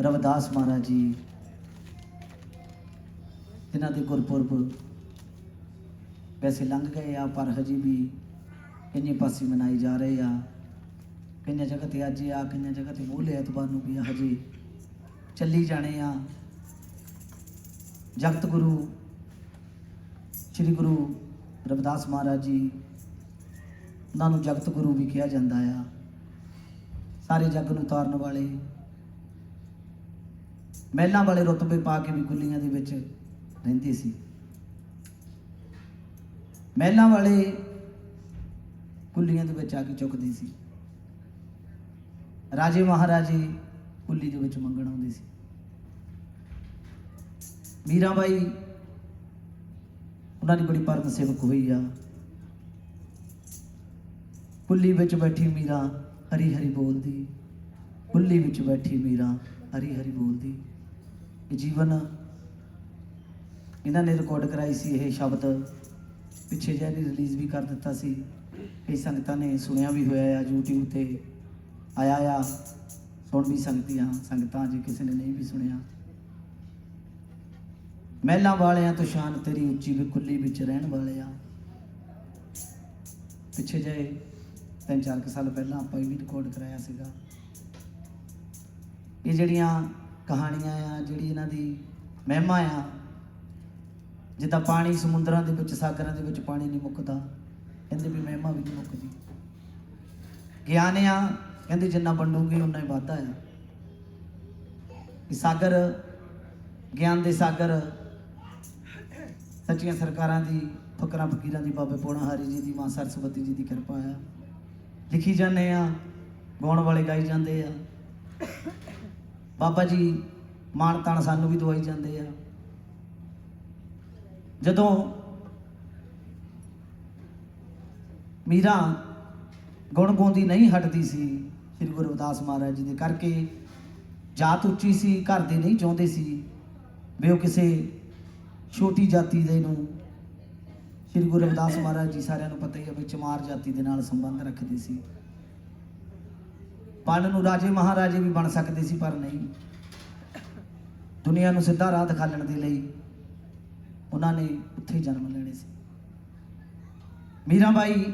ਰਵਿਦਾਸ ਮਹਾਰਾਜ ਜੀ ਇਹਨਾਂ ਦੇ ਗੁਰਪੁਰਬ ਵੈਸੇ ਲੰਘ ਗਏ ਆ ਪਰ ਹਜੇ ਵੀ ਕਿੰਨੇ ਪਾਸੇ ਮਨਾਈ ਜਾ ਰਹੇ ਆ। ਕਈਆਂ ਜਗ੍ਹਾ ਤੇ ਅੱਜ ਆ, ਕਈਆਂ ਜਗ੍ਹਾ ਤੇ ਮੋਹਲੇ ਐਤਵਾਰ ਨੂੰ ਵੀ ਹਜੇ ਚੱਲੀ ਜਾਣੇ ਆ। ਜਗਤ ਗੁਰੂ ਸ੍ਰੀ ਗੁਰੂ ਰਵਿਦਾਸ ਮਹਾਰਾਜ ਜੀ, ਉਹਨਾਂ ਨੂੰ ਜਗਤ ਗੁਰੂ ਵੀ ਕਿਹਾ ਜਾਂਦਾ ਆ। ਸਾਰੇ ਜੱਗ ਨੂੰ ਤਾਰਨ ਵਾਲੇ, ਮਹਿਲਾਂ ਵਾਲੇ ਰੁਤਬੇ ਪਾ ਕੇ ਵੀ ਕੁੱਲੀਆਂ ਦੇ ਵਿੱਚ ਰਹਿੰਦੇ ਸੀ। ਮਹਿਲਾਂ ਵਾਲੇ ਕੁੱਲੀਆਂ ਦੇ ਵਿੱਚ ਆ ਕੇ ਚੁੱਕਦੇ ਸੀ। ਰਾਜੇ ਮਹਾਰਾਜੇ ਕੁੱਲੀ ਦੇ ਵਿੱਚ ਮੰਗਣ ਆਉਂਦੇ ਸੀ। ਮੀਰਾ ਬਾਈ ਉਹਨਾਂ ਦੀ ਬੜੀ ਪਰਮ ਸੇਵਕ ਹੋਈ ਆ। ਕੁੱਲੀ ਵਿੱਚ ਬੈਠੀ ਮੀਰਾ ਹਰੀ ਹਰੀ ਬੋਲਦੀ, ਕੁੱਲੀ ਵਿੱਚ ਬੈਠੀ ਮੀਰਾ ਹਰੀ ਹਰੀ ਬੋਲਦੀ। ਇਹ ਜੀਵਨ ਇਹਨਾਂ ਨੇ ਰਿਕਾਰਡ ਕਰਾਈ ਸੀ। ਇਹ ਸ਼ਬਦ ਪਿੱਛੇ ਜਿਹੇ ਨੇ ਰਿਲੀਜ਼ ਵੀ ਕਰ ਦਿੱਤਾ ਸੀ। ਕਈ ਸੰਗਤਾਂ ਨੇ ਸੁਣਿਆ ਵੀ ਹੋਇਆ ਆ, YouTube ਤੇ ਆਇਆ ਆ, ਸੁਣ ਵੀ ਸਕਦੀਆਂ ਸੰਗਤਾਂ ਜੇ ਕਿਸੇ ਨੇ ਨਹੀਂ ਵੀ ਸੁਣਿਆ। ਮਹਿਲਾਂ ਵਾਲਿਆਂ ਤੋਂ ਸ਼ਾਨ ਤੇਰੀ ਉੱਚੀ ਵੀ ਕੁੱਲੀ ਵਿੱਚ ਰਹਿਣ ਵਾਲੇ ਆ। ਪਿੱਛੇ ਜਿਹੇ 3-4 ਸਾਲ ਪਹਿਲਾਂ ਆਪਾਂ ਇਹ ਵੀ ਰਿਕਾਰਡ ਕਰਾਇਆ ਸੀਗਾ। ਇਹ ਜਿਹੜੀਆਂ ਕਹਾਣੀਆਂ ਆ, ਜਿਹੜੀ ਇਹਨਾਂ ਦੀ ਮਹਿਮਾ ਆ, ਜਿੱਦਾਂ ਪਾਣੀ ਸਮੁੰਦਰਾਂ ਦੇ ਵਿੱਚ, ਸਾਗਰਾਂ ਦੇ ਵਿੱਚ ਪਾਣੀ ਨਹੀਂ ਮੁੱਕਦਾ, ਕਹਿੰਦੇ ਵੀ ਮਹਿਮਾ ਵੀ ਨਹੀਂ ਮੁੱਕਦੀ। ਗਿਆਨ ਆ, ਕਹਿੰਦੇ ਜਿੰਨਾ ਵੰਡੂਗੀ ਉਨਾ ਹੀ ਵਾਧਾ ਆ। ਇਹ ਸਾਗਰ, ਗਿਆਨ ਦੇ ਸਾਗਰ, ਸੱਚੀਆਂ ਸਰਕਾਰਾਂ ਦੀ, ਫਕਰਾਂ ਫਕੀਰਾਂ ਦੀ, ਬਾਬੇ ਪੌਣਾ ਹਾਰੀ ਜੀ ਦੀ, ਮਾਂ ਸਰਸਵਤੀ ਜੀ ਦੀ ਕਿਰਪਾ ਆ। ਲਿਖੀ ਜਾਂਦੇ ਆ, ਗਾਉਣ ਵਾਲੇ ਗਾਈ ਜਾਂਦੇ ਆ। ਬਾਬਾ ਜੀ ਮਾਣ ਤਾਣ ਸਾਨੂੰ ਵੀ ਦਵਾਈ ਜਾਂਦੇ ਆ। ਜਦੋਂ ਮੀਰਾ ਗੁਣ ਗਾਉਂਦੀ ਨਹੀਂ ਹਟਦੀ ਸੀ, ਸ੍ਰੀ ਗੁਰੂ ਰਵਿਦਾਸ ਮਹਾਰਾਜ ਜੀ ਦੇ ਕਰਕੇ ਜਾਤ ਉੱਚੀ ਸੀ, ਘਰ ਦੇ ਨਹੀਂ ਚਾਹੁੰਦੇ ਸੀ ਵੀ ਉਹ ਕਿਸੇ ਛੋਟੀ ਜਾਤੀ ਦੇ ਨੂੰ। ਸ੍ਰੀ ਗੁਰੂ ਰਵਿਦਾਸ ਮਹਾਰਾਜ ਜੀ ਸਾਰਿਆਂ ਨੂੰ ਪਤਾ ਹੀ ਹੈ ਵੀ ਚਮਾਰ ਜਾਤੀ ਦੇ ਨਾਲ ਸੰਬੰਧ ਰੱਖਦੇ ਸੀ। ਬਣ ਨੂੰ ਰਾਜੇ ਮਹਾਰਾਜੇ ਵੀ ਬਣ ਸਕਦੇ ਸੀ, ਪਰ ਨਹੀਂ। ਦੁਨੀਆ ਨੂੰ ਸਿੱਧਾ ਰਾਹ ਦਿਖਾਉਣ ਦੇ ਲਈ ਉਹਨਾਂ ਨੇ ਉੱਥੇ ਜਨਮ ਲੈਣੇ ਸੀ। ਮੀਰਾ ਬਾਈ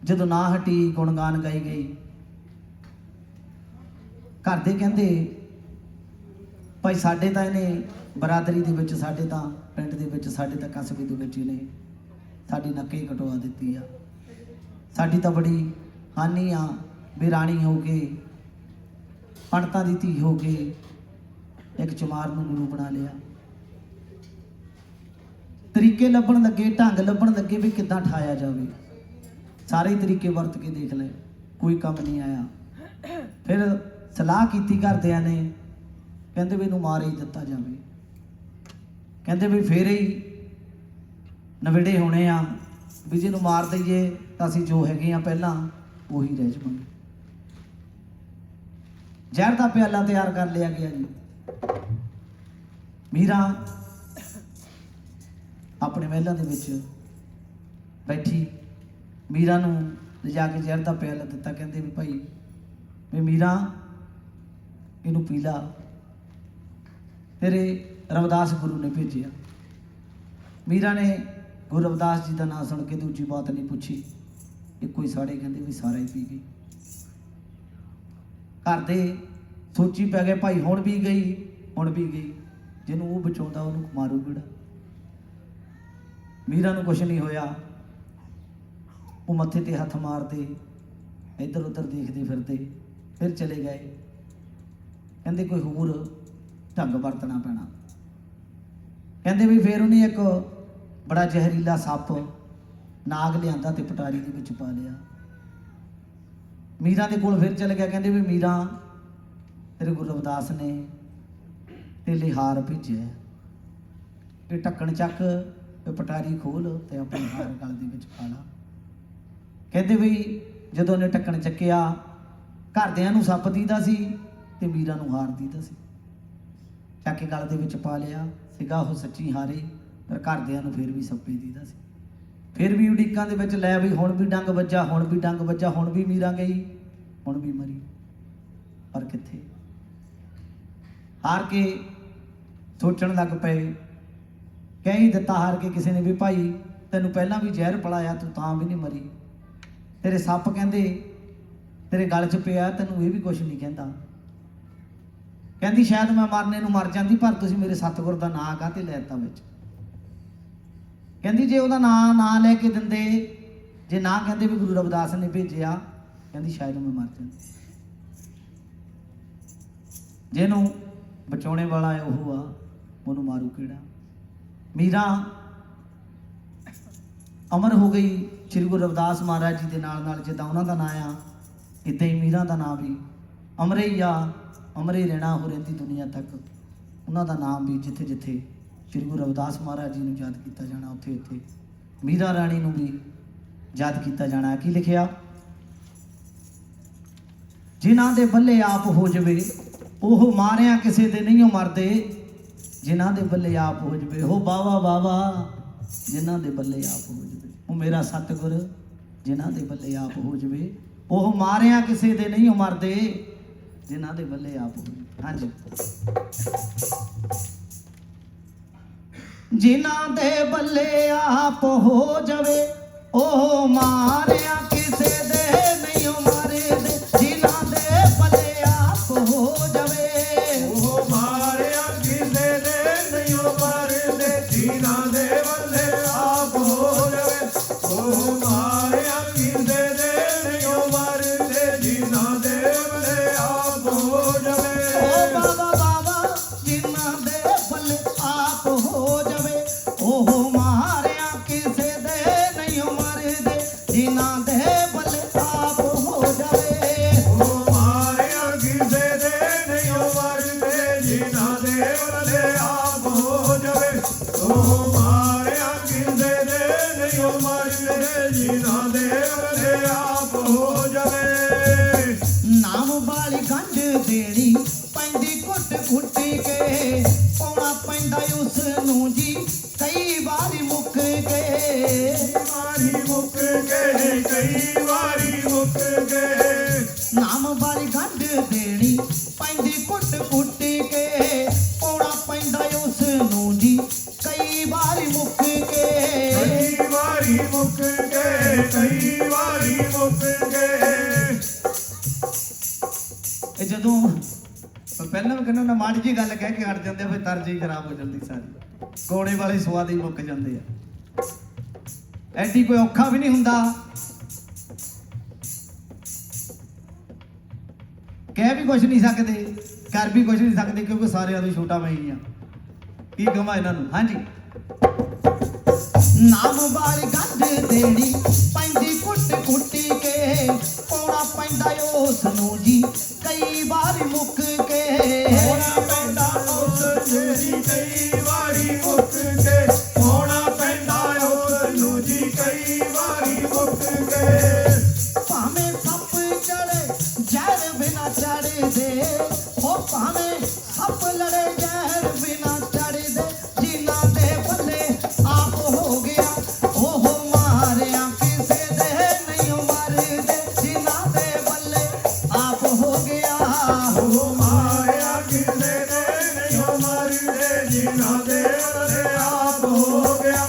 ਜਦੋਂ ਨਾ ਹਟੀ, ਗੁਣਗਾਨ ਗਾਈ ਗਈ। ਘਰ ਦੇ ਕਹਿੰਦੇ ਭਾਈ ਸਾਡੇ ਤਾਂ ਇਹਨੇ ਬਰਾਦਰੀ ਦੇ ਵਿੱਚ, ਸਾਡੇ ਤਾਂ ਪਿੰਡ ਦੇ ਵਿੱਚ, ਸਾਡੇ ਤਾਂ ਕਸਬੇ ਦੇ ਵਿੱਚ ਇਹਨੇ ਸਾਡੀ ਨੱਕੇ ਕਟਵਾ ਦਿੱਤੀ ਆ। ਸਾਡੀ ਤਾਂ ਬੜੀ ਹਾਨੀ ਆ ਵੀ ਰਾਣੀ ਹੋ ਕੇ, ਪੰਡਤਾਂ ਦੀ ਧੀ ਹੋ ਕੇ ਇੱਕ ਚਮਾਰ ਨੂੰ ਗੁਰੂ ਬਣਾ ਲਿਆ। ਤਰੀਕੇ ਲੱਭਣ ਲੱਗੇ, ਢੰਗ ਲੱਭਣ ਲੱਗੇ ਵੀ ਕਿੱਦਾਂ ਠਾਇਆ ਜਾਵੇ। ਸਾਰੇ ਤਰੀਕੇ ਵਰਤ ਕੇ ਦੇਖ ਲਏ, ਕੋਈ ਕੰਮ ਨਹੀਂ ਆਇਆ। ਫਿਰ ਸਲਾਹ ਕੀਤੀ ਘਰਦਿਆਂ ਨੇ, ਕਹਿੰਦੇ ਵੀ ਇਹਨੂੰ ਮਾਰ ਹੀ ਦਿੱਤਾ ਜਾਵੇ। ਕਹਿੰਦੇ ਵੀ ਫੇਰ ਹੀ ਨਵੇੜੇ ਹੋਣੇ ਆ, ਵੀ ਜਿਹਨੂੰ ਮਾਰ ਦਈਏ ਤਾਂ ਅਸੀਂ ਜੋ ਹੈਗੇ ਆ ਪਹਿਲਾਂ ਉਹੀ ਰਹਿ ਜਾਵਾਂਗੇ। ਜ਼ਹਿਰ ਦਾ ਪਿਆਲਾ ਤਿਆਰ ਕਰ ਲਿਆ ਗਿਆ ਜੀ। ਮੀਰਾ ਆਪਣੇ ਮਹਿਲਾਂ ਦੇ ਵਿੱਚ ਬੈਠੀ, ਮੀਰਾ ਨੂੰ ਲਿਜਾ ਕੇ ਜ਼ਹਿਰ ਦਾ ਪਿਆਲਾ ਦਿੱਤਾ। ਕਹਿੰਦੇ ਵੀ ਭਾਈ ਵੀ ਮੀਰਾ ਇਹਨੂੰ ਪੀ ਲਾ, ਤੇਰੇ ਰਵਿਦਾਸ ਗੁਰੂ ਨੇ ਭੇਜਿਆ। ਮੀਰਾ ਨੇ ਗੁਰੂ ਰਵਿਦਾਸ ਜੀ ਦਾ ਨਾਮ ਸੁਣ ਕੇ ਦੂਜੀ ਬਾਤ ਨਹੀਂ ਪੁੱਛੀ, ਇੱਕੋ ਹੀ ਸਾੜੇ ਕਹਿੰਦੇ ਵੀ ਸਾਰਾ ਹੀ ਪੀ ਗਈ। ਘਰ ਦੇ ਸੋਚੀ ਪੈ ਗਏ, ਭਾਈ ਹੁਣ ਵੀ ਗਈ, ਹੁਣ ਵੀ ਗਈ, ਜਿਹਨੂੰ ਉਹ ਬਚਾਉਂਦਾ ਉਹਨੂੰ ਮਾਰੂ ਕਿਹੜਾ। ਮੀਰਾ ਨੂੰ ਕੁਛ ਨਹੀਂ ਹੋਇਆ। ਉਹ ਮੱਥੇ ਤੇ ਹੱਥ ਮਾਰਦੇ, ਇੱਧਰ ਉੱਧਰ ਦੇਖਦੇ ਫਿਰਦੇ, ਫਿਰ ਚਲੇ ਗਏ। ਕਹਿੰਦੇ ਕੋਈ ਹੋਰ ਢੰਗ ਵਰਤਣਾ ਪੈਣਾ। ਕਹਿੰਦੇ ਵੀ ਫਿਰ ਉਹਨੇ ਇੱਕ ਬੜਾ ਜ਼ਹਿਰੀਲਾ ਸੱਪ ਨਾਗ ਲਿਆਂਦਾ ਤੇ ਪਟਾਰੀ ਦੇ ਵਿੱਚ ਪਾ ਲਿਆ। ਮੀਰਾ ਦੇ ਕੋਲ ਫਿਰ ਚਲੇ ਗਿਆ। ਕਹਿੰਦੇ ਵੀ ਮੀਰਾ, ਤੇਰੇ ਗੁਰੂ ਰਵਿਦਾਸ ਨੇ ਤੇ ਲਿਹਾਰ ਭੇਜਿਆ, ਤੇ ਢੱਕਣ ਚੱਕ ਤੇ ਪਟਾਰੀ ਖੋਲ ਤੇ ਆਪਣੀ ਹਾਰ ਗਲ ਦੇ ਵਿੱਚ ਪਾ ਲਾ। ਕਹਿੰਦੇ ਵੀ ਜਦੋਂ ਉਹਨੇ ਢੱਕਣ ਚੱਕਿਆ, ਘਰਦਿਆਂ ਨੂੰ ਸੱਪ ਦੀਦਾ ਸੀ ਤੇ ਮੀਰਾ ਨੂੰ ਹਾਰ ਦੀਦਾ ਸੀ। ਚੱਕ ਕੇ ਗਲ ਦੇ ਵਿੱਚ ਪਾ ਲਿਆ ਸੀਗਾ ਉਹ ਸੱਚੀ ਹਾਰੇ, ਪਰ ਘਰਦਿਆਂ ਨੂੰ ਫਿਰ ਵੀ ਸੱਪੇ ਦੀਦਾ ਸੀ। ਫਿਰ ਵੀ ਉਡੀਕਾਂ ਦੇ ਵਿੱਚ ਲੈ ਵੀ ਹੁਣ ਵੀ ਡੰਗ ਵੱਜਾ, ਹੁਣ ਵੀ ਡੰਗ ਵੱਜਾ, ਹੁਣ ਵੀ ਮੀਰਾ ਗਈ, ਹੁਣ ਵੀ ਮਰੀ। ਪਰ ਕਿੱਥੇ, ਹਾਰ ਕੇ ਸੋਚਣ ਲੱਗ ਪਏ। ਕਹਿ ਹੀ ਦਿੱਤਾ ਹਾਰ ਕੇ ਕਿਸੇ ਨੇ ਵੀ ਭਾਈ ਤੈਨੂੰ ਪਹਿਲਾਂ ਵੀ ਜ਼ਹਿਰ ਪਿਲਾਇਆ, ਤੂੰ ਤਾਂ ਵੀ ਨਹੀਂ ਮਰੀ। ਤੇਰੇ ਸੱਪ ਕਹਿੰਦੇ ਤੇਰੇ ਗਲ 'ਚ ਪਿਆ, ਤੈਨੂੰ ਇਹ ਵੀ ਕੁਛ ਨਹੀਂ ਕਹਿੰਦਾ। ਕਹਿੰਦੀ ਸ਼ਾਇਦ ਮੈਂ ਮਰਨੇ ਨੂੰ ਮਰ ਜਾਂਦੀ, ਪਰ ਤੁਸੀਂ ਮੇਰੇ ਸਤਿਗੁਰ ਦਾ ਨਾਂ ਕਾਹਤੇ ਲੈ ਦਿੱਤਾ ਵਿੱਚ। ਕਹਿੰਦੀ ਜੇ ਉਹਦਾ ਨਾਂ ਨਾ ਲੈ ਕੇ ਦਿੰਦੇ, ਜੇ ਨਾ ਕਹਿੰਦੇ ਵੀ ਗੁਰੂ ਰਵਿਦਾਸ ਨੇ ਭੇਜਿਆ, ਕਹਿੰਦੀ ਸ਼ਾਇਦ ਮੈਂ ਮਰ ਜਾਂਦੀ। ਜਿਹਨੂੰ ਬਚਾਉਣੇ ਵਾਲਾ ਹੈ ਉਹ ਆ, ਉਹਨੂੰ ਮਾਰੂ ਕਿਹੜਾ। ਮੀਰਾ ਅਮਰ ਹੋ ਗਈ ਸ੍ਰੀ ਗੁਰੂ ਰਵਿਦਾਸ ਮਹਾਰਾਜ ਜੀ ਦੇ ਨਾਲ ਨਾਲ। ਜਿੱਦਾਂ ਉਹਨਾਂ ਦਾ ਨਾਂ ਆ, ਇੱਦਾਂ ਹੀ ਮੀਰਾ ਦਾ ਨਾਂ ਵੀ ਅਮਰੇ ਹੀ ਆ, ਅਮਰੇ ਰਹਿਣਾ ਹੋ ਰਹਿੰਦੀ ਦੁਨੀਆ ਤੱਕ। ਉਹਨਾਂ ਦਾ ਨਾਮ ਵੀ ਜਿੱਥੇ ਜਿੱਥੇ ਸ੍ਰੀ ਗੁਰੂ ਰਵਿਦਾਸ ਮਹਾਰਾਜ ਜੀ ਨੂੰ ਯਾਦ ਕੀਤਾ ਜਾਣਾ, ਉੱਥੇ ਉੱਥੇ ਮੀਰਾ ਰਾਣੀ ਨੂੰ ਵੀ ਯਾਦ ਕੀਤਾ ਜਾਣਾ। ਕੀ ਲਿਖਿਆ? ਜਿਨ੍ਹਾਂ ਦੇ ਬੱਲੇ ਆਪ ਹੋ ਜਾਵੇ, ਉਹ ਮਾਰਿਆ ਕਿਸੇ ਦੇ ਨਹੀਂ ਮਰਦੇ। ਜਿਨ੍ਹਾਂ ਦੇ ਬੱਲੇ ਆਪ ਹੋ ਜਾਵੇ, ਉਹ ਬਾਵਾ ਬਾਵਾ ਜਿਨ੍ਹਾਂ ਦੇ ਬੱਲੇ ਆਪ ਹੋ ਜਾਵੇ। ਉਹ ਮੇਰਾ ਸਤਿਗੁਰ ਜਿਨ੍ਹਾਂ ਦੇ ਬੱਲੇ ਆਪ ਹੋ ਜਾਵੇ, ਉਹ ਮਾਰਿਆ ਕਿਸੇ ਦੇ ਨਹੀਂ ਮਰਦੇ। ਜਿਨ੍ਹਾਂ ਦੇ ਬੱਲੇ ਆਪ ਹੋ ਜਾਵੇ। ਹਾਂਜੀ, ਜਿਨ੍ਹਾਂ ਦੇ ਬੱਲੇ ਆਪ ਹੋ ਜਾਵੇ, ਉਹ ਮਾਰਿਆ ਕਿਸੇ ਦੇ ਨਹੀਂ ਮਰਦੇ। ਜਿਨ੍ਹਾਂ ਦੇ ਬੱਲੇ ਆਪ ਹੋ ਜਾਵੇ, ਉਹ ਮਾਰਿਆ ਕਿਸੇ ਦੇ ਨਹੀਂ ਮਰਦੇ। ਜਿਨ੍ਹਾਂ ਦੇ ਬੱਲੇ ਆਪ ਹੋ ਜਾਵੇ, ਉਹ ਮਾਰਿਆ ਕਿਸੇ ਦੇ ਨਹੀਂ ਮਰਦੇ। ਜਿਨ੍ਹਾਂ ਦੇ ਬੱਲੇ ਆਪ ਹੋ ਜਾਵੇ, ਓ ਬਾਬਾ ਬਾਬਾ ਜਿਨ੍ਹਾਂ ਦੇ ਬੱਲੇ ਆਪ ਹੋ ਜਾਵੇ, ਉਹ ਮਾਰਿਆ ਕਿਸੇ ਦੇ ਨਹੀਂ ਮਰਦੇ। ਜਿਨ੍ਹਾਂ ਦੇ ਬੱਲੇ ਆਪ ਹੋ ਜਾਵੇ, ਉਹ ਮਾਰਿਆ ਕਿਸੇ ਦੇ ਨਹੀਂ ਮਰਦੇ। ਜਿਨ੍ਹਾਂ ਦੇ ਬੱਲੇ ਆਪ ਹੋ ਜਾਵੇ, ਉਹ ਮਾਰਿਆ ਕਿਸੇ ਦੇ ਨਹੀਂ ਮਰਦੇ। ਜਿਨ੍ਹਾਂ ਦੇ ਬੱਲੇ ਆਪ ਹੋ ਜਾਵੇ। ਨਾਮ ਵਾਲੀ ਗੰਢ ਦੇਣੀ ਪੈਂਦੀ ਘੁੱਟ ਘੁੱਟੀ ਕੇ, ਪਾਉਣਾ ਪੈਂਦਾ ਉਸ ਨੂੰ ਜੀ ਕਈ ਵਾਰੀ ਮੁੱਕ ਕੇ। ਵਾਰੀ ਮੁੱਕ ਗਏ, ਕਈ ਵਾਰੀ ਮੁੱਕ ਗਏ। ਨਾਮ ਵਾਲੀ ਗੰਢ ਦੇਣੀ ਪੈਂਦੀ ਘੁੱਟ ਘੁੱਟੀ ਕੇ, ਪਾਉਣਾ ਪੈਂਦਾ ਉਸ ਨੂੰ ਜੀ ਕਈ ਵਾਰੀ ਮੁੱਕ ਕੇ। ਕਈ ਵਾਰੀ ਮੁੱਕ ਗਏ, ਕਈ ਵਾਰੀ ਮੁੱਕ ਗਏ। ਇਹ ਜਦੋਂ ਪਹਿਲਾਂ ਵੀ ਕਹਿੰਦਾ ਨਾ ਮਾੜੀ ਜੀ ਗੱਲ ਕਹਿ ਕੇ ਹਟ ਜਾਂਦੇ ਆ, ਫਿਰ ਤਰਜ ਹੀ ਖਰਾਬ ਹੋ ਜਾਂਦੀ ਸਾਰੀ। ਕੋਣੇ ਵਾਲੇ ਸਵਾਦ ਹੀ ਮੁੱਕ ਜਾਂਦੇ ਆ। ਐਡੀ ਕੋਈ ਔਖਾ ਵੀ ਨਹੀਂ ਹੁੰਦਾ, ਕਹਿ ਵੀ ਕੁਛ ਨਹੀਂ ਸਕਦੇ, ਕਰ ਵੀ ਕੁਛ ਨਹੀਂ ਸਕਦੇ, ਕਿਉਂਕਿ ਸਾਰਿਆਂ ਤੋਂ ਛੋਟਾ ਮੈਂ ਹੀ ਆ। ਕੀ ਕਹਾਂ ਇਹਨਾਂ ਨੂੰ? ਹਾਂਜੀ, ਨਾਮ ਵਾਲੀ ਗੰਢ ਦੇਣੀ ਪੈਂਦੀ ਘੁੱਟ ਘੁੱਟੀ ਕੇ, ਪਾਉਣਾ ਪੈਂਦਾ ਉਸ ਨੂੰ ਜੀ ਕਈ ਵਾਰੀ ਮੁੱਕ ਕੇ। ਹੋਣਾ ਪੈਂਦਾ ਉਸ ਨੂੰ ਜੀ ਕਈ ਵਾਰੀ ਮੁੱਕ ਕੇ। ਹੋਣਾ ਪੈਂਦਾ ਉਸ ਨੂੰ ਜੀ ਕਈ ਵਾਰੀ ਮੁੱਕ ਕੇ। ਭਾਵੇਂ ਸੱਪ ਚੜੇ ਜ਼ਹਿਰ ਬਿਨਾ ਚੜਦੇ, ਉਹ ਭਾਵੇਂ ਸੱਪ ਲੜੇ ਜ਼ਹਿਰ ਬਿਨਾ ਚੜਦੇ। ਜਿਨ੍ਹਾਂ ਦੇ ਬੱਲੇ ਆਪ ਹੋ ਗਿਆ, ਉਹ ਮਾਰਿਆ ਕਿਸੇ ਦੇ ਨਹੀਂ ਮਰਦੇ। ਜਿਨ੍ਹਾਂ ਦੇ ਬੱਲੇ ਆਪ ਹੋ ਗਿਆ, ਉਹ ਮਾਰਿਆ ਕਿਸੇ ਦੇ ਨਹੀਂ ਮਰਦੇ। ਜਿਨ੍ਹਾਂ ਦੇ ਬੱਲੇ ਆਪ ਹੋ ਗਿਆ,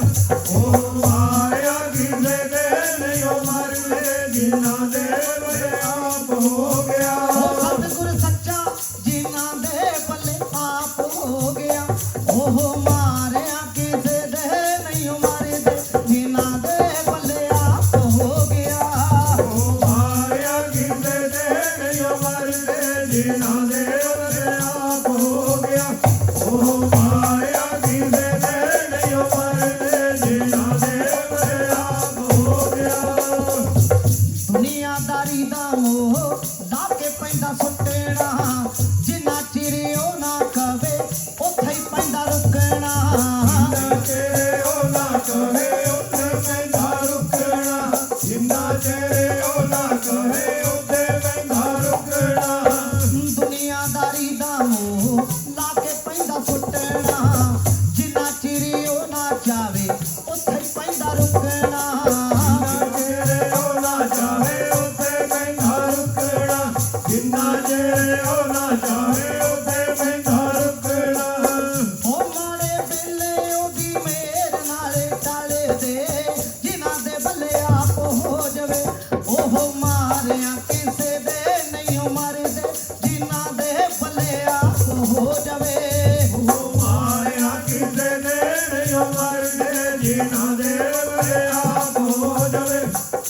ਉਹ ਮਾਰਿਆ ਕਿਸੇ ਦੇ ਨਹੀਂ ਮਰਦੇ। ਜਿਨ੍ਹਾਂ ਦੇ ਬੱਲੇ ਆਪ ਹੋ ਗਿਆ। ਉਹ ਸਤਿਗੁਰ ਸੱਚਾ ਜਿਨ੍ਹਾਂ ਦੇ ਬੱਲੇ ਆਪ ਹੋ ਗਿਆ, ਉਹ ਮਾਰਿਆ ਕਿਸੇ ਦੇ ਨਹੀਂ ਮਰਦੇ। ਜਿਨ੍ਹਾਂ ਦੇ ਬੱਲੇ ਆਪ ਹੋ ਗਿਆ, ਉਹ ਮਾਰਿਆ ਕਿਸੇ ਦੇ ਨਹੀਂ ਮਰਦੇ। ਜਿਨ੍ਹਾਂ ਦੇ ਬੱਲੇ ਆਪ ਹੋ ਗਿਆ, ਉਹ ਮਾਰਿਆ ਕਿਸੇ ਦੇ ਨਹੀਂ ਮਰਦੇ। ਜਿਨ੍ਹਾਂ ਦੇ ਬੱਲੇ ਆਪ ਹੋ ਗਿਆ। ਦੁਨੀਆਦਾਰੀ ਦਾ ਮੋਹ ਲਾ ਕੇ ਪੈਂਦਾ ਸੁੱਟਣਾ, ਜਿੰਨਾ ਚਿਰ ਉਹ ਨਾ ਕਵੇ ਉੱਥੇ ਹੀ ਪੈਂਦਾ ਰੁਕਣਾ। ਜਿੰਨਾ ਚਿਰ ਉਹ ਨਾ ਕਹੇ ਉੱਥੇ ਪੈਂਦਾ ਰੁਕਣਾ। ਜਿੰਨਾ ਚਿਰ ਉਹ ਨਾ ਕਹੇ ਉੱਥੇ ਪੈਂਦਾ ਰੁਕਣਾ। ਦੁਨੀਆਦਾਰੀ ਦਾ ਮੋਹ ਲਾ ਕੇ ਪੈਂਦਾ ਸੁੱਟਣਾ, ਜਿੰਨਾ ਚਿਰ ਉਹ ਨਾ ਚਾਵੇ ਉੱਥੇ ਹੀ ਪੈਂਦਾ ਰੁਕਣਾ। ਜਿੰਨਾ ਚਿਰ ਉਹ ਨਾ ਚਾਹੇ ਉੱਥੇ ਪੈਂਦਾ ਰੁਕਣਾ। ਜਿੰਨਾ ਚਿਰ ਉਹ ਨਾ ਚਾਹੇ ਉੱਥੇ ਪੈਂਦਾ ਰੁਕਣਾ। ਉਹ ਮਾੜੇ ਵੇਲੇ ਉਹਦੀ ਮੇਰ ਨਾਲੇ ਟਾਲੇ ਦੇ, ਜਿਨ੍ਹਾਂ ਦੇ ਬੱਲੇ ਆਪ ਹੋ ਜਾਵੇ, ਉਹ ਹੋ ਜਾਵੇ ਉਹ ਮਾਰਿਆ ਕਿਸੇ ਦੇ ਨਹੀਂ ਮਰਦੇ ਜਿਨ੍ਹਾਂ ਦੇ ਬਲੇ ਆਪ ਹੋ ਜਾਵੇ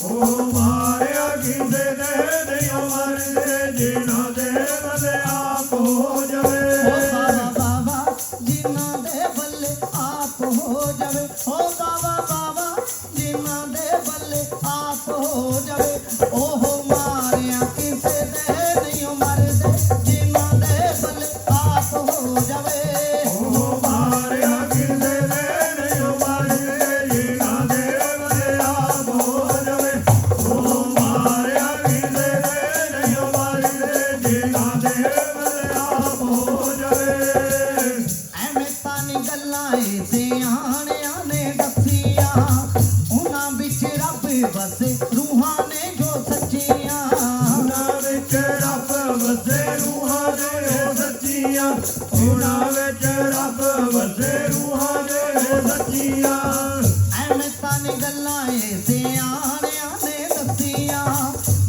ਉਹ ਮਾਰਿਆ ਕਿਸੇ ਦੇ ਨਹੀਂ ਮਰਦੇ ਜਿਨ੍ਹਾਂ ਦੇ ਬਲੇ ਆਪ ਹੋ ਜਾਵੇ ਓ ਬਾਬਾ ਬਾਬਾ ਜਿਨ੍ਹਾਂ ਦੇ ਬੱਲੇ ਆਪ ਹੋ ਜਾਵੇ ਓ ਬਾਬਾ ਬਾਬਾ ਜਿਨ੍ਹਾਂ ਦੇ ਬੱਲੇ ਆਪ ਹੋ ਜਾਵੇ ਉਹ ਮਾਰਿਆ ਕਿਸੇ ਦੇ ਨਹੀਂ ਮਰਦੇ ਜਿਨ੍ਹਾਂ ਦੇ ਬੱਲੇ ਆਪ ਹੋ ਜਾਵੇ ਉਹ ਮਾਰਿਆ ਕਿਸੇ ਦੇ ਨਹੀਂ ਮਰਦੇ ਜਿਨ੍ਹਾਂ ਦੇ ਬਲੇ ਆਪ ਹੋ ਜਾਵੇ ਉਹ ਮਾਰਿਆ ਕਿਸੇ ਦੇ ਨਹੀਂ ਮਰਦੇ ਜਿਨ੍ਹਾਂ ਦੇ ਬਲੇ ਆਪ ਹੋ ਜਾਵੇ ਐਵੇਂ ਤਾਂ ਨੀ ਗੱਲਾਂ ਏ ਸਿਆਣਿਆਂ ਨੇ ਦੱਸੀਆਂ ਉਹਨਾਂ ਵਿੱਚ ਰੱਬ ਵਸੇ ਰੂਹਾਂ ਨੇ ਜੋ ਸੱਚੀਆਂ ਉਹਨਾਂ ਵਿੱਚ ਰੱਬ ਵਸੇ ਰੂਹਾਂ ਦੇ ਸੱਚੀਆਂ ਉਹਨਾਂ ਵਿੱਚ ਰੱਬ ਵਸੇ ਰੂਹਾਂ ਦੇ ਸੱਚੀਆਂ ਐਵੇਂ ਤਾਂ ਨੀ ਗੱਲਾਂ ਏ ਸਿਆਣਿਆਂ ਨੇ ਦੱਸੀਆਂ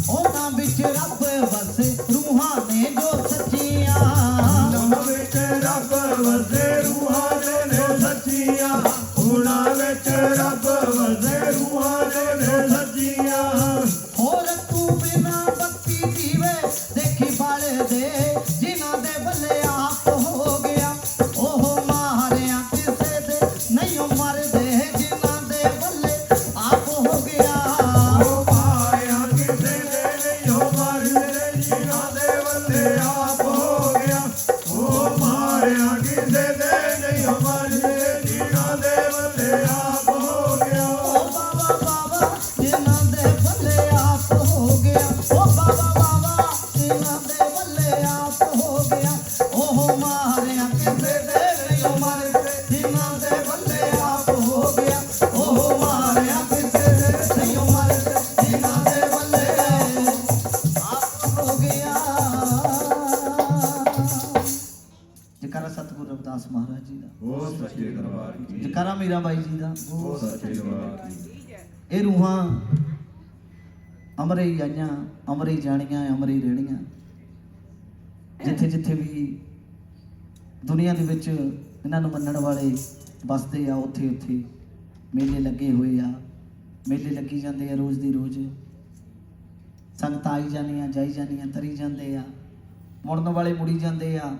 ਉਹਨਾਂ ਵਿੱਚ ਰੱਬ ਵਸੇ ਰੂਹਾਂ ਨੇ ਜੋ ਸੱਚੀਆਂ ਉਹਨਾਂ ਵਿੱਚ ਰੱਬ ਵਸੇ ਰੂਹਾਂ ਦੇ ਸੱਚੀਆਂ ਉਹਨਾਂ ਵਿੱਚ ਰੱਬ ਵਸੇ ਰੂਹਾਂ ਦੇ ਸੱਚੀਆਂ ਹੋਰ ਤੂੰ ਬਿਨਾ ਬੱਤੀ ਦੀਵੇ ਦੇਖੀ ਬਲਦੇ ਜਿਨ੍ਹਾਂ ਦੇ ਬੱਲੇ ਆਪ ਹੋ ਗਿਆ ਉਹ ਮਾਰਿਆ ਕਿਸੇ ਦੇ ਨਹੀਂ ਮਰਦੇ ਜਿਨ੍ਹਾਂ ਦੇ ਬੱਲੇ ਆਪ ਹੋ ਗਿਆ ਉਹ ਮਾਰਿਆ ਕਿਸੇ ਦੇ ਨਹੀਂ ਮਰਦੇ ਜਿਨ੍ਹਾਂ ਦੇ ਬੱਲੇ ਆਪ ਹੋ ਗਿਆ ਉਹ ਮਾਰਿਆ ਕਿਸੇ ਦੇ ਨਹੀਂ ਮਰਦੇ ਜਿਨ੍ਹਾਂ ਦੇ ਬੱਲੇ ਆਪ ਹੋ ਗਿਆ ਓ ਬਾਬਾ ਬਾਬਾ ਜਿਨ੍ਹਾਂ ਦੇ ਬੱਲੇ ਆਪ ਹੋ ਗਿਆ ਓ ਬਾਬਾ ਬਾਬਾ ਜਿਨ੍ਹਾਂ ਦੇ ਬੱਲੇ ਆਪ ਹੋ ਗਿਆ ਉਹ ਮਾਰਿਆ ਕਿਸੇ ਦੇ ਨਹੀਂ ਮਰਦੇ ਜਿਨ੍ਹਾਂ ਦੇ ਬੱਲੇ ਆਪ ਹੋ ਗਿਆ ਉਹ ਮਾਰਿਆ ਕਿਸੇ ਦੇ ਨਹੀਂ ਮਰਦੇ ਜਿਨ੍ਹਾਂ ਦੇ ਬੱਲੇ ਆਪ ਹੋ ਗਿਆ ਜਕਾਰਾ ਸਤਿਗੁਰੂ ਰਵਿਦਾਸ ਮਹਾਰਾਜ ਜੀ ਦਾ ਉਹ ਸੱਚੇ ਦਰਬਾਰ ਕੀ ਜਕਾਰਾ ਮੀਰਾ ਬਾਈ ਜੀ ਦਾ ਉਹ ਸੱਚੇ ਦਰਬਾਰ ਕੀ ਇਹ ਰੂਹਾਂ ਅਮਰੇ ਹੀ ਆਈਆਂ ਅਮਰੇ ਹੀ ਜਾਣੀਆਂ ਅਮਰੇ ਹੀ ਰਹਿਣੀਆਂ ਜਿੱਥੇ ਜਿੱਥੇ ਵੀ ਦੁਨੀਆ ਦੇ ਵਿੱਚ ਇਹਨਾਂ ਨੂੰ ਮੰਨਣ ਵਾਲੇ ਵਸਦੇ ਆ ਉੱਥੇ ਉੱਥੇ ਮੇਲੇ ਲੱਗੇ ਹੋਏ ਆ ਮੇਲੇ ਲੱਗੀ ਜਾਂਦੇ ਆ ਰੋਜ਼ ਦੀ ਰੋਜ਼ ਸੰਗਤਾਂ ਆਈ ਜਾਂਦੀਆਂ ਜਾਈ ਜਾਂਦੀਆਂ ਤਰੀ ਜਾਂਦੇ ਆ ਮੁੜਨ ਵਾਲੇ ਮੁੜੀ ਜਾਂਦੇ ਆ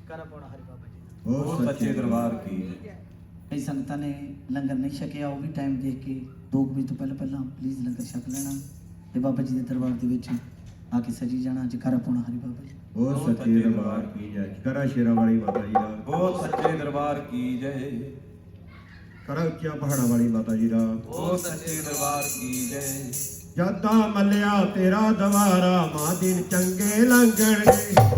ਜਕਾਰਾ ਪਾਉਣਾ ਹਰੀ ਬਾਬਾ ਜੀ ਦਾ ਉਹ ਸੱਚੇ ਦਰਬਾਰ ਕੀ ਕਈ ਸੰਗਤਾਂ ਨੇ ਲੰਗਰ ਨਹੀਂ ਛਕਿਆ ਉਹ ਵੀ ਟਾਈਮ ਦੇਖ ਕੇ 2 ਵਜੇ ਤੋਂ ਪਹਿਲਾਂ ਪਹਿਲਾਂ ਪਲੀਜ਼ ਲੰਗਰ ਛਕ ਲੈਣਾ ਤੇ ਬਾਬਾ ਜੀ ਦੇ ਦਰਬਾਰ ਦੇ ਵਿੱਚ ਆ ਕੇ ਸਜੀ ਜਾਣਾ ਜਕਾਰਾ ਪਾਉਣਾ ਹਰੀ ਬਾਬਾ ਜੀ ਉਹ ਸੱਚੇ ਦਰਬਾਰ ਕੀ ਜੈ ਕਰਾ ਸ਼ੇਰਾਂ ਵਾਲੀ ਮਾਤਾ ਜੀ ਦਾ ਉਹ ਸੱਚੇ ਦਰਬਾਰ ਕੀ ਜੈ ਕਰਾ ਉੱਚੀਆਂ ਪਹਾੜਾਂ ਵਾਲੀ ਮਾਤਾ ਜੀ ਦਾ ਉਹ ਸੱਚੇ ਦਰਬਾਰ ਕੀ ਜੈ ਜਦਾ ਮੱਲਿਆ ਤੇਰਾ ਦਵਾਰਾ ਮਾਂ ਦਿਨ ਚੰਗੇ ਲੰਘਣਗੇ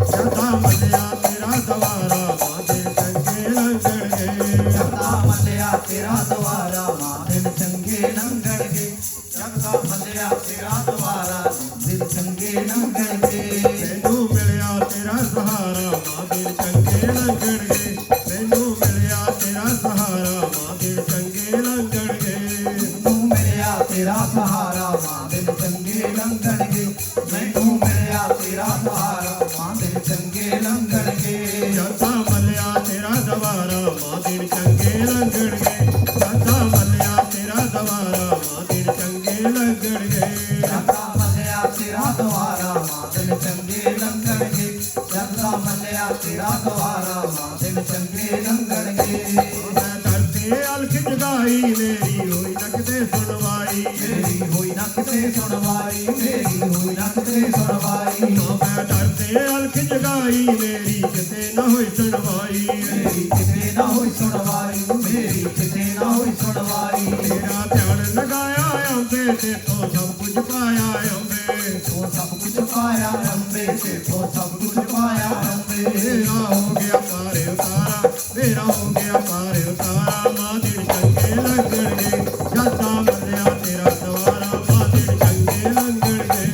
ਜਦਾ ਮੱਲਿਆ ਤੇਰਾ ਦਵਾਰਾ ਮਾਂ ਦਿਨ ਚੰਗੇ ਲੰਘਣਗੇ ਜਗਦਾ ਮੱਲਿਆ ਤੇਰਾ ਦੁਆਰਾ ਮਾਂ ਦਿਨ ਚੰਗੇ ਲੰਘਣਗੇ ਜਗਦਾ ਮੱਲਿਆ ਤੇਰਾ ਦੁਆਰਾ ਦਿਨ ਚੰਗੇ ਲੰਘਣਗੇ ਮੈਨੂੰ ਮਿਲਿਆ ਤੇਰਾ ਸਹਾਰਾ ਮਾਂ ਦਿਨ ਚੰਗੇ ਲੰਘਣਗੇ ਮੈਨੂੰ ਮਿਲਿਆ ਤੇਰਾ ਸਹਾਰਾ ਮਾਂ ਦਿਨ ਚੰਗੇ ਲੰਘਣਗੇ ਮੈਨੂੰ ਮਿਲਿਆ ਤੇਰਾ ਸਹਾਰਾ ਮਾਂ ਦਿਨ ਚੰਗੇ ਲੰਘਣਗੇ ਮੈਨੂੰ ਮਿਲਿਆ ਤੇਰਾ ਸਹਾਰਾ ਮਾਂ ਦਿਨ ਚੰਗੇ ਲੰਘਣਗੇ ਜਦਾ ਮੱਲਿਆ ਤੇਰਾ ਦਵਾਰਾ ਮਾਂ ਦਿਨ ਚੰਗੇ ਲੰਘਣਗੇ ਜਦਾ ਮੱਲਿਆ ਤੇਰਾ ਦਵਾਰਾ ਮਾਂ ਦਿਨ ਚੰਗੇ ਲੰਘਣਗੇ ਜਗਦਾ ਮੱਲਿਆ ਤੇਰਾ ਦੁਆਰਾ ਮਾਂ ਦਿਨ ਚੰਗੇ ਲੰਘਣਗੇ ਜਗਦਾ ਮੱਲਿਆ ਤੇਰਾ ਦੁਆਰਾ ਮਾਂ ਦਿਨ ਚੰਗੇ ਲੰਘਣਗੇ ਮੈਂ ਧਰਤੀ ਅਲਖ ਜਗਾਈ ਮੇਰੀ ਹੋਈ ਨਾ ਕਿਤੇ ਸੁਣਵਾਈ ਮੇਰੀ ਹੋਈ ਨਾ ਕਿਤੇ ਸੁਣਵਾਈ ਮੇਰੀ ਹੋਈ ਨਾ ਕਿਤੇ ਸੁਣਵਾਈ ਮੈਂ ਧਰਤੀ ਅਲਖ ਜਗਾਈ ਮੇਰੀ ਕਿਤੇ ਨਾ ਹੋਈ ਸੁਣਵਾਈ ਮੇਰੀ ਕਿਤੇ ਨਾ ਹੋਈ ਸੁਣਵਾਈ ਮੇਰੀ ਕਿਤੇ ਨਾ ਹੋਈ ਸੁਣਵਾਈ ਤੇਰਾ ਧਿਆਨ ਲਗਾਇਆ ਅੰਬੇ ਤੇ ਤੋਂ ਸਭ ਕੁਝ ਪਾਇਆ ਅੰਬੇ ਤੂੰ ਸਭ ਕੁਝ ਪਾਇਆ ਅੰਬੇ ਤੇ ਤੂੰ ਸਭ ਕੁਝ ਪਾਇਆ ਅੰਬੇ ਮੇਰਾ ਹੋ ਗਿਆ ਪਾਰੇ ਉਤਾਰਾ ਮੇਰਾ ਹੋ ਗਿਆ ਪਾਰੇ ਉਤਾਰਾ ਮਾਂ ਦਿਨ ਚੰਗੇ ਲੰਘਣਗੇ ਜਦਾ ਮੱਲਿਆ ਤੇਰਾ ਦਵਾਰਾ ਮਾਂ ਦਿਨ ਚੰਗੇ ਲੰਘਣਗੇ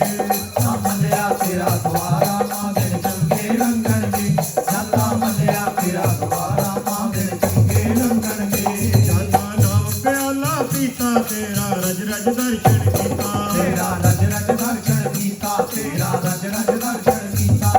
ਮੱਲਿਆ ਤੇਰਾ ਦੁਆਰਾ ਮਾਂ ਦਿਨ ਚੰਗੇ ਲੰਘਣਗੇ ਜਾਂਦਾ ਮੱਲਿਆ ਤੇਰਾ ਦੁਆਰਾ ਮਾਂ ਦਿਨ ਚੰਗੇ ਲੰਘਣਗੇ ਜਾਂਦਾ ਨਾਮ ਪਿਆਲਾ ਪੀਤਾ ਤੇਰਾ ਰਜ ਰਜ ਦਰਸ਼ਨ ਕੀਤਾ ਤੇਰਾ ਰਜ ਰਜ ਦਰਸ਼ਨ ਕੀਤਾ ਤੇਰਾ ਰਜ ਰਜ ਦਰਸ਼ਨ ਕੀਤਾ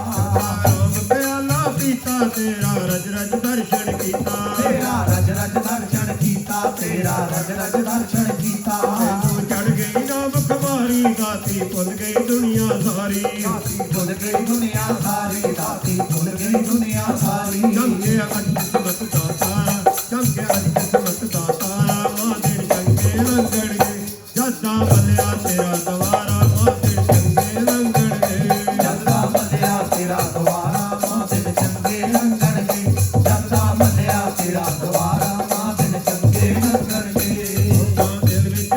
ਨਾਮ ਪਿਆਲਾ ਪੀਤਾ ਤੇਰਾ ਰਜ ਰਜ ਦਰਸ਼ਨ ਕੀਤਾ ਤੇਰਾ ਰਜ ਰਜ ਦਰਸ਼ਨ ਕੀਤਾ ਤੇਰਾ ਰਜ ਰਜ ਦਰਸ਼ਨ ਕੀਤਾ ਤੂੰ ਚੜ ਗਈ ਨਾਮ ਖਮਾਰੀ ਗਾਤੀ ਭੁੱਲ ਗਈ ਦੁਨੀਆ ਸਾਰੀ ਦਾਤੀ ਭੁੱਲ ਗਈ ਦੁਨੀਆ ਸਾਰੀ ਦਾਤੀ ਭੁੱਲ ਗਈ ਦੁਨੀਆ ਸਾਰੀ ਚੰਗੇ ਅੱਜ ਕਿਸਮਤ ਦਾ ਤਾਰਾ ਚੰਗੇ ਅੱਜ ਕਿਸਮਤ ਦਾ ਤਾਰਾ ਮਾਂ ਦਿਨ ਚੰਗੇ ਲੰਘਣਗੇ ਜੱਦਾ ਮੱਲਿਆ ਤੇਰਾ ਦਵਾਰਾ ਮਾਂ ਦਿਨ ਚੰਗੇ ਲੰਘਣਗੇ ਜੱਦਾ ਮੱਲਿਆ ਤੇਰਾ ਦੁਆਰਾ ਮਾਂ ਦਿਨ ਚੰਗੇ ਲੰਘਣਗੇ ਜੱਦਾ ਮੱਲਿਆ ਤੇਰਾ ਦੁਆਰਾ ਮਾਂ ਦਿਨ ਚੰਗੇ ਲੰਘਣਗੇ ਤਾਂ ਦਿਲ ਵਿੱਚ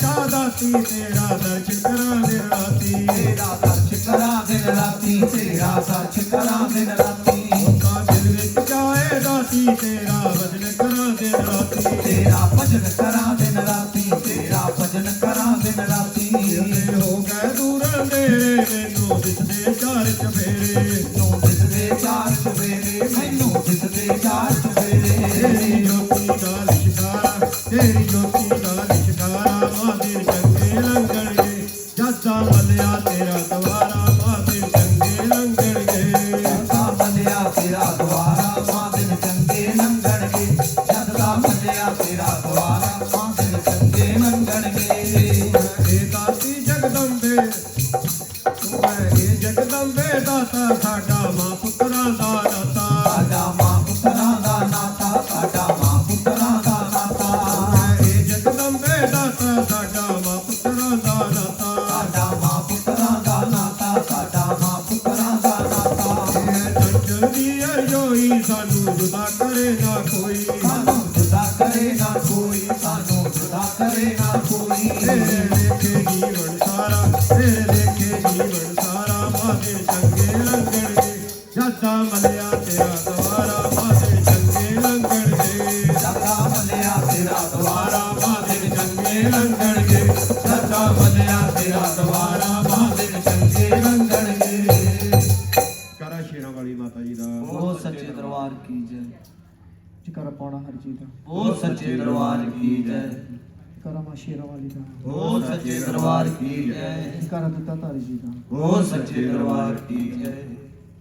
ਚਾਹਦਾਤੀ ਤੇਰਾ ਦਰਸ਼ਨ ਕਰਾਂ ਦਿਨ ਰਾਤੀ ਤੇਰਾ ਦਰਸ਼ ਕਰਾਂ ਦਿਨ ਰਾਤੀ ਤੇਰਾ ਦਰਸ਼ ਕਰਾਂ ਦਿਨ ਰਾਤੀ ਤਾਂ ਦਿਲ ਵਿੱਚ ਚਾਹੇ ਦਾਤੀ ਤੇਰਾ ਭਜਨ ਕਰਾਂ ਦਿਨ ਰਾਤੀ ਤੇਰਾ ਭਜਨ ਕਰਾਂ ਦਿਨ ਰਾਤੀ ਤੇਰਾ ਭਜਨ ਕਰਾਂ ਦਿਨ ਰਾਤੀ ਤੇ ਹੋ ਗਏ ਦੂਰ ਅੰਧੇਰੇ ਮੈਨੂੰ ਦਿਸਦੇ ਚਾਰ ਚਫੇਰੇ ਮੈਨੂੰ ਦਿਸਦੇ ਚਾਰ ਚੁਫੇਰੇ ਮੈਨੂੰ ਦਿਸਦੇ ਚਾਰ ਚੁਫੇਰੇ ਤੇਰੀ ਜੋਤੀ ਦਾ ਲਿਸ਼ਕਾਰਾ ਤੇਰੀ ਜੋਤੀ ਦਾ ਲਿਸ਼ਕਾਰਾ ਮਾਂ ਦਿਨ ਚੰਗੇ ਲੰਘਣਗੇ ਜੱਦਾ ਮੱਲਿਆ ਤੇਰਾ ਦਵਾਰਾ ਮਾਂ ਦਿਨ ਚੰਗੇ ਲੰਘਣਗੇ ਜੱਦਾ ਮੱਲਿਆ ਤੇਰਾ ਦੁਆਰਾ ਮਾਂ ਦਿਨ ਚੰਗੇ ਲੰਘਣਗੇ ਜੱਦਾ ਮੱਲਿਆ ਤੇਰਾ ਦੁਆਰਾ ਮਾਂ ਦਿਨ ਚੰਗੇ ਲੰਘਣਗੇ ਇਹ ਦਾਤੀ ਜਗਦੰਬੇ ਤੂੰ ਹੈ ਇਹ ਜਗਦੰਬੇ ਦਾਤਾ ਸਾਡਾ ਮਾਂ ਪੁੱਤਰਾਂ ਦਾ ਨਾਤਾ ਸਾਡਾ ਮਾਂ ਪੁੱਤਰਾਂ ਦਾ ਨਾਤਾ ਸਾਡਾ ਮਾਂ ਪੁੱਤਰਾਂ ਦਾ ਨਾਤਾ ਇਹ ਜਗਦੰਬੇ ਦਾਤਾ ਸਾਡਾ ਮਾਂ ਪੁੱਤਰਾਂ ਦਾ ਨਾਤਾ ਸਾਡਾ ਮਾਂ ਪੁੱਤਰਾਂ ਦਾ ਨਾਤਾ ਸਾਡਾ ਮਾਂ ਪੁੱਤਰਾਂ ਦਾ ਨਾਤਾ ਇਹ ਚੰਚਲ ਦੀ ਅਰਜ਼ੋਈ ਸਾਨੂੰ ਜੁਦਾ ਕਰੇ ਨਾ ਕੋਈ ਸਾਨੂੰ ਜੁਦਾ ਕਰੇ ਨਾ ਕੋਈ ਸਾਨੂੰ ਜੁਦਾ ਕਰੇ ਨਾ ਕੋਈ ਤੇਰੇ ਦੇਖੇ ਜੀਵਨ ਸਾਰਾ ਤੇਰੇ ਦੇਖੇ ਜੀਵਨ ਸਾਰਾ ਮਾਂ ਦਿਨ ਚੰਗੇ ਲੰਘਣਗੇ ਜੱਦਾ ਮੱਲਿਆ ਤੇਰਾ ਦਵਾਰਾ ਮਾਂ ਦਿਨ ਚੰਗੇ ਲੰਘਣਗੇ ਜੱਦਾ ਮੱਲਿਆ ਤੇਰਾ ਦੁਆਰਾ ਮਾਂ ਦਿਨ ਚੰਗੇ ਲੰਘਣਗੇ ਜੱਦਾ ਮੱਲਿਆ ਤੇਰਾ ਦੁਆਰਾ ਮਾਂ ਦਿਨ ਚੰਗੇ ਲੰਘਣਗੇ ਕਰਾ ਸ਼ੇਰਾਂ ਵਾਲੀ ਮਾਤਾ ਜੀ ਦਾ ਉਹ ਸੱਚੇ ਦਰਬਾਰ ਕੀ ਜੈ ਜਕਰ ਪਾਉਣਾ ਹਰ ਚੀਜ਼ ਦਾ ਉਹ ਸੱਚੇ ਦਰਬਾਰ ਕੀ ਜੈ ਕਰਾ ਮਾ ਸ਼ੇਰਾਂ ਵਾਲੀ ਦਾ ਉਹ ਸੱਚੇ ਦਰਬਾਰ ਕੀ ਜੈ ਕਰਾ ਦਿੱਤਾ ਧਾਰੀ ਜੀ ਦਾ ਉਹ ਸੱਚੇ ਦਰਬਾਰ ਕੀ ਜੈ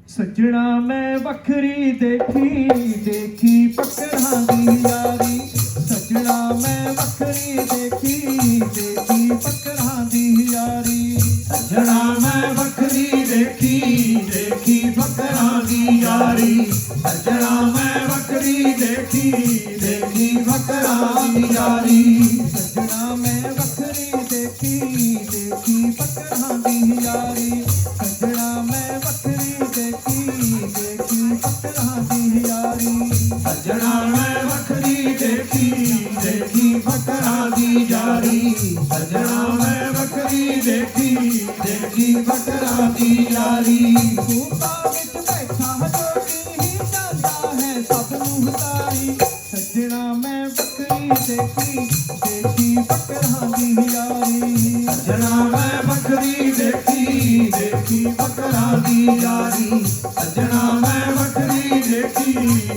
ਸੱਜਣਾ ਮੈਂ ਵੱਖਰੀ ਦੇਖੀ ਦੇਖੀ ਪਕੜਾਂ ਦੀ ਯਾਰੀ ਸੱਜਣਾ ਮੈਂ ਵੱਖਰੀ ਦੇਖੀ ਦੇਖੀ ਪਕੜਾਂ ਦੀ ਯਾਰੀ ਸੱਜਣਾ ਮੈਂ ਵੱਖਰੀ ਦੇਖੀ ਦੇਖੀ ਫਕਰਾਂ ਦੀ ਯਾਰੀ ਸੱਜਣਾ ਮੈਂ ਵੱਖਰੀ ਦੇਖੀ ਦੇਖੀ ਫਕਰਾਂ ਦੀ ਯਾਰੀ ਸੱਜਣਾ ਮੈਂ ਵੱਖਰੀ ਦੇਖੀ ਦੇਖੀ ਪਕੜਾਂ ਦੀ ਯਾਰੀ ਸੱਜਣਾ ਮੈਂ ਵੱਖਰੀ ਦੇਖੀ ਦੇਖੀ ਪਕੜਾਂ ਦੀ ਯਾਰੀ ਸੱਜਣਾ ਮੈਂ ਵੱਖਰੀ ਦੇਖੀ ਦੇਖੀ ਫਕਰਾਂ ਦੀ ਯਾਰੀ ਸੱਜਣਾ ਮੈਂ ਵੱਖਰੀ ਦੇਖੀ ਦੇਖੀ ਫਕਰਾਂ ਦੀ ਯਾਰੀ ਰੂਪਾਂ ਵਿੱਚ ਬੈਠਾ ਜੋਗੀ ਹੀ ਜਾਂਦਾ ਹੈ ਸਭ ਨੂੰ ਹਤਾਰੀ ਸੱਜਣਾ ਮੈਂ ਵੱਖਰੀ ਦੇਖੀ ਦੇਖੀ ਪਕੜਾਂ ਦੀ ਯਾਰੀ ਸੱਜਣਾ ਮੈਂ ਵੱਖਰੀ ਦੇਖੀ ਦੇਖੀ ਫਕਰਾਂ ਦੀ ਯਾਰੀ ਸੱਜਣਾ ਮੈਂ ਵੱਖਰੀ ਦੇਖੀ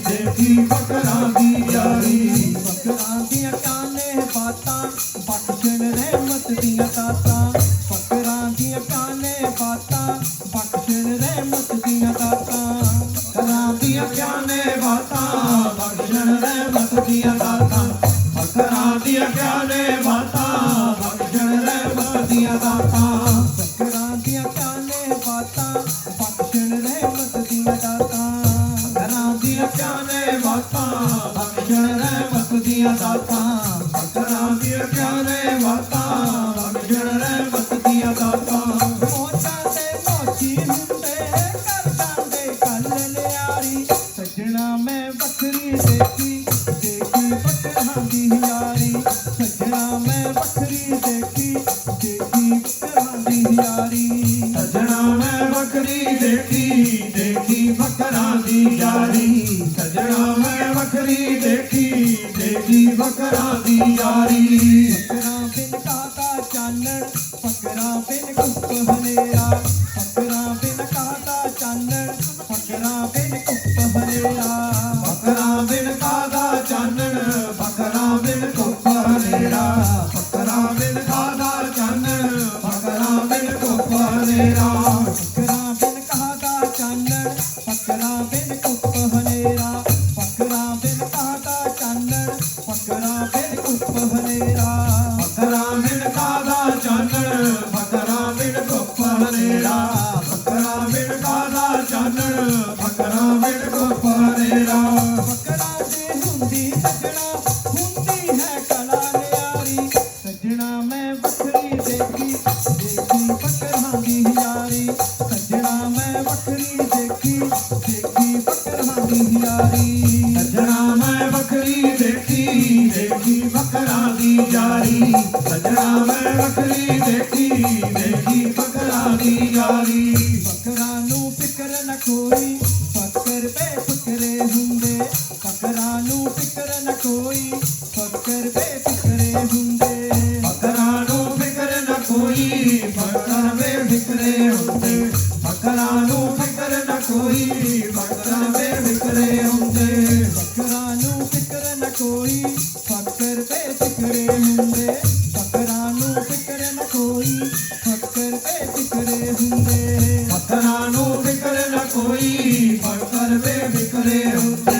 ਦੇਖੀ ਫਕਰਾਂ ਦੀ ਯਾਰੀ ਫਕਰਾਂ ਦੀਆਂ ਕਾਨੇ ਬਾਤਾਂ ਬਖਸ਼ਣ ਰਹਿਮਤ ਦੀਆਂ ਦਾਤਾਂ ਫਕਰਾਂ ਦੀਆਂ ਕਾਨੇ ਬਾਤਾਂ ਬਖਸ਼ਣ ਰਹਿਮਤ ਦੀਆਂ ਦਾਤਾਂ ਫਕਰਾਂ ਦੀਆਂ ਗਿਆਨੇ ਬਾਤਾਂ ਬਖਸ਼ਣ ਰਹਿਮਤ ਦੀਆਂ ਦਾਤਾਂ ਫਕਰਾਂ ਦੀਆਂ ਗਿਆਨੇ ਬਾਤਾਂ ਬਖਸ਼ਣ ਰਹਿਮਤ ਦੀਆਂ ਦਾਤਾਂ ਫਕਰਾਂ ਦੀਆਂ ਕਾਨੇ ਬਾਤਾਂ ਬਖਸ਼ਣ ਰਹਿਮਤ ਦੀਆਂ ਦਾਤਾਂ ਫਕਰਾਂ ਦੀਆਂ ਗਿਆਨੇ ਬਾਤਾਂ ਬਖਸ਼ਣ ਰਹਿਮਤ ਦੀਆਂ ਦਾਤਾਂ ਫਕਰਾਂ ਦੀਆਂ ਗਿਆਨੇ ਬਾਤਾਂ ਬਖਸ਼ਣ ਰਹਿਮਤ ਦੀਆਂ ਦਾਤਾਂ ਮੋਚਾਂ ਦੇ ਮੋਚੀ ਹੁੰਦੇ ਕਰਦਾਂ ਦੇ ਕੱਲ ਲਿਆਰੀ ਸੱਜਣਾ ਮੈਂ ਵੱਖਰੀ ਦੇਖੀ ਦੇਖੀ ਪਕੜਾਂ ਦੀ ਯਾਰੀ ਸੱਜਣਾ ਮੈਂ ਵੱਖਰੀ ਦੇਖੀ ਦੇਖੀ ਪਕੜਾਂ ਦੀ ਯਾਰੀ ਸੱਜਣਾ ਮੈਂ ਵੱਖਰੀ ਦੇਖੀ ਦੇਖੀ ਫਕਰਾਂ ਦੀ ਯਾਰੀ ਸੱਜਣਾ ਮੈਂ ਵੱਖਰੀ ਦੇਖੀ ਦੇਖੀ ਫਕਰਾਂ ਦੀ ਯਾਰੀ ਫਕਰਾਂ ਬਿਨ ਕਾਕਾ ਚਾਨਣ ਫਕਰਾਂ ਬਿਨ ਕੁੱਪ ਹਨੇਰਾ ਫਕਰਾਂ ਮੈਂ ਵੱਖਰੀ ਦੇਖੀ ਦੇਖੀ ਬੱਕਰਾਂ ਦੀ ਯਾਰੀ ਸੱਜਣਾ ਮੈਂ ਵੱਖਰੀ ਦੇਖੀ ਦੇਖੀ ਬੱਕਰਾਂ ਦੀ ਯਾਰੀ ਸੱਜਣਾ ਮੈਂ ਵੱਖਰੀ ਦੇਖੀ ਦੇਖੀ ਬੱਕਰਾਂ ਦੀ ਯਾਰੀ ਬੱਕਰਾਂ ਨੂੰ ਫਿਕਰ ਨਾ ਕੋਈ ਫੱਕਰ ਬੇਫਿਕਰੇ ਹੁੰਦੇ ਬੱਕਰਾਂ ਨੂੰ ਫਿਕਰ ਨਾ ਕੋਈ ਫੱਕਰ ਬੇਫਿਕਰੇ ਹੁੰਦੇ ਬੱਕਰਾਂ ਨੂੰ ਫਿਕਰ ਨਾ ਕੋਈ ਬੱਕਰ ਬੇਫਿਕਰੇ ਹੁੰਦੇ ਬੱਕਰਾਂ ਨੂੰ ਫਿਕਰ ਨਾ ਕੋਈ ਬੱਕਰ ਬੇਫਿਕਰੇ ਹੁੰਦੇ ਬੱਕਰਾਂ ਨੂੰ ਫਿਕਰ ਨਾ ਕੋਈ ਫੱਕਰ ਬੇਫਿਕਰੇ ਹੁੰਦੇ ਬੱਕਰਾਂ ਨੂੰ ਫਿਕਰ ਨਾ ਕੋਈ ਫੱਕਰ ਬੇਫਿਕਰੇ ਹੁੰਦੇ ਬੱਕਰਾਂ ਨੂੰ ਫਿਕਰ ਨਾ ਕੋਈ ਬੱਕਰ ਬੇਫਿਕਰੇ ਹੁੰਦੇ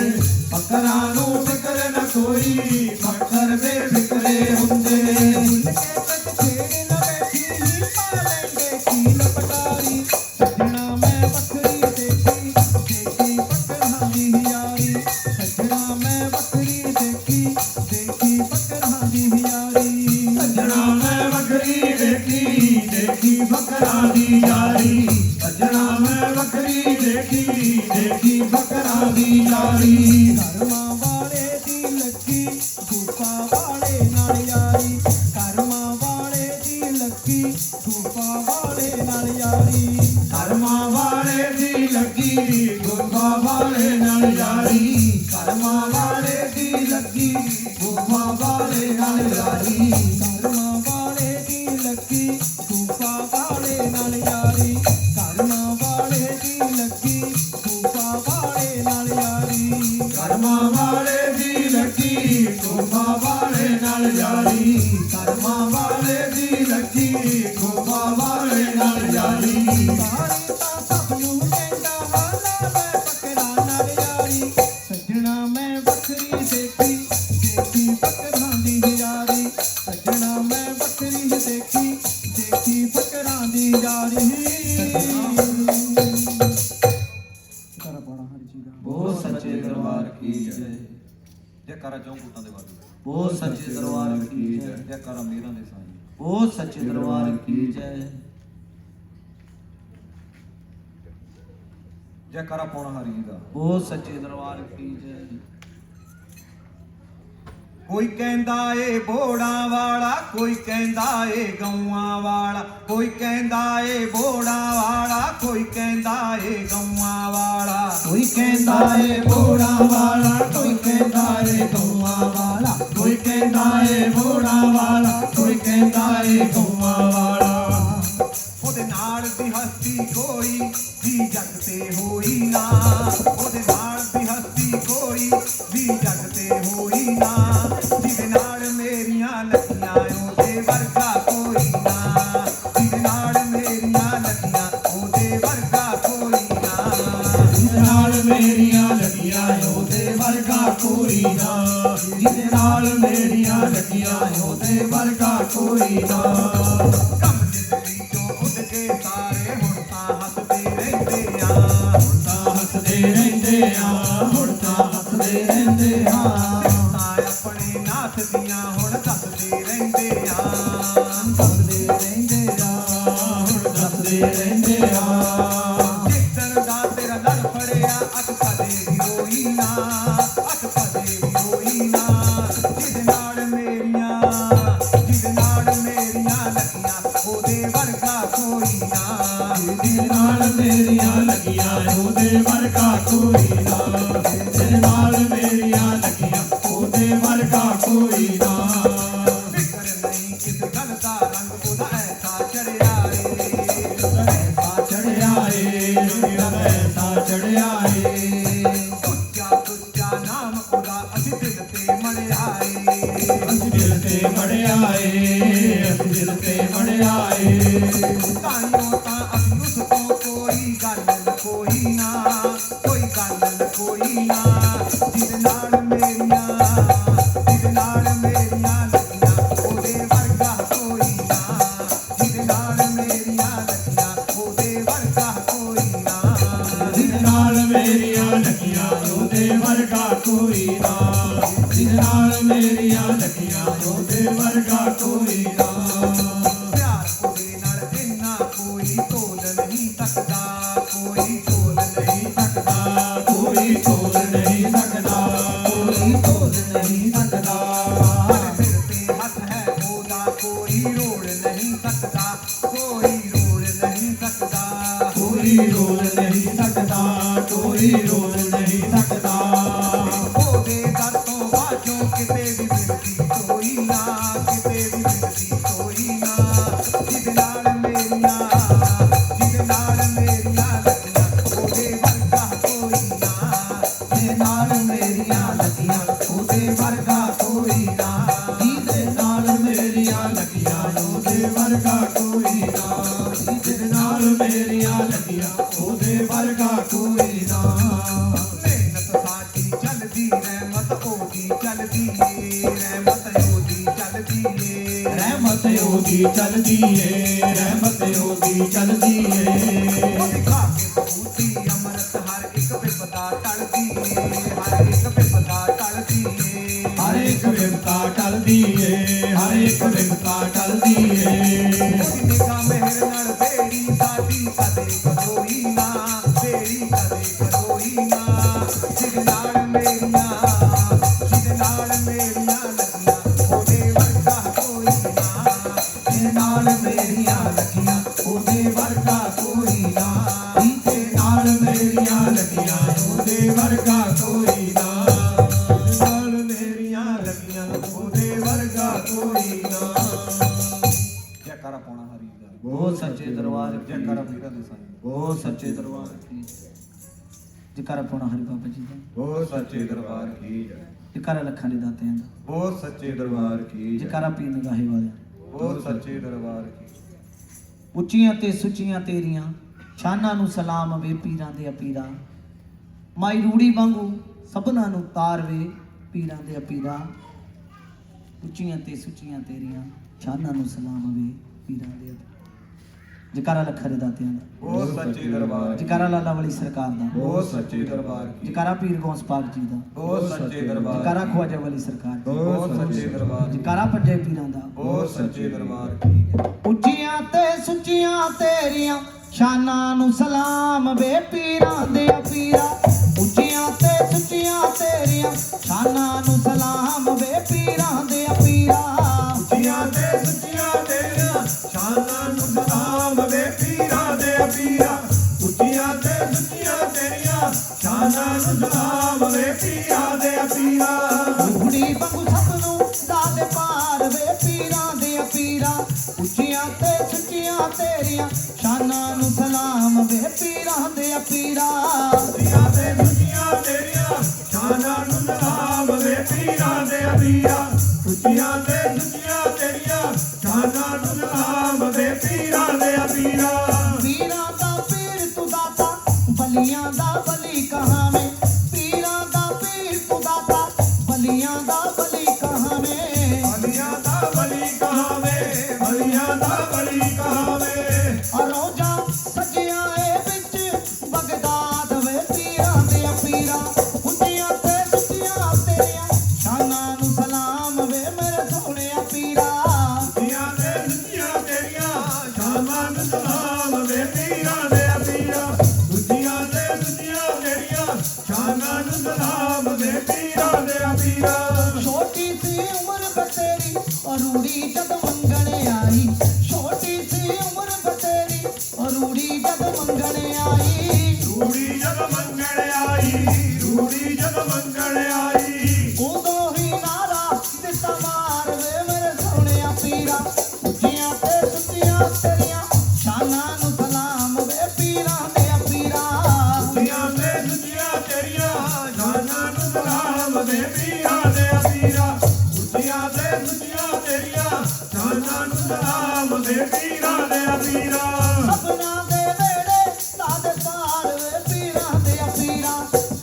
ਬੱਕਰਾਂ ਨੂੰ ਫਿਕਰ ਨਾ ਕੋਈ ਬੱਕਰ ਬੇਫਿਕਰੇ ਹੁੰਦੇ ਭੁੱਲ ਕੇ ਤੱਕ ਛੇੜ ਨਾ ਬੈਠੀ ਹੀ ਪਾ ਲੈਂਦੇ ਕੀ ਲਪਟਾਰੀ ਸੱਜਣਾ ਮੈਂ ਵੱਖਰੀ ਦੇਖੀ ਦੇਖੀ ਬੱਕਰਾਂ ਦੀ ਯਾਰੀ ਸੱਜਣਾ ਮੈਂ ਵੱਖਰੀ ਦੇਖੀ ਦੇਖੀ ਬੱਕਰਾਂ ਦੀ ਯਾਰੀ ਸੱਜਣਾ ਮੈਂ ਵੱਖਰੀ ਦੇਖੀ ਦੇਖੀ ਬੱਕਰਾਂ ਦੀ ਯਾਰੀ ਸੱਜਣਾ ਮੈਂ ਵੱਖਰੀ ਦੇਖੀ ਦੇਖੀ ਬੱਕਰਾਂ ਦੀ ਯਾਰੀ ਕਰਮਾਂ ਵਾਲੇ ਦੀ ਲੱਗੀ ਗੋਪਾ ਵਾਲੇ ਨਾਲ ਯਾਰੀ ਕਰਮਾਂ ਵਾਲੇ ਦੀ ਲੱਗੀ ਗੋਪਾ ਵਾਲੇ ਨਾਲ ਯਾਰੀ ਕਰਮਾਂ ਵਾਲੇ ਦੀ ਲੱਗੀ ਗੁਰਬਾ ਵਾਲੇ ਨਾਲ ਯਾਰੀ ਕਰਮਾਂ ਵਾਲੇ ਦੀ ਲੱਗੀ ਗੁਰਬਾ ਵਾਲੇ ਨਾਲ ਯਾਰੀ ਕਰਮਾਂ ਵਾਲੇ ਦੀ ਲੱਗੀ ਗੋਪਾ ਵਾਲੇ ਨਾਲ ਯਾਰੀ ਕਰਮਾਂ ਵਾਲੇ ਦੀ ਲੱਗੀ ਗੋਪਾ ਵਾਲੇ ਨਾਲ ਯਾਰੀ ਕਰਮਾਂ ਵਾਲੇ ਦੀ ਲੱਗੀ ਗੁਰਬਾ ਵਾਲੇ ਨਾਲ ਯਾਰੀ ਕਰਮਾਂ ਵਾਲੇ ਦੀ ਲੱਗੀ ਗੁਰਬਾ ਵਾਲੇ ਨਾਲ ਯਾਰੀ ਸਾਰੀ ਤਾਂ ਸਭ ਨੂੰ ਕਹਿੰਦਾ ਹਾਲਾ ਮੈਂ ਬੱਕਰਾਂ ਨਾਲ ਯਾਰੀ ਸੱਜਣਾ ਮੈਂ ਵੱਖਰੀ ਦੇਖੀ ਦੇਖੀ ਬੱਕਰਾਂ ਦੀ ਯਾਰੀ ਸੱਜਣਾ ਮੈਂ ਵੱਖਰੀ ਦੇਖੀ ਦੇਖੀ ਬੱਕਰਾਂ ਦੀ ਯਾਰੀ ਕਰ ਪੜਾ ਹਰ ਚੀਜ਼ ਦਾ ਬਹੁਤ ਸੱਚੇ ਦਰਬਾਰ ਕੀ ਜੈ ਜੈਕਾਰਾ ਚੌਂਕੂਟਾਂ ਦੇ ਵਾਲੀ ਬਹੁਤ ਸੱਚੇ ਦਰਬਾਰ ਕੀ ਜੈ ਜੈਕਾਰਾ ਮੇਰਾਂ ਦੇ ਸਾਈਂ ਬਹੁਤ ਸੱਚੇ ਦਰਬਾਰ ਕੀ ਜੈ ਜੈਕਾਰਾ ਪੌਣਾ ਹਰੀ ਜੀ ਦਾ ਬਹੁਤ ਸੱਚੇ ਦਰਬਾਰ ਕੀ ਜੈ ਕੋਈ ਕਹਿੰਦਾ ਏ ਬੋੜਾਂ ਵਾਲਾ ਕੋਈ ਕਹਿੰਦਾ ਏ ਗਊਆਂ ਵਾਲਾ ਕੋਈ ਕਹਿੰਦਾ ਏ ਬੋੜਾਂ ਵਾਲਾ ਕੋਈ ਕਹਿੰਦਾ ਏ ਗਊਆਂ ਵਾਲਾ ਕੋਈ ਕਹਿੰਦਾ ਏ ਬੋੜਾ ਵਾਲਾ ਕੋਈ ਕਹਿੰਦਾ ਏ ਗਊਆਂ ਵਾਲਾ ਕੋਈ ਕਹਿੰਦਾ ਏ ਬੋੜਾ ਵਾਲਾ ਕੋਈ ਕਹਿੰਦਾ ਏ ਗਊਆਂ ਵਾਲਾ ਉਹਦੇ ਨਾਲ ਦੀ ਹਸਤੀ ਕੋਈ ਵੀ ਜਗ ਤੇ ਹੋਈ ਨਾ ਉਹਦੇ ਨਾਲ ਦੀ ਹਸਤੀ ਕੋਈ ਵੀ ਜਗ ਤੇ ਹੋਈ ਨਾ ਜਿਹਦੇ ਨਾਲ ਮੇਰੀਆਂ ਲੱਗੀਆਂ ਉਹਦੇ ਵਰਗਾ ਕੋਈ ਨਾ ਜਿਹਦੇ ਨਾਲ ਮੇਰੀਆਂ ਲੱਗੀਆਂ ਉਹਦੇ ਵਰਗਾ ਕੋਈ ਨਾ ਜਿਹਦੇ ਨਾਲ ਮੇਰੀਆਂ ਲੱਗੀਆਂ ਉਹਦੇ ਵਰਗਾ ਕੋਈ ਨਾ ਜਿਹਦੇ ਨਾਲ ਮੇਰੀਆਂ ਲੱਗੀਆਂ ਉਹਦੇ ਵਰਗਾ ਕੋਈ ਨਾ ਕੰਮ ਜ਼ਿੰਦਗੀ ਚੋਂ ਉੱਡ ਕੇ ਸਾਰੇ ਹੁਣ ਤਾਂ ਹੱਸਦੇ ਰਹਿੰਦੇ ਆ ਹੁਣ ਤਾਂ ਹੱਸਦੇ ਰਹਿੰਦੇ ਆ ਹੁਣ ਤਾਂ ਹੱਸਦੇ ਰਹਿੰਦੇ ਆ ਤਾਂ ਆਪਣੇ ਨਾਥ ਦੀਆਂ ਹੁਣ ਦੱਸਦੇ ਰਹਿੰਦੇ ਆ ਦੱਸਦੇ ਰਹਿੰਦੇ ਆ ਹੁਣ ਦੱਸਦੇ ਰਹਿੰਦੇ ਆ ਜਿੱਦਣ ਦਾ ਤੇਰਾ ਲੜ ਫੜਿਆ ਅੱਖ ਕਦੇ ਵੀ ਰੋਈ ਨਾ ਅੱਖ ਕਦੇ ਵੀ ਰੋਈ ਨਾ ਜਿਹਦੇ ਨਾਲ ਮੇਰੀਆਂ ਲੱਗੀਆਂ ਉਹਦੇ ਵਰਗਾ ਕੋਈ ਨਾ ਜਿਹਦੇ ਨਾਲ ਮੇਰੀਆਂ ਲੱਗੀਆਂ ਉਹਦੇ ਵਰਗਾ ਕੋਈ ਨਾ ਜਿਹਦੇ ਨਾਲ ਮੇਰੀਆਂ ਲੱਗੀਆਂ ਉਹਦੇ ਵਰਗਾ ਕੋਈ ਨਾ ਫਿਕਰ ਨਹੀਂ ਕਿਸ ਗੱਲ ਦਾ ਰੰਗ ਉਹਦਾ ਐਸਾ ਚੜਿਆ ਏ ਐਸਾ ਚੜਿਆ ਏ ਐਸਾ ਚੜਿਆ ਏ ਉੱਚਾ ਨਾਮ ਉਹਦਾ ਅਸੀਂ ਦਿਲ ਤੇ ਮੜਿਆ ਏ ਅਸੀਂ ਦਿਲ ਤੇ ਮੜਿਆ ਏ ਅਸੀਂ ਦਿਲ ਤੇ ਮੜਿਆ ਏ ਤਾਈਓ ਤਾਂ ਅਸੀਂ ਉਸ ਤੋਂ ਕੋਈ ਗੱਲ ਕੋਈ ਨਾ ਕੋਈ ਗੱਲ ਕੋਈ ਨਾ ਜਿਹਦੇ ਨਾਲ ਮੇਰੀਆਂ ਲੱਗੀਆਂ ਉਹਦੇ ਵਰਗਾ ਕੋਈ ਨਾ ਜਿਹਦੇ ਨਾਲ ਮੇਰੀਆਂ ਲੱਗੀਆਂ ਉਹਦੇ ਵਰਗਾ ਕੋਈ ਨਾ ਜਿਹਦੇ ਨਾਲ ਮੇਰੀਆਂ ਲੱਗੀਆਂ ਉਹਦੇ ਵਰਗਾ ਕੋਈ ਨਾ ਜਿਹਦੇ ਨਾਲ ਮੇਰੀਆਂ ਲੱਗੀਆਂ ਉਹਦੇ ਵਰਗਾ ਕੋਈ ਨਾ ਪਿਆਰ ਉਹਦੇ ਨਾਲ ਇੰਨਾ ਕੋਈ ਤੋਲ ਨਹੀਂ ਸਕਦਾ ਕੋਈ ਕੋਈ ਰੋਲ ਨਹੀਂ ਸਕਦਾ, ਕੋਈ ਰੋਲ ਨਹੀਂ ਸਕਦਾ। ਉਹਦੇ ਦਰ ਤੋਂ ਬਾਝੋਂ ਕਿਤੇ ਵੀ ਮਿਲਦੀ ਕੋਈ ਨਾ, ਕਿਤੇ ਵੀ ਮਿਲਦੀ ਕੋਈ ਨਾ। ਜਿਹਦੇ ਨਾਲ ਮੇਰੀਆਂ ਲੱਗੀਆਂ ਉਹਦੇ ਵਰਗਾ ਕੋਈ ਨਾ, ਜਿਹਦੇ ਨਾਲ ਮੇਰੀਆਂ ਲੱਗੀਆਂ ਉਹਦੇ ਵਰਗਾ ਕੋਈ ਨਾ, ਜਿਹਦੇ ਨਾਲ ਮੇਰੀਆਂ ਲੱਗੀਆਂ ਉਹਦੇ ਵਰਗਾ ਕੋਈ ਨਾ, ਜਿਹਦੇ ਨਾਲ ਮੇਰੀਆਂ ਲੱਗੀਆਂ ਉਹਦੇ ਵਰਗਾ ਕੋਈ ਨਾ। ਮਿਹਨਤ ਸਾਡੀ ਚੱਲਦੀ ਰਹਿਮਤ ਉਹਦੀ ਚੱਲਦੀ ਏ, ਰਹਿਮਤ ਉਹਦੀ ਚੱਲਦੀ ਏ। ਰਹਿਮਤ ਉਹਦੀ ਚੱਲਦੀ ਏ, ਰਹਿਮਤ ਉਹਦੀ ਚੱਲਦੀ ਏ। ਉਹ ਦਿਖਾ ਕੇ ਬਹੂਤੀ ਅੰਮ੍ਰਿਤ ਹਰ ਇੱਕ ਵਿਪਤਾ ਟਲਦੀ ਏ, ਹਰ ਇੱਕ ਵਿਪਤਾ ਟਲਦੀ ਏ। ਹਰ ਇੱਕ ਵਿਪਤਾ ਟਲਦੀ ਏ, ਹਰ ਇੱਕ ਵਿਪਤਾ ਟਲਦੀ ਏ। ਉਹਦੀ ਨਿਗਾਹ ਮਿਹਰ ਨਾਲ ਬੇੜੀ ਸਾਡੀ ਕਦੇ ਕਦੋਈ ਨਾ, ਬੇੜੀ ਕਦੇ ਕਦੋਈ ਨਾ। ਜਿਹਦੇ ਨਾਲ ਮੇਰੀਆਂ ਲੱਗੀਆਂ ਉਹਦੇ ਵਰਗਾ ਕੋਈ ਨਾ, ਜਿਹਦੇ ਨਾਲ ਮੇਰੀਆਂ ਲੱਗੀਆਂ ਉਹਦੇ ਵਰਗਾ ਕੋਈ ਨਾ, ਜਿਹਦੇ ਨਾਲ ਮੇਰੀਆਂ ਲੱਗੀਆਂ ਉਹਦੇ ਵਰਗਾ ਕੋਈ ਨਾ, ਜਿਹਦੇ ਨਾਲ ਮੇਰੀਆਂ ਲੱਗੀਆਂ ਉਹਦੇ ਵਰਗਾ ਕੋਈ ਨਾ। ਜੈਕਾਰਾ ਪਾਉਣਾ ਹਰੀ ਦਾ, ਬਹੁਤ ਸੱਚੇ ਦਰਬਾਰ ਜੈਕਾਰਾ ਪੀਰਾਂ ਦੇ ਸਾਈਂ, ਬਹੁਤ ਸੱਚੇ ਦਰਬਾਰ ਕੀ ਜਕਾਰਾ ਪਾਉਣਾ ਹਰੀ ਬਾਬਾ ਜੀ ਦਾ, ਬਹੁਤ ਸੱਚੇ ਦਰਬਾਰ ਕੀ ਜੈ, ਜਕਾਰਾ ਲੱਖਾਂ ਦੇ ਦਾਤਿਆਂ ਦਾ, ਬਹੁਤ ਸੱਚੇ ਦਰਬਾਰ ਕੀ ਜੈ, ਜਕਾਰਾ ਪੀਰ ਨਿਗਾਹੇ ਵਾਲਿਆਂ। ਬਹੁਤ ਸੱਚੇ ਦਰਬਾਰ ਕੀ। ਉੱਚੀਆਂ ਤੇ ਸੁੱਚੀਆਂ ਤੇਰੀਆਂ ਸ਼ਾਨਾਂ ਨੂੰ ਸਲਾਮ ਵੇ ਪੀਰਾਂ ਦੇ ਅਪੀਰਾ। ਮਾਈ ਰੂੜੀ ਵਾਂਗੂ ਸਭਨਾਂ ਨੂੰ ਤਾਰ ਵੇ ਪੀਰਾਂ ਦੇ ਅਪੀਰਾ। ਉੱਚੀਆਂ ਤੇ ਸੁੱਚੀਆਂ ਤੇਰੀਆਂ ਸ਼ਾਨਾਂ ਨੂੰ ਸਲਾਮ ਵੇ ਪੀਰਾਂ ਦੇ ਅਪੀਰਾ। ਜਕਾਰਾ ਲੱਖਾਂ ਦੇ ਦਾਤਿਆਂ ਦਾ, ਬਹੁਤ ਸੱਚੇ ਦਰਬਾਰ ਕੀ। ਜਕਾਰਾ ਲਾਲਾ ਵਾਲੀ ਸਰਕਾਰ ਦਾ, ਬਹੁਤ ਸੱਚੇ ਦਰਬਾਰ ਕੀ। ਜਕਾਰਾ ਪੀਰ ਗੌਸ ਪਾਕ ਜੀ ਦਾ, ਬਹੁਤ ਸੱਚੇ ਦਰਬਾਰ ਜਕਾਰਾ ਖਵਾਜਾ ਵਾਲੀ ਸਰਕਾਰ ਦਾ, ਬਹੁਤ ਸੱਚੇ ਦਰਬਾਰ ਕੀ। ਜਕਾਰਾ ਪੰਜੇ ਪੀਰਾਂ ਦਾ। ਬਹੁਤ ਸੱਚੇ ਦਰਬਾਰ ਕੀ। ਉੱਚੀਆਂ ਤੇ ਸੁੱਚੀਆਂ ਤੇਰੀਆਂ ਸ਼ਾਨਾਂ ਨੂੰ ਸਲਾਮ ਵੇ ਪੀਰਾਂ ਦੇ ਪੀਰਾ। ਉੱਚੀਆਂ ਤੇ ਸੁੱਚੀਆਂ ਤੇਰੀਆਂ ਸ਼ਾਨਾਂ ਨੂੰ ਸਲਾਮ ਵੇ ਪੀਰਾਂ ਦੇ ਪੀਰਾ। ਉੱਚੀਆਂ ਤੇ ਸੁੱਚੀਆਂ ਤੇਰੀਆਂ ਸ਼ਾਨਾਂ ਨੂੰ ਸਲਾਮ ਵੇ ਪੀਰਾਂ ਦੇ ਪੀਰਾ। ਉੱਚੀਆਂ ਤੇ ਸੁੱਚੀਆਂ ਤੇਰੀਆਂ ਸ਼ਾਨਾਂ ਨੂੰ ਸਲਾਮ ਵੇ ਪੀਰਾਂ ਦੇ ਪੀਰਾ। ਰੂੜੀ ਵਾਂਗੂ ਸਭ ਨੂੰ ਦਾਦੇ ਪਾਰ ਵੇ ਪੀਰਾਂ ਦੇ ਪੀਰਾ। ਉੱਚੀਆਂ ਤੇ ਸੁੱਚੀਆਂ ਤੇਰੀਆਂ ਸ਼ਾਨਾਂ ਨੂੰ ਸਲਾਮ ਵੇ ਪੀਰਾਂ ਦੇ ਪੀਰਾ। ਉੱਚੀਆਂ ਤੇ ਸੁੱਚੀਆਂ ਤੇਰੀਆਂ ਸ਼ਾਨਾਂ ਨੂੰ ਸਲਾਮ ਵੇ ਪੀਰਾਂ ਦੇ ਪੀਰਾ। ਉੱਚੀਆਂ ਤੇ ਸੁੱਚੀਆਂ ਤੇਰੀਆਂ ਸ਼ਾਨਾਂ ਨੂੰ ਸਲਾਮ ਵੇ ਪੀਰਾਂ ਦੇ ਪੀਰਾ। ਪੀਰਾਂ ਦਾ ਪੀਰ ਤੂੰ ਦਾਤਾ ਬਲੀਆਂ ਦਾ ਬਲੀ ਕਹਾਵੇਂ। ਪੀਰਾਂ ਦਾ ਪੀਰ ਤੂੰ ਦਾਤਾ ਬਲੀਆਂ ਦਾ ਬਲੀ ਕਹਾਵੇਂ। ਬਲੀਆਂ ਦਾ ਬਲੀ ਕਹਾਵੇ, ਬਲੀਆਂ ਦਾ ਬਲੀ ਕਹਾਵੇ। ਰੋਜਾ ਸਜਿਆ ਏ ਵਿੱਚ ਬਗਦਾਦ ਵੇ ਪੀਰਾਂ ਦੇ ਪੀਰਾ। ਉੱਚੀਆਂ ਤੇ ਸੁੱਚੀਆਂ ਤੇਰੀਆਂ ਸ਼ਾਨਾਂ ਨੂੰ ਸਲਾਮ ਵੇ ਮੇਰੇ ਸੋਹਣਿਆ ਪੀਰਾ। ਉੱਚੀਆਂ ਤੇ ਸੁੱਚੀਆਂ ਤੇਰੀਆਂ ਸ਼ਾਨਾਂ ਨੂੰ ਸਲਾਮ ਵੇ ਪੀਰਾਂ ਦੇ ਪੀਰਾ। ਉੱਚੀਆਂ ਤੇ ਸੁੱਚੀਆਂ ਤੇਰੀਆਂ ਸ਼ਾਨਾਂ ਨੂੰ ਸਲਾਮ ਵੇ ਪੀਰਾਂ ਦੇ ਪੀਰਾ। ਛੋਟੀ ਸੀ ਉਮਰ ਬਤੇਰੀ ਰੂੜੀ ਜਦ ਮੰਗਣ ਆਈ। ਛੋਟੀ ਸੀ ਉਮਰ ਬਤੇਰੀ ਰੂੜੀ ਜਦ ਮੰਗਣ ਆਈ। ਰੂੜੀ ਜਦ ਮੰਗਣ ਆਈ, ਰੂੜੀ ਜਦ ਮੰਗਣ ਆਈ। ਉਦੋਂ ਹੀ ਨਾਰਾ ਦਿੱਤਾ ਮਾਰ ਵੇ ਮੇਰੇ ਸੋਹਣਿਆ ਪੀਰਾ। ਉੱਚੀਆਂ ਤੇ ਸੁੱਚੀਆਂ ਤੇਰੀਆਂ ਸ਼ਾਨਾਂ ਨੂੰ ਸਲਾਮ ਵੇ ਪੀਰਾਂ ਦੇ ਪੀਰਾ। ਉੱਚੀਆਂ ਤੇ ਸੁੱਚੀਆਂ ਤੇਰੀਆਂ ਸ਼ਾਨਾਂ ਨੂੰ ਸਲਾਮ ਵੇ ਪੀਰਾਂ ਦੇ ਪੀਰਾ। ਉੱਚੀਆਂ ਤੇ ਸੁੱਚੀਆਂ ਤੇਰੀਆਂ ਸ਼ਾਨਾਂ ਨੂੰ ਸਲਾਮ ਵੇ ਪੀਰਾਂ ਦੇ ਪੀਰਾ। ਸਪਨਾ ਦੇ ਵੇੜੇ ਲਾਦੇ ਪਾਰ ਵੇ ਪੀਰਾਂ ਦੇ ਪੀਰਾ।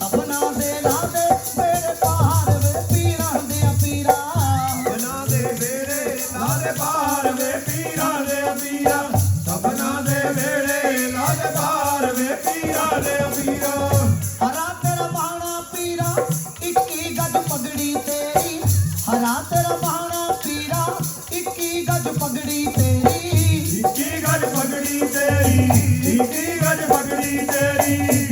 ਸਪਨਾ ਦੇ ਲਾਦੇ ਵੇੜੇ ਪਾਰ ਵੇ ਪੀਰਾਂ ਦੇ ਪੀਰਾ। ਸਪਨਾ ਦੇ ਵੇੜੇ ਲਾਦੇ ਪਾਰ ਵੇ ਪੀਰਾਂ ਦੇ ਪੀਰਾ। ਸਪਨਾ ਦੇ ਵੇੜੇ ਲਾਦੇ ਪਾਰ ਵੇ ਪੀਰਾਂ ਦੇ ਪੀਰਾ। ਹਰਾ ਤੇਰਾ ਬਾਣਾ ਪੀਰਾ 21 ਗੱਜ ਪਗੜੀ ਤੇਰੀ। ਹਰਾ ਤੇਰਾ ਬਾਣਾ ਪੀਰਾ 21 ਗੱਜ ਪਗੜੀ ਤੇਰੀ। ਇੱਕੀ ਗੱਜ ਪਗੜੀ ਤੇਰੀ, ਇੱਕੀ ਗੱਜ ਪਗੜੀ ਤੇਰੀ।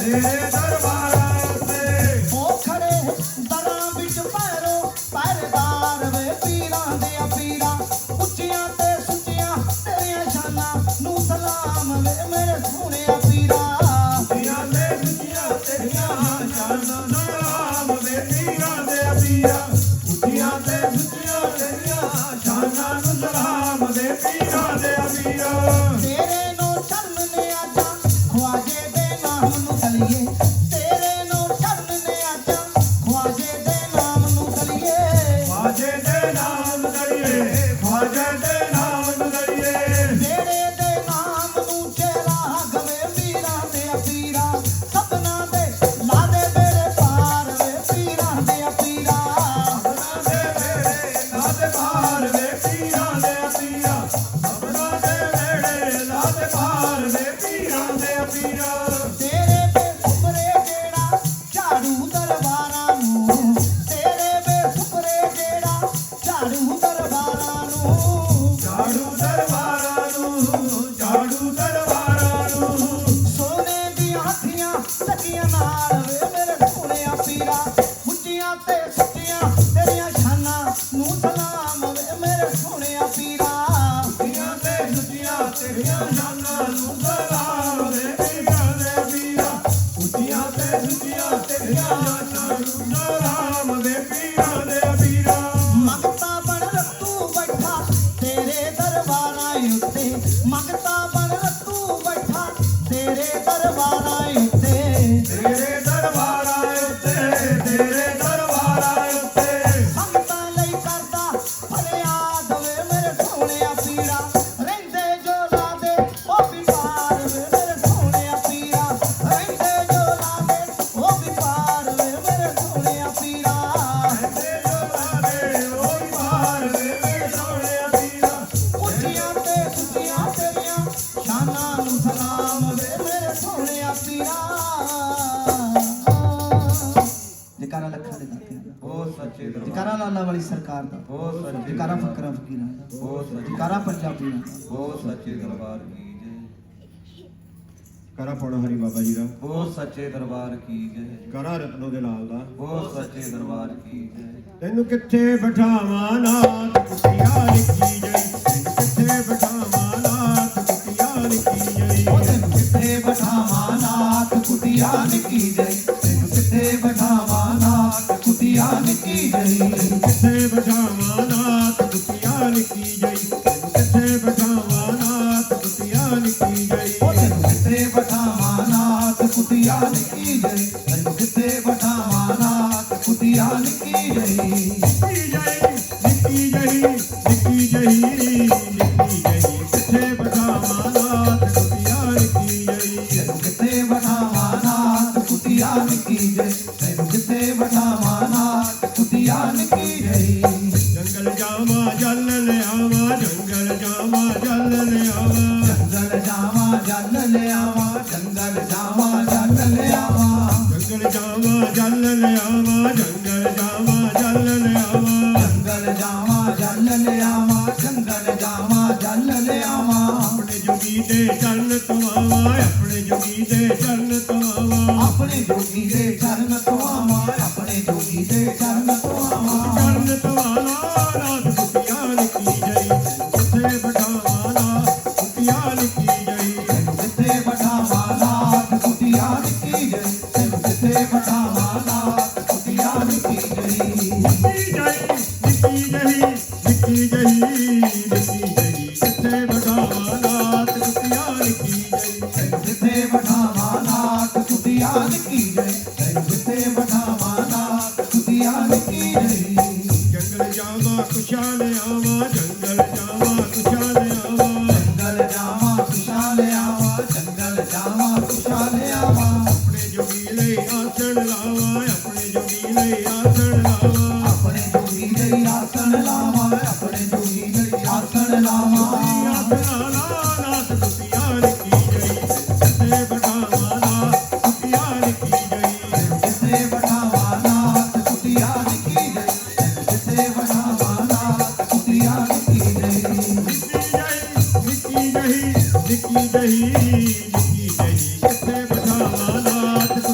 ਤੇਰੇ ਦਰਬਾਰਾਂ ਉੱਤੇ ਉਹ ਖੜੇ ਦਰਾਂ ਵਿੱਚ ਪੈਰੋ ਪਹਿਰੇਦਾਰ ਵੇ ਪੀਰਾਂ ਦੇ ਪੀਰਾਂ ਉੱਚੀਆਂ ਤੇ ਸੁੱਚੀਆਂ ਤੇਰੀਆਂ ਸ਼ਾਨਾਂ ਨੂੰ ਸਲਾਮ ਵੇ ਮੇਰੇ ਸੋਹਣਿਆ ਪੀਰਾਂ ਉੱਚੀਆਂ ਤੇ ਸੁੱਚੀਆਂ ਤੇਰੀਆਂ ਸ਼ਾਨਾਂ ਨੂੰ ਸਲਾਮ ਵੇ ਪੀਰਾਂ ਦੇ ਪੀਰਾਂ ਉੱਚੀਆਂ ਤੇ ਸੁੱਚੀਆਂ ਤੇਰੀਆਂ ਸ਼ਾਨਾਂ ਨੂੰ ਸਲਾਮ ਵੇ ਪੀਰਾਂ ਦੇ ਪੀਰਾਂ ਤੇਰੇ ਨੂੰ ਚਰਨ ਨੇ ਆਜਾ ਖਵਾਜੇ ਦੇ ਨਾਮ ਨੂੰ ਤਲੀਏ ਤੇਰੇ ਨੂੰ ਚਰਨ ਨੇ ਆਜਾ ਖਵਾਜੇ ਦੇ ਨਾਮ ਨੂੰ ਤਲੀਏ ਖਵਾਜੇ ਦੇ ਨਾਮ ਦੜੀਏ ਖਵਾਜੇ ਦੇ ਨਾਮ ਦੜੀਏ ਤੇਰੇ ਦੇ ਨਾਮ ਨੂੰ ਚੇਲਾ ਗਵੇ ਪੀਰਾਂ ਦੇ ਪੀਰਾਂ ਸਭਨਾਂ ਦੇ ਲਾਦੇ ਬੇੜੇ ਪਾਰ ਵੇ ਪੀਰਾਂ ਦੇ ਪੀਰਾਂ ਸਭਨਾਂ ਦੇ ਵੇੜੇ ਲਾਦੇ ਪਾਰ ਵੇ ਪੀਰਾਂ ਦੇ ਪੀਰਾਂ ਸਭਨਾਂ ਦੇ ਵੇੜੇ ਲਾਦੇ ਪਾਰ ਵੇ ਪੀਰਾਂ ਦੇ ਪੀਰਾਂ ਤੇਰੇ ਬੇਸੁਪਰੇ ਜਿਹੜਾ ਝਾੜੂ ਦਰਬਾਰਾਂ ਨੂੰ ਤੇਰੇ ਬੇਸੁਪਰੇ ਜਿਹੜਾ ਝਾੜੂ ਦਰਬਾਰਾਂ ਨੂੰ ਝਾੜੂ ਦਰਬਾਰਾਂ ਨੂੰ ਝਾੜੂ ਦਰਬਾਰਾਂ ਨੂੰ ਸੋਨੇ ਦੀਆਂ ਹੱਥੀਆਂ ਲੱਗੀਆਂ ਨਾਲ ਵੇ ਮੇਰੇ ਸੋਹਣਿਆ ਪੀਰਾਂ ਉੱਚੀਆਂ ਤੇ ਸੁੱਚੀਆਂ ਤੇਰੀਆਂ ਸ਼ਾਨਾਂ ਨੂੰ ਸਲਾਮ ਵੇ ਮੇਰੇ ਸੋਹਣਿਆ ਪੀਰਾਂ ਉੱਚੀਆਂ ਤੇ ਸੁੱਚੀਆਂ ਤੇਰੀਆਂ ਸ਼ਾਨਾਂ ਨੂੰ ਸਲਾਮ ਵੇ ਪੀਰਾਂ ਦੇ ਪੀਰਾਂ ਉੱਚੀਆਂ ਤੇ ਸੁੱਚੀਆਂ ਤੇਰੀਆਂ ਸ਼ਾਨਾਂ ਨੂੰ ਸਲਾਮ ਵੇ ਪੀਰਾਂ ਦੇ ਪੀਰਾਂ ਮੰਗਤਾ ਬਣ ਰੱਤੂ ਬੈਠਾ ਤੇਰੇ ਦਰਬਾਰਾਂ ਉੱਤੇ ਮੰਗਤਾ ਬਣ ਰੱਤੂ ਬੈਠਾ ਤੇਰੇ ਦਰਬਾਰਾਂ ਉੱਤੇ ਤੇਰੇ ਦਰਬਾਰਾਂ ਉੱਤੇ ਤੇਰੇ ਦਰਬਾਰਾਂ ਉੱਤੇ ਸੰਗਤਾਂ ਲਈ ਕਰਦਾ ਫਰਿਆਦ ਵੇ ਮੇਰੇ ਸੋਹਣਿਆ ਪੀਰਾਂ ਰਹਿੰਦੇ ਜੋ ਲਾਦੇ ਉਹ ਵੀ ਪਾਰ ਵੇ ਮੇਰੇ ਸੋਹਣਿਆ ਪੀਰਾਂ ਰਹਿੰਦੇ ਜੋ ਲਾਦੇ ਉਹ ਵੀ ਪਾਰ ਵੇ ਮੇਰੇ ਸੋਹਣਿਆ ਪੀਰਾਂ ਤੇ ਜੋ ਲਾਦੇ ਉਹ ਵੀ ਪਾਰ ਵੇ ਮੇਰੇ ਸੋਹਣਿਆ ਪੀਰਾਂ ਉੱਚੀਆਂ ਤੇ ਸੁੱਚੀਆਂ ਤੇਰੀਆਂ ਸ਼ਾਨਾਂ ਨੂੰ ਸਲਾਮ ਵੇ ਮੇਰੇ ਸੋਹਣਿਆ ਪੀਰਾਂ ਜਕਾਰਾ ਲੱਖਾਂ ਦੇ ਦਾਤਿਆਂ ਦਾ ਉਹ ਸੱਚੇ ਦਰਬਾਰ ਜਕਾਰਾ ਲਾਲਾ ਵਾਲੀ ਸਰਕਾਰ ਦਾ ਉਹ ਸੱਚੇ ਜਕਾਰਾ ਫਕਰਾਂ ਫਕੀਰਾਂ ਦਾ ਉਹ ਸੱਚੇ ਜਕਾਰਾ ਪੰਜਾਬੀਆਂ ਦਾ ਉਹ ਸੱਚੇ ਦਰਬਾਰ ਕੀ ਜੈ ਕਰਾ ਪੌਣਾ ਹਰੀ ਬਾਬਾ ਜੀ ਦਾ ਉਹ ਸੱਚੇ ਦਰਬਾਰ ਕੀ ਜੈ ਕਰਾ ਰਤਨੋ ਦੇ ਲਾਲ ਦਾ ਉਹ ਸੱਚੇ ਦਰਬਾਰ ਕੀ ਜੈ ਤੈਨੂੰ ਕਿੱਥੇ ਬਿਠਾਵਾਂ ਨਾਥ ਕੁਟਿਆ ਲਿਖੀ ਜਈ ਤੈਨੂੰ ਕਿੱਥੇ ਬਿਠਾਵਾਂ ਨਾਥ ਕੁਟਿਆ ਲਿਖੀ ਜਈ ਉਹ ਤੈਨੂੰ ਕਿੱਥੇ ਬਿਠਾਵਾਂ ਨਾਥ ਕੁਟਿਆ ਨਿੱਕੀ ਜਈ ਤੈਨੂੰ ਕਿੱਥੇ ਬਿਠਾਵਾਂ ਨਾਥ ਕੁਟਿਆ ਨਿੱਕੀ ਜਈ ਤੈਨੂੰ ਕਿੱਥੇ ਬਿਠਾਵਾਂ ਨਾਥ ਕੁਟਿਆ ਲਿਖੀ ਜਈ ਤੈਨੂੰ ਕਿੱਥੇ ਬਿਠਾਵਾਂ ਨਾਥ ਕੁਟਿਆ ਲਿਖੀ ਜਈ ਉਹ ਤੈਨੂੰ ਕਿੱਥੇ ਬਿਠਾਵਾਂ ਨਾਥ ਕੁਟਿਆ ਨਿੱਕੀ ਜਈ ਤੈਨੂੰ ਕਿੱਥੇ ਬਿਠਾਵਾਂ ਨਾਥ ਕੁਟਿਆ ਨਿੱਕੀ ਜਈ ਨਿੱਕੀ ਜਈ ਨਿੱਕੀ ਜਈ ਨਿੱਕੀ ਜਈ ਕਿੱਥੇ ਬਿਠਾਵਾਂ ਨਾਥ ਕੁਟਿਆ ਲਿਖੀ ਜਈ ਤੈਨੂੰ ਕਿੱਥੇ ਬਿਠਾਵਾਂ ਨਾਥ ਕੁਟਿਆ ਨਿੱਕੀ ਜਈ ਤੈਨੂੰ ਕਿੱਥੇ ਬਿਠਾਵਾਂ ਨਾਥ ਕੁਟਿਆ ਨਿੱਕੀ ਜਈ ਜੰਗਲ ਜਾਵਾਂ ਜਲ ਲਿਆਵਾਂ ਜੰਗਲ ਜਾਵਾਂ ਜਲ ਲਿਆਵਾਂ ਜੰਗਲ ਜਾਵਾਂ ਜਲ ਲਿਆਵਾਂ ਜੰਗਲ ਜਾਵਾਂ ਜਲ ਲਿਆਵਾਂ ਜੰਗਲ ਜਾਵਾਂ ਜਲ ਲਿਆਵਾਂ ਜੰਗਲ ਜਾਵਾਂ ਜਲ ਲਿਆਵਾਂ ਜੰਗਲ ਜਾਵਾਂ ਜਲ ਲਿਆਵਾਂ ਜੰਗਲ ਜਾਵਾਂ ਜਲ ਲਿਆਵਾਂ ਆਪਣੇ ਜੋਗੀ ਦੇ ਚਰਨ ਤਵਾਵਾਂ ਆਪਣੇ ਜੋਗੀ ਦੇ ਚਰਨ ਤਵਾਵਾਂ ਆਪਣੇ ਜੋਗੀ ਦੇ ਚਰਨ ਧੋਵਾਂ ਆਪਣੇ ਜੋਗੀ ਦੇ ਚਰਨ ਧੋਵਾਂ ਚਰਨ ਤਵਾਲਾ ਨਾਥ ਕੁਟਿਆ ਲਿਖੀ ਜਈ ਕਿੱਥੇ ਬਿਠਾਵਾਂ ਨਾਥ ਕੁਟਿਆ ਲਿਖੀ ਜਈ ਤੈਨੂੰ ਕਿੱਥੇ ਬਿਠਾਵਾਂ ਨਾਥ ਕੁਟਿਆ ਨਿੱਕੀ ਜਈ ਤੈਨੂੰ ਕਿੱਥੇ ਬਿਠਾਵਾਂ ਨਾਥ ਕੁਟਿਆ ਨਿੱਕੀ ਜਈ ਨਿੱਕੀ ਜਈ ਨਿੱਕੀ ਜਈ ਨਿੱਕੀ ਜਈ ਕਿੱਥੇ ਬਿਠਾਵਾਂ ਨਾਥ ਕੁਟਿਆ ਲਿਖੀ ਜਈ ਤੈਨੂੰ ਕਿੱਥੇ ਬਿਠਾਵਾਂ ਨਾਥ ਕੁਟਿਆ ਨਿੱਕੀ ਜਈ ਤੈਨੂੰ ਕਿੱਥੇ ਬਿਠਾਵਾਂ ਨਾਥ ਕੁਟਿਆ ਨਿੱਕੀ ਜਈ ਜੰਗਲ ਜਾਵਾਂ ਕੁਸ਼ਾ ਲਿਆਵਾਂ ਜੰਗਲ ਜਾਵਾਂ ਕੁਸ਼ਾ ਲਿਆਵਾਂ ਜੰਗਲ ਜਾਵਾਂ ਕੁਸ਼ਾ ਲਿਆਵਾਂ ਜੰਗਲ ਜਾਵਾਂ ਕੁਸ਼ਾ ਲਿਆਵਾਂ ਆਪਣੇ ਜੋਗੀ ਲਈ ਆਸਣ ਲਾਵਾਂ ਆਪਣੇ ਜੋਗੀ ਲਈ ਆਸਣ ਲਾਵਾਂ ਆਪਣੇ ਜੋਗੀ ਲਈ ਆਸਣ ਲਾਵਾਂ ਆਪਣੇ ਜੋਗੀ ਲਈ ਆਸਣ ਲਾਵਾਂ ਆਸਣਾ ਨਾਥ ਕੁਟਿਆ ਲਿਖੀ ਜਈ ਕਿੱਥੇ ਬਿਠਾਵਾਂ ਨਾਥ ਕੁਟਿਆ ਲਿਖੀ ਜਈ ਕਿੱਥੇ ਬਿਠਾਵਾਂ ਨਾਥ ਕੁਟਿਆ ਨਿੱਕੀ ਜਈ ਕਿੱਥੇ ਬਿਠਾਵਾਂ ਨਾਥ ਕੁਟਿਆ ਨਿੱਕੀ ਜਈ ਨਿੱਕੀ ਜਈ ਨਿੱਕੀ ਜਈ ਨਿੱਕੀ ਜਈ ਕਿੱਥੇ ਬਿਠਾਵਾਂ ਨਾਥ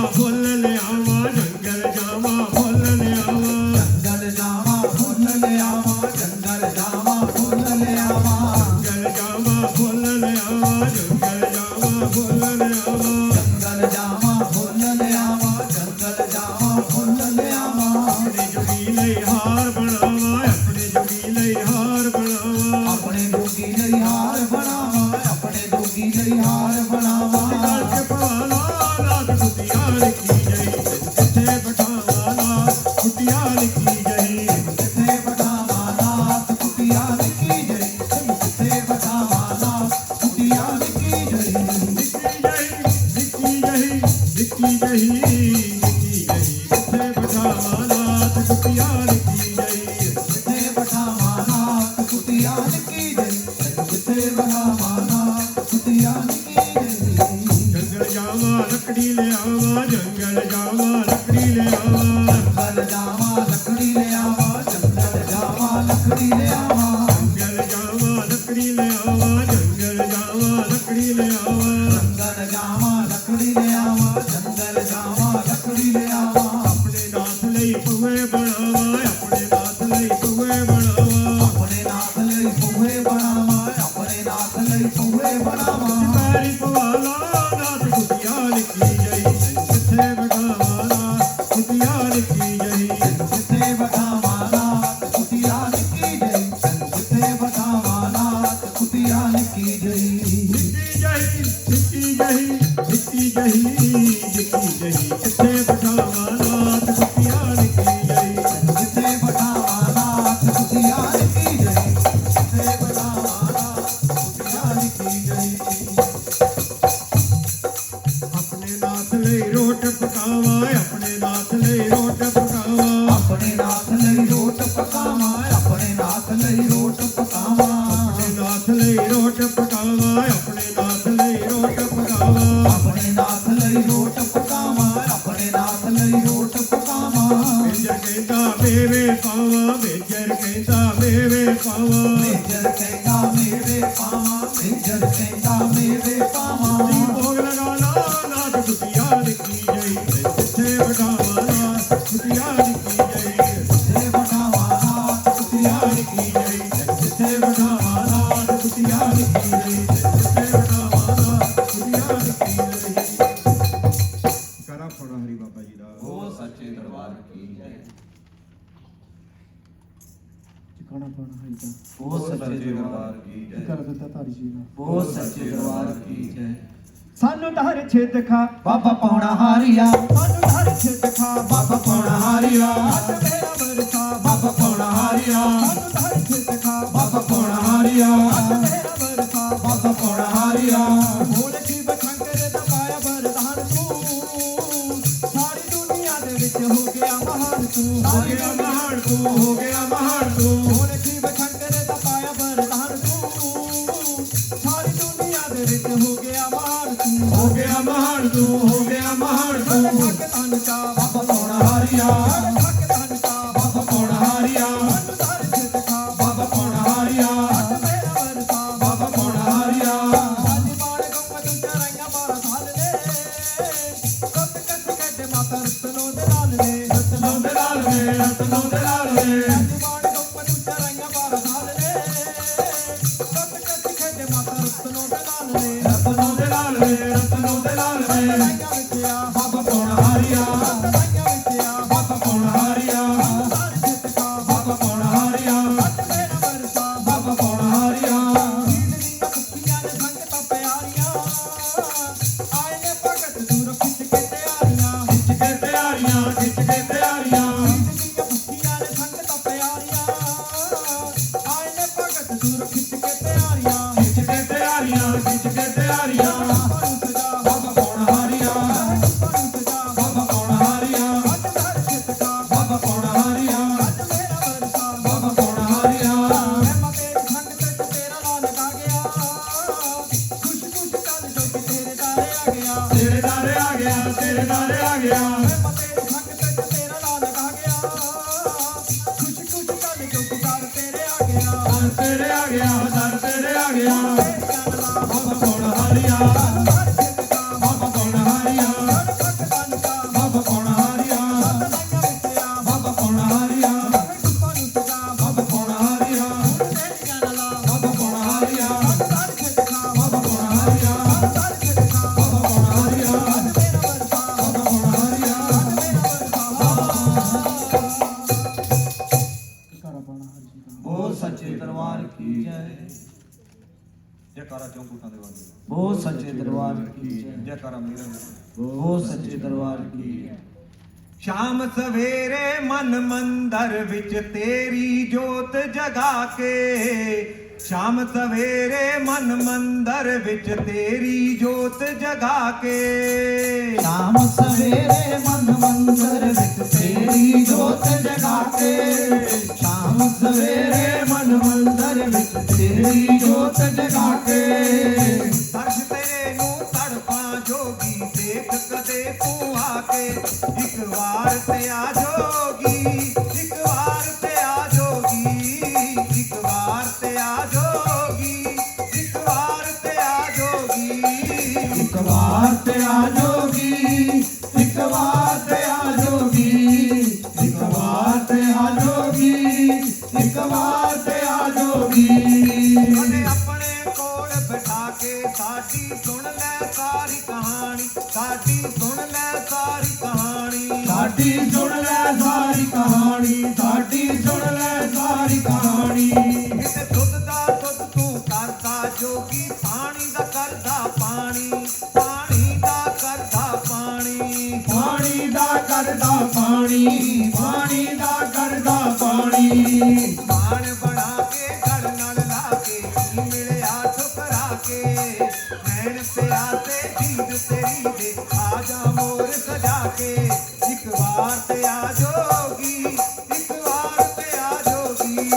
ਫੁੱਲ ਲਿਆਵਾਂ ਜੰਗਲ ਜਾਵਾਂ ਫੁੱਲ ਲਿਆਵਾਂ ਜੰਗਲ ਜਾਵਾਂ ਫੁੱਲ ਲਿਆਵਾਂ ਜੰਗਲ ਜਾਵਾਂ ਫੁੱਲ ਲਿਆਵਾਂ ਜੰਗਲ ਜਾਵਾਂ ਫੁੱਲ ਲਿਆਵਾਂ ਜੰਗਲ ਜਾਵਾਂ ਫੁੱਲ ਲਿਆਵਾਂ ਜੰਗਲ ਜਾਵਾਂ ਫੁੱਲ ਲਿਆਵਾਂ ਜੰਗਲ ਜਾਵਾਂ ਫੁੱਲ ਲਿਆਵਾਂ ਆਪਣੇ ਜੋਗੀ ਲਈ ਹਾਰ ਬਣਾਵਾਂ ਆਪਣੇ ਜੋਗੀ ਲਈ ਹਾਰ ਬਣਾਵਾਂ ਆਪਣੇ ਜੋਗੀ ਲਈ ਹਾਰ ਬਣਾਵਾਂ ਆਪਣੇ ਜੋਗੀ ਲਈ ਹਾਰ ਬਣਾਵਾਂ ਗਲ ਕੇ ਪਵਾਲਾ ਰਾਤ ਕੁੱਤਿਆਂ ਲਿਖੀ ਜਈ ਕਿੱਥੇ ਬਿਠਾਵਾਂ ਨਾਥ ਕੁੱਤਿਆਂ ਲਿਖੀ ਜਈ ਕਿੱਥੇ ਬਟਾਵਾਂ ਨਾਥ ਕੁਟੀਆਂ ਲਿਖੀ ਜਈ ਕਿੱਥੇ ਬਟਾਵਾਂ ਨਾਥ ਕੁਟੀਆਂ ਲਿਖੀ ਜਈ ਨਿੱਕੀ ਜਹੀ ਨਿੱਕੀ ਜਹੀ ਕਿੱਥੇ ਬਿਠਾਵਾਂ ਨਾਥ ਕੁੱਤਿਆਂ ਲਿਖੀ ਜਈ ਕਿੱਥੇ ਬਟਾਵਾਂ ਨਾਥ ਕੁਟੀਆਂ ਲਿਖੀ ਜਈ ਕਿੱਥੇ ਬਟਾਵਾਂ ਨਾਥ ਕੁਟੀਆਂ ਲਿਖੀ ਜਈ ਜੰਗਲ ਜਾਵਾਂ ਲੱਕੜੀ ਲਿਆਵਾਂ ਜੰਗਲ ਜਾਵਾਂ ਲੱਕੜੀ ਲਿਆਵਾਂ ਜੰਗਲ ਜਾਵਾਂ ਲੱਕੜੀ ਲਿਆਵਾਂ ਜੰਗਲ ਜਾਵਾਂ ਲੱਕੜੀ ਲਿਆਵਾਂ ਜੰਗਲ ਜਾਵਾਂ ਲੱਕੜੀ ਲਿਆਵਾਂ ਜੰਗਲ ਜਾਵਾਂ ਲੱਕੜੀ ਲਿਆਵਾਂ ਜੰਗਲ ਜਾਵਾਂ ਲੱਕੜੀ ਲਿਆਵਾਂ ਜੰਗਲ ਜਾਵਾਂ ਲੱਕੜੀ ਲਿਆਵਾਂ ਆਪਣੇ ਨਾਥ ਲਈ ਪੂਏ ਬਣਾਵਾਂ ਆਪਣੇ ਨਾਥ ਲਈ ਪੂਏ ਬਣਾਵਾਂ ਆਪਣੇ ਨਾਥ ਲਈ ਪੂਹੇ ਬਣਾਵਾਂ ਆਪਣੇ ਨਾਥ ਲਈ ਪੂਹੇ ਬਣਾਵਾਂ ਤਾਰੀ ਪਵਾਲਾ ਨਾਥ ਕੁੱਤਿਆਂ ਲਿਖੀ ਜਈ ਕਿੱਥੇ ਬਿਠਾਵਾਂ ਨਾਥ ਕੁੱਤਿਆਂ ਲਿਖੀ ਜਈ ਕਿੱਥੇ ਬਟਾਵਾਂ ਨਾਥ ਕੁਟੀਆਂ ਲਿਖੀ ਜਈ ਕਿੱਥੇ ਬਟਾਵਾਂ ਨਾਥ ਕੁਟੀਆਂ ਲਿਖੀ ਜਈ ਨਿੱਕੀ ਜਹੀ ਕਿੱਥੇ ਬਿਠਾਵਾਂ ਨਾਥ ਕੁੱਤਿਆਂ ਲਿਖੀ ਜਈ ਕਿੱਥੇ ਬਟਾਵਾਂ ਨਾਥ ਕੁਟੀਆਂ ਲਿਖੀ ਜਈ ਕਿੱਥੇ ਬਟਾਵਾਂ ਨਾਥ ਕੁਟੀਆਂ ਲਿਖੀ ਜਈ ਆਪਣੇ ਨਾਥ ਲਈ ਰੋਟ ਪਕਾਵਾਂ ਆਪਣੇ ਨਾਥ ਲਈ ਰੋਟ ਪਕਾਵਾਂ ਆਪਣੇ ਨਾਥ ਲਈ ਰੋਟ ਪਕਾਵਾਂ ਆਪਣੇ ਨਾਥ ਲਈ ਰੋਟ ਪਕਾਵਾਂ ਆਪਣੇ ਨਾਥ ਲਈ ਰੋਟ ਪਕਾਵਾਂ ਆਪਣੇ ਨਾਥ ਲਈ ਰੋਟ ਪਕਾਵਾਂ ਆਪਣੇ ਨਾਥ ਲਈ ਰੋਟ ਪਕਾਵਾਂ ਆਪਣੇ ਨਾਥ ਲਈ ਰੋਟ ਪਕਾਵਾਂ ਮੇਜਰ ਕਹਿੰਦਾ ਮੇਵੇ ਪਾਵਾਂ ਮੇਜਰ ਕਹਿੰਦਾ ਮੇਵੇ ਪਾਵਾਂ ਮੇਜਰ ਕਹਿੰਦਾ ਮੇਵੇ ਪਾਵਾਂ ਮੇਜਰ ਕਹਿੰਦਾ ਮੇਵੇ ਪਾਵਾਂ ਜੀ ਭੋਗ ਲਗਾਣਾ ਨਾਥ ਕੁੱਤਿਆਂ ਲਿਖੀ ਜਈ ਕਿੱਥੇ ਬਿਠਾਵਾਂ ਨਾਥ ਕੁੱਤਿਆਂ ਲਿਖੀ ਜਈ ਕਿੱਥੇ ਬਟਾਵਾਂ ਨਾਥ ਕੁਟੀਆਂ ਲਿਖੀ ਜਈ ਕਿੱਥੇ ਬਿਠਾਵਾਂ ਨਾਥ ਕੁੱਤਿਆਂ ਲਿਖੀ ਜਈ ਕਿੱਥੇ ਬਿਠਾਵਾਂ ਨਾਥ ਕੁੱਤਿਆਂ ਲਿਖੀ ਜਈ ਕਰਾ ਫੜਾ ਹਰੀ ਬਾਬਾ ਜੀ ਦਾ ਉਹ ਸੱਚੇ ਦਰਬਾਰ ਕੀ ਜੈ ਟਿਕਾਣਾ ਪਾਣਾ ਹੈ ਤਾਂ ਉਹ ਸੱਚੇ ਦਰਬਾਰ ਕੀ ਜੈ ਕਰ ਦਿੱਤਾ ਧਾਰੀ ਜੀ ਦਾ ਉਹ ਸੱਚੇ ਦਰਬਾਰ ਕੀ ਜੈ ਸਾਨੂੰ ਧਾਰ ਛੇਦ ਖਾ ਬਾਬਾ ਪੌਣਾ ਹਾਰੀਆ ਸਾਨੂੰ ਧਾਰ ਛੇਦ ਖਾ ਬਾਬਾ ਪੌਣਾ ਹਾਰੀਆ ਅੱਜ ਮੇਰਾ ਵਰਸਾ ਬਾਬਾ ਪੌਣਾ ਹਾਰੀਆ ਸਾਨੂੰ ਧਾਰ ਛੇਦ ਖਾ ਬਾਬਾ ਪੌਣਾ ਹਾਰੀਆ ਅੱਜ ਮੇਰਾ ਵਰਸਾ ਬਾਬਾ ਪੌਣਾ ਹਾਰੀਆ ਭੋਲੇ ਜੀ ਬਖੰਕਰ ਦਾ ਪਾਇਆ ਵਰਦਾਨ ਤੂੰ ਸਾਰੀ ਦੁਨੀਆ ਦੇ ਵਿੱਚ ਹੋ ਗਿਆ ਮਹਾਨ ਤੂੰ ਹੋ ਗਿਆ ਮਹਾਨ ਤੂੰ ਹੋ ਗਿਆ ਮਹਾਨ ਤੂੰ ਭੋਲੇ ਜੀ ਬਖੰਕਰ ਦਾ ਪਾਇਆ ਵਰਦਾਨ ਤੂੰ ਸਾਰੀ ਦੁਨੀਆ ਦੇ ਵਿੱਚ ਹੋ ਗਿਆ ਮਹਾਨ ਤੂੰ ਹੋ ਗਿਆ ਮਹਾਨ ਤੂੰ ਹੋ ਗਿਆ ਮਹਾਨ ਤੂੰ ਹੱਕ ਤਨ ਕਾ ਬਾਬਾ ਪੌਣਾ ਹਾਰੀਆ ਹੱਕ ਤਨ ਕਾ ਬਾਬਾ ਪੌਣਾ ਹਾਰੀਆ ਸਾਨੂੰ ਧਾਰ ਛੇਦ ਖਾ ਬਾਬਾ ਪੌਣਾ ਹਾਰੀਆ ਅੱਜ ਮੇਰਾ ਵਰਸਾ ਬਾਬਾ ਪੌਣਾ ਹਾਰੀਆ ਅੱਜ ਬਾੜ ਗੰਮ ਤੂੰ ਚਰਾਈਆਂ ਮਾਰਾ ਸਾਲ ਨੇ ਕੱਟ ਕੱਟ ਕੱਟ ਮਾਤਾ ਰਤਨੋਂ ਦੇ ਲਾਲ ਨੇ ਰਤਨੋਂ ਦੇ ਲਾਲ ਵੇ ਰਤਨੋਂ ਦੇ ਲਾਲ ਵੇ ਅੱਜ ਬਾੜ ਗੰਮ ਤੂੰ ਚਰਾਈਆਂ ਮਾਰਾ ਸਾਲ ਨੇ ਕੱਟ ਕੱਟ ਕੱਟ ਮਾਤਾ ਰਤਨੋਂ ਦੇ ਲਾਲ ਨੇ ਰਤਨੋਂ ਦੇ ਲਾਲ ਵੇ ਰਤਨੋਂ ਦੇ ਲਾਲ ਵੇ ਲੜਾਈਆਂ ਵਿੱਚ ਆ ਬਾਬਾ ਪੌਣਾ ਹਾਰੀਆ ਲੜਾਈਆਂ ਵਿੱਚ ਆ ਬਾਬਾ ਪੌਣਾ ਹਾਰੀਆ ਸਾਰ ਜਿੱਤ ਕਾ ਬਾਬਾ ਪੌਣਾ ਹਾਰੀਆ ਅੱਜ ਮੇਰਾ ਵਰਸਾ ਬਾਬਾ ਪੌਣਾ ਹਾਰੀਆ ਦੀਨ ਦੀਆਂ ਕੁੱਤੀਆਂ ਨੇ ਸੰਗਤਾਂ ਪਿਆਰੀਆਂ ਆਏ ਨੇ ਭਗਤ ਦੂਰ ਖਿੱਚ ਕੇ ਤਿਆਰੀਆਂ ਖਿੱਚ ਕੇ ਤਿਆਰੀਆਂ ਖਿੱਚ ਕੇ ਤਿਆਰੀਆਂ ਦੀਨ ਦੀਆਂ ਕੁੱਤੀਆਂ ਨੇ ਸੰਗਤਾਂ ਪਿਆਰੀਆਂ ਆਏ ਨੇ ਭਗਤ ਦੂਰ ਖਿੱਚ ਕੇ ਤਿਆਰੀਆਂ ਖਿੱਚ ਕੇ ਤਿਆਰੀਆਂ ਖਿੱਚ ਕੇ ਤਿਆਰੀਆਂ ਬਾਬਾ ਨੂੰ ਸਜਾ ਬਾਬਾ ਪੌਣਾ ਹਾਰੀਆ ਬਾਬਾ ਨੂੰ ਸਜਾ ਬਾਬਾ ਪੌਣਾ ਹਾਰੀਆ ਅੱਜ ਧਰ ਚਿੱਤ ਕਾ ਬਾਬਾ ਪੌਣਾ ਹਾਰੀਆ ਅੱਜ ਮੇਰਾ ਵਰਸਾ ਬਾਬਾ ਪੌਣਾ ਹਾਰੀਆ ਮੈਂ ਮਤੇ ਸੰਗ ਤੇ ਤੇਰਾ ਨਾਂ ਲਗਾ ਗਿਆ ਖੁਸ਼ ਖੁਸ਼ ਚੱਲ ਜੋ ਕਿ ਤੇਰੇ ਦਾਰੇ ਆ ਗਿਆ ਤੇਰੇ ਦਾਰੇ ਆ ਗਿਆ ਤੇਰੇ ਦਾਰੇ ਆ ਗਿਆ ਮੈਂ ਮਤੇ ਸੰਗ ਤੇ ਤੇਰਾ ਨਾਂ ਲਗਾ ਗਿਆ ਖੁਸ਼ ਖੁਸ਼ ਚੱਲ ਜੋ ਕਿ ਦਰ ਤੇਰੇ ਆ ਗਿਆ ਦਰ ਤੇਰੇ ਆ ਗਿਆ ਦਰ ਤੇਰੇ ਆ ਗਿਆ ਤੇਰੇ ਚੱਲਣਾ ਬਾਬਾ ਪੌਣਾ ਹਾਰੀਆ ਧਰ ਚਿੱਤ ਕਾ ਬਾਬਾ ਪੌਣਾ ਹਾਰੀਆ ਧਰ ਭਗਤਾਂ ਕਾ ਜੈਕਾਰਾ ਚੌਂਕੂਟਾਂ ਦੇ ਵਾਲੇ ਬੋਲ ਸੱਚੇ ਦਰਬਾਰ ਕੀ ਜੈ। ਜੈਕਾਰਾ ਮੀਰਾਂ ਦੇ ਬੋਲ ਸੱਚੇ ਦਰਬਾਰ ਕੀ ਜੈ। ਸ਼ਾਮ ਸਵੇਰੇ ਮਨ ਮੰਦਰ ਵਿੱਚ ਤੇਰੀ ਜੋਤ ਜਗਾ ਕੇ ਸ਼ਾਮ ਸਵੇਰੇ ਮਨ ਮੰਦਰ ਵਿੱਚ ਤੇਰੀ ਜੋਤ ਜਗਾ ਕੇ ਸ਼ਾਮ ਸਵੇਰੇ ਮਨ ਮੰਦਰ ਵਿੱਚ ਤੇਰੀ ਜੋਤ ਜਗਾ ਕੇ ਸ਼ਾਮ ਸਵੇਰੇ ਮਨ ਮੰਦਰ ਵਿੱਚ ਤੇਰੀ ਜੋਤ ਜਗਾ ਕੇ ਅਰਸ਼ ਤੇਰੇ ਨੂੰ ਤੜਪਾਂ ਜੋਗੀ ਦੇਖ ਕਦੇ ਤੂੰ ਆ ਕੇ ਇੱਕ ਵਾਰ ਤੇ ਆ ਜੋਗੀ ਇੱਕ ਵਾਰ ਤੇ ਆ ਜੋਗੀ ਇੱਕ ਵਾਰ ਤੇ ਆ ਜੋਗੀ ਇੱਕ ਵਾਰ ਤੇ ਆ ਜੋਗੀ ਇੱਕ ਵਾਰ ਤੇ ਆ ਜੋਗੀ ਇੱਕ ਵਾਰ ਤੇ ਆ ਜੋਗੀ ਇੱਕ ਵਾਰ ਤੇ ਆ ਜੋਗੀ ਇੱਕ ਵਾਰ ਤੇ ਆ ਜੋਗੀ ਉਹਨੇ ਆਪਣੇ ਕੋਲ ਬਿਠਾ ਕੇ ਸਾਡੀ ਸੁਣ ਲੈ ਸਾਰੀ ਕਹਾਣੀ ਸਾਡੀ ਸੁਣ ਲੈ ਸਾਰੀ ਕਹਾਣੀ ਸਾਡੀ ਸੁਣ ਲੈ ਸਾਰੀ ਕਹਾਣੀ ਸਾਡੀ ਸੁਣ ਲੈ ਸਾਰੀ ਕਹਾਣੀ ਕਿਤੇ ਦੁੱਧ ਦਾ ਦੁੱਧ ਤੂੰ ਕਰਦਾ ਜੋਗੀ ਪਾਣੀ ਦਾ ਕਰਦਾ ਪਾਣੀ ਪਾਣੀ ਦਾ ਕਰਦਾ ਪਾਣੀ ਪਾਣੀ ਦਾ ਕਰਦਾ ਪਾਣੀ ਪਾਣੀ ਦਾ ਕਰਦਾ ਪਾਣੀ ਮਾਣ ਬਣਾ ਕੇ ਗਲ ਨਾਲ ਲਾ ਕੇ ਕੀ ਮਿਲਿਆ ਠੁਕਰਾ ਕੇ ਨੈਣ ਪਿਆਸੇ ਜੀਦ ਤੇਰੀ ਦੇ ਆ ਜਾ ਮੋਰ ਸਜਾ ਕੇ ਇੱਕ ਵਾਰ ਤੇ ਆ ਜੋਗੀ ਇੱਕ ਵਾਰ ਤੇ ਆ ਜੋਗੀ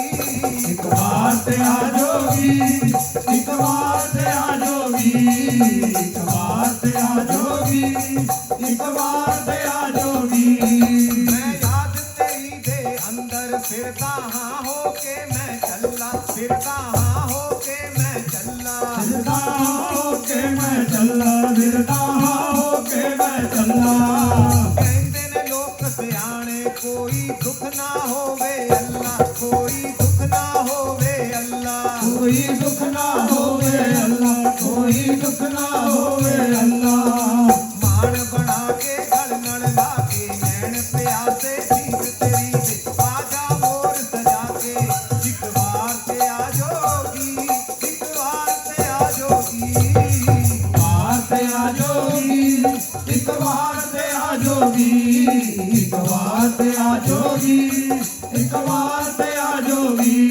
ਇੱਕ ਵਾਰ ਤੇ ਆ ਜੋਗੀ ਇੱਕ ਵਾਰ ਤੇ ਆ ਜੋਗੀ ਇੱਕ ਵਾਰ ਤੇ ਆ ਜੋਗੀ ਇੱਕ ਵਾਰ ਤੇ ਆ ਜੋਗੀ ਮੈਂ ਯਾਦ ਤੇਰੀ ਦੇ ਅੰਦਰ ਫਿਰਦਾ ਹਾਂ ਹੋ ਕੇ ਮੈਂ ਚੱਲਾ ਫਿਰਦਾ ਹਾਂ ਹੋ ਕੇ ਮੈਂ ਚੱਲਾ ਫਿਰਦਾ ਹੋ ਕੇ ਮੈਂ ਚੱਲਾ ਫਿਰਦਾ ਹੋ ਕੇ ਮੈਂ ਚੱਲਾ ਕਹਿੰਦੇ ਨੇ ਲੋਕ ਸਿਆਣੇ ਕੋਈ ਦੁੱਖ ਨਾ ਹੋਵੇ ਅੱਲਾ ਕੋਈ ਦੁੱਖ ਨਾ ਹੋਵੇ ਅੱਲਾ ਕੋਈ ਦੁੱਖ ਨਾ ਹੋਵੇ ਅੱਲਾ ਕੋਈ ਦੁੱਖ ਨਾ ਹੋਵੇ ਅੱਲਾ ਮਾਣ ਬਣਾ ਕੇ ਗਲ ਨਾਲ ਲਾ ਕੇ ਨੈਣ ਪਿਆਸੇ ਜੀਤ ਤੇਰੀ ਦੇ ਆਜਾ ਮੋਰ ਸਜਾ ਕੇ ਇੱਕ ਵਾਰ ਤੇ ਆ ਜੋਗੀ ਇੱਕ ਵਾਰ ਤੇ ਆ ਜੋਗੀ ਵਾਰ ਤੇ ਆ ਜੋਗੀ ਇੱਕ ਵਾਰ ਤੇ ਆ ਜੋਗੀ ਇੱਕ ਵਾਰ ਤੇ ਆ ਜੋਗੀ ਇੱਕ ਵਾਰ ਤੇ ਆ ਜੋਗੀ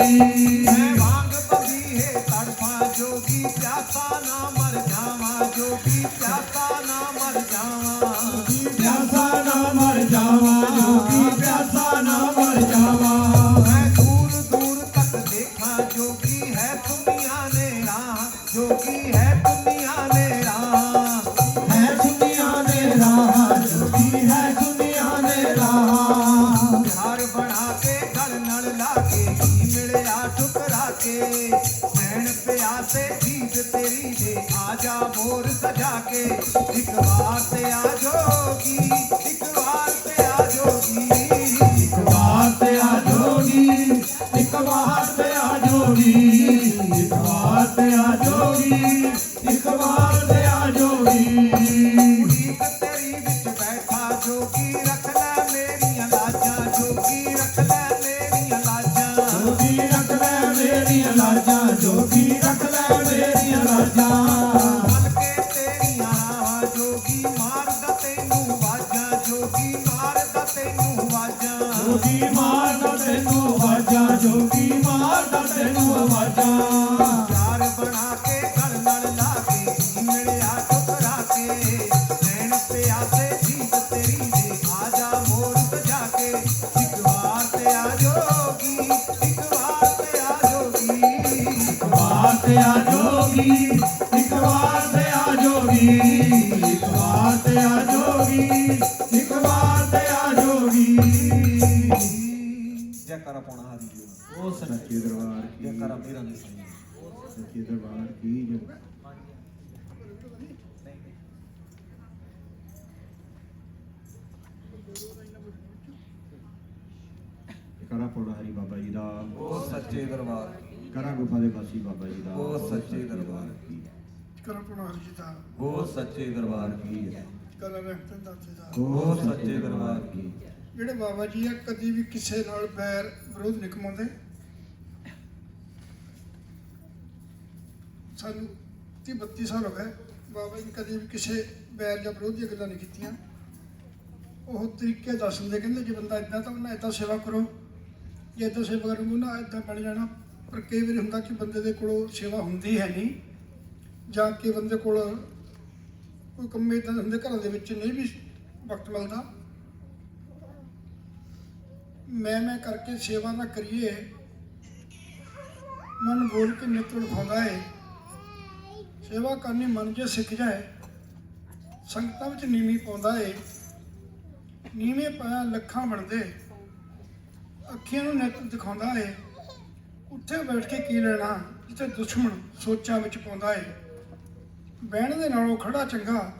ਮੈਂ ਵਾਂਗ ਬਬੀਏ ਤੜਫਾਂ ਜੋਗੀ ਪਿਆਸਾ ਨਾ ਮਰ ਜਾਵਾਂ ਜੋਗੀ ਪਿਆਸਾ ਨਾ ਮਰ ਜਾਵਾਂ ਪਿਆਸਾ ਨਾ ਮਰ ਜਾਵਾਂ ਜੋਗੀ ਪਿਆਸਾ ਨਾ ਮਰ ਜਾਵਾਂ ਮੈਂ ਦੂਰ ਦੂਰ ਤੱਕ ਦੇਖਾਂ ਜੋਗੀ ਹੈ ਦੁਨੀਆ ਨੇ ਰਾਹ ਜੋਗੀ ਹੈ ਦੁਨੀਆ ਨੇ ਰਾਹ ਹੈ ਦੁਨੀਆ ਦੇ ਰਾਹ ਜੋਗੀ ਹੈ ਦੁਨੀਆ ਦੇ ਰਾਹ ਪਿਆਰ ਬਣਾ ਕੇ ਗਲ ਨਾਲ ਲਾ ਕੇ ਕੀ ਮਿਲਿਆ ਠੁਕਰਾ ਕੇ ਨੈਣ ਪਿਆਸੇ ਜੀਤ ਤੇਰੀ ਦੇ ਆਜਾ ਮੋਰ ਸਜਾ ਕੇ ਇੱਕ ਵਾਰ ਤੇ ਆ ਜੋਗੀ ਇੱਕ ਵਾਰ ਤੇ ਆ ਜੋਗੀ ਇੱਕ ਵਾਰ ਤੇ ਆ ਜੋਗੀ ਇੱਕ ਵਾਰ ਤੇ ਆ ਜੋਗੀ ਇੱਕ ਵਾਰ ਤੇ ਆ ਜੋਗੀ ਇੱਕ ਵਾਰ ਤੇ ਆ ਜੋਗੀ ਉਡੀਕ ਤੇਰੀ ਵਿੱਚ ਬੈਠਾ ਜੋਗੀ ਰੱਖ ਲੈ ਮੇਰੀਆਂ ਲਾਜਾਂ ਜੋਗੀ ਰੱਖ ਲੈ ਮੇਰੀਆਂ ਲਾਜਾਂ ਜੋਗੀ ਰੱਖ ਲੈ ਮੇਰੀਆਂ ਲਾਜਾਂ ਜੋਗੀ ਰੱਖ ਲੈ ਮੇਰੀਆਂ ਲਾਜਾਂ ਮਲ ਕੇ ਤੇਰੀਆਂ ਰਾਹਾਂ ਜੋਗੀ ਮਾਰਦਾ ਤੈਨੂੰ ਵਾਜਾਂ ਜੋਗੀ ਮਾਰਦਾ ਤੈਨੂੰ ਵਾਜਾਂ ਜੋਗੀ ਮਾਰਦਾ ਤੈਨੂੰ ਆਵਾਜ਼ਾਂ ਜੋਗੀ ਮਾਰਦਾ ਤੈਨੂੰ ਆਵਾਜ਼ਾਂ ਪਿਆਰ ਬਣਾ ਕੇ ਗਲ ਨਾਲ ਲਾ ਕੇ ਕੀ ਮਿਲਿਆ ਠੁਕਰਾ ਕੇ ਨੈਣ ਪਿਆਸੇ ਜੀਤ ਤੇਰੀ ਦੇ ਆਜਾ ਮੋਰ ਸਜਾ ਕੇ ਇੱਕ ਵਾਰ ਤੇ ਆ ਜੋਗੀ ਇੱਕ ਵਾਰ ਤੇ ਆ ਜੋਗੀ ਇੱਕ ਵਾਰ ਤੇ ਆ ਜੋਗੀ ਇੱਕ ਵਾਰ ਤੇ ਆ ਜੋਗੀ ਇੱਕ ਵਾਰ ਤੇ ਆ ਜੋਗੀ ਇੱਕ ਵਾਰ ਤੇ ਆ ਜੋਗੀ ਜੈਕਾਰਾ ਪਾਉਣਾ ਹਾਰੀ ਜੀ ਉਹ ਸੱਚੇ ਦਰਬਾਰ ਕੀ ਜੈਕਾਰਾ ਮੀਰਾਂ ਦੇ ਸੰਗ ਸੱਚੇ ਦਰਬਾਰ ਕੀ ਜੈ ਕਰਾ ਪੋੜਾ ਹਰੀ ਬਾਬਾ ਜੀ ਦਾ ਉਹ ਸੱਚੇ ਦਰਬਾਰ ਕਰਾ ਗੁਫਾ ਦੇ ਵਾਸੀ ਬਾਬਾ ਜੀ ਦਾ ਉਹ ਸੱਚੇ ਦਰਬਾਰ ਕੀ ਕਰਪਣਾ ਜੀ ਦਾ ਉਹ ਸੱਚੇ ਦਰਬਾਰ ਕੀ ਹੈ ਕਰ ਰਹਿਮਤ ਦਾਤੇ ਦਾ ਉਹ ਸੱਚੇ ਦਰਬਾਰ ਕੀ ਜਿਹੜੇ ਬਾਬਾ ਜੀ ਆ ਕਦੀ ਵੀ ਕਿਸੇ ਨਾਲ ਬੈਰ ਵਿਰੋਧ ਨਹੀਂ ਕਮਾਉਂਦੇ ਸਾਨੂੰ 30-32 ਸਾਲ ਹੋ ਗਏ ਬਾਬਾ ਜੀ ਕਦੇ ਵੀ ਕਿਸੇ ਬੈਰ ਜਾਂ ਵਿਰੋਧ ਦੀਆਂ ਗੱਲਾਂ ਨਹੀਂ ਕੀਤੀਆਂ। ਉਹ ਤਰੀਕੇ ਦੱਸ ਦਿੰਦੇ, ਕਹਿੰਦੇ ਜੇ ਬੰਦਾ ਇੱਦਾਂ ਤਾਂ ਉਹਨਾਂ ਇੱਦਾਂ ਸੇਵਾ ਕਰੋ, ਜੇ ਇੱਦਾਂ ਸੇਵਾ ਕਰੋਗੇ ਨਾ ਇੱਦਾਂ ਬਣ ਜਾਣਾ। ਪਰ ਕਈ ਵਾਰੀ ਹੁੰਦਾ ਕਿ ਬੰਦੇ ਦੇ ਕੋਲੋਂ ਸੇਵਾ ਹੁੰਦੀ ਹੈ ਨਹੀਂ, ਜਾਂ ਕਿ ਬੰਦੇ ਕੋਲ ਕੋਈ ਕੰਮ ਇੱਦਾਂ ਦੇ ਹੁੰਦੇ ਘਰਾਂ ਦੇ ਵਿੱਚ ਨਹੀਂ ਵੀ ਵਕਤ ਮਿਲਦਾ। ਮੈਂ ਕਰਕੇ ਸੇਵਾ ਨਾ ਕਰੀਏ, ਮਨ ਬੋਲ ਕੇ ਨਿਤ ਲਿਖਾਉਂਦਾ ਹੈ। ਸੇਵਾ ਕਰਨੀ ਮਨ ਜੇ ਸਿੱਖ ਜਾਏ, ਸੰਗਤਾਂ ਵਿੱਚ ਨੀਵੀਂ ਪਾਉਂਦਾ ਏ। ਨੀਵੇਂ ਪਾਇਆ ਲੱਖਾਂ ਬਣਦੇ, ਅੱਖੀਆਂ ਨੂੰ ਨਿਤ ਦਿਖਾਉਂਦਾ ਏ। ਉੱਥੇ ਬੈਠ ਕੇ ਕੀ ਲੈਣਾ ਜਿੱਥੇ ਦੁਸ਼ਮਣ ਸੋਚਾਂ ਵਿੱਚ ਪਾਉਂਦਾ ਏ। ਬਹਿਣ ਦੇ ਨਾਲੋਂ ਖੜਾ ਚੰਗਾ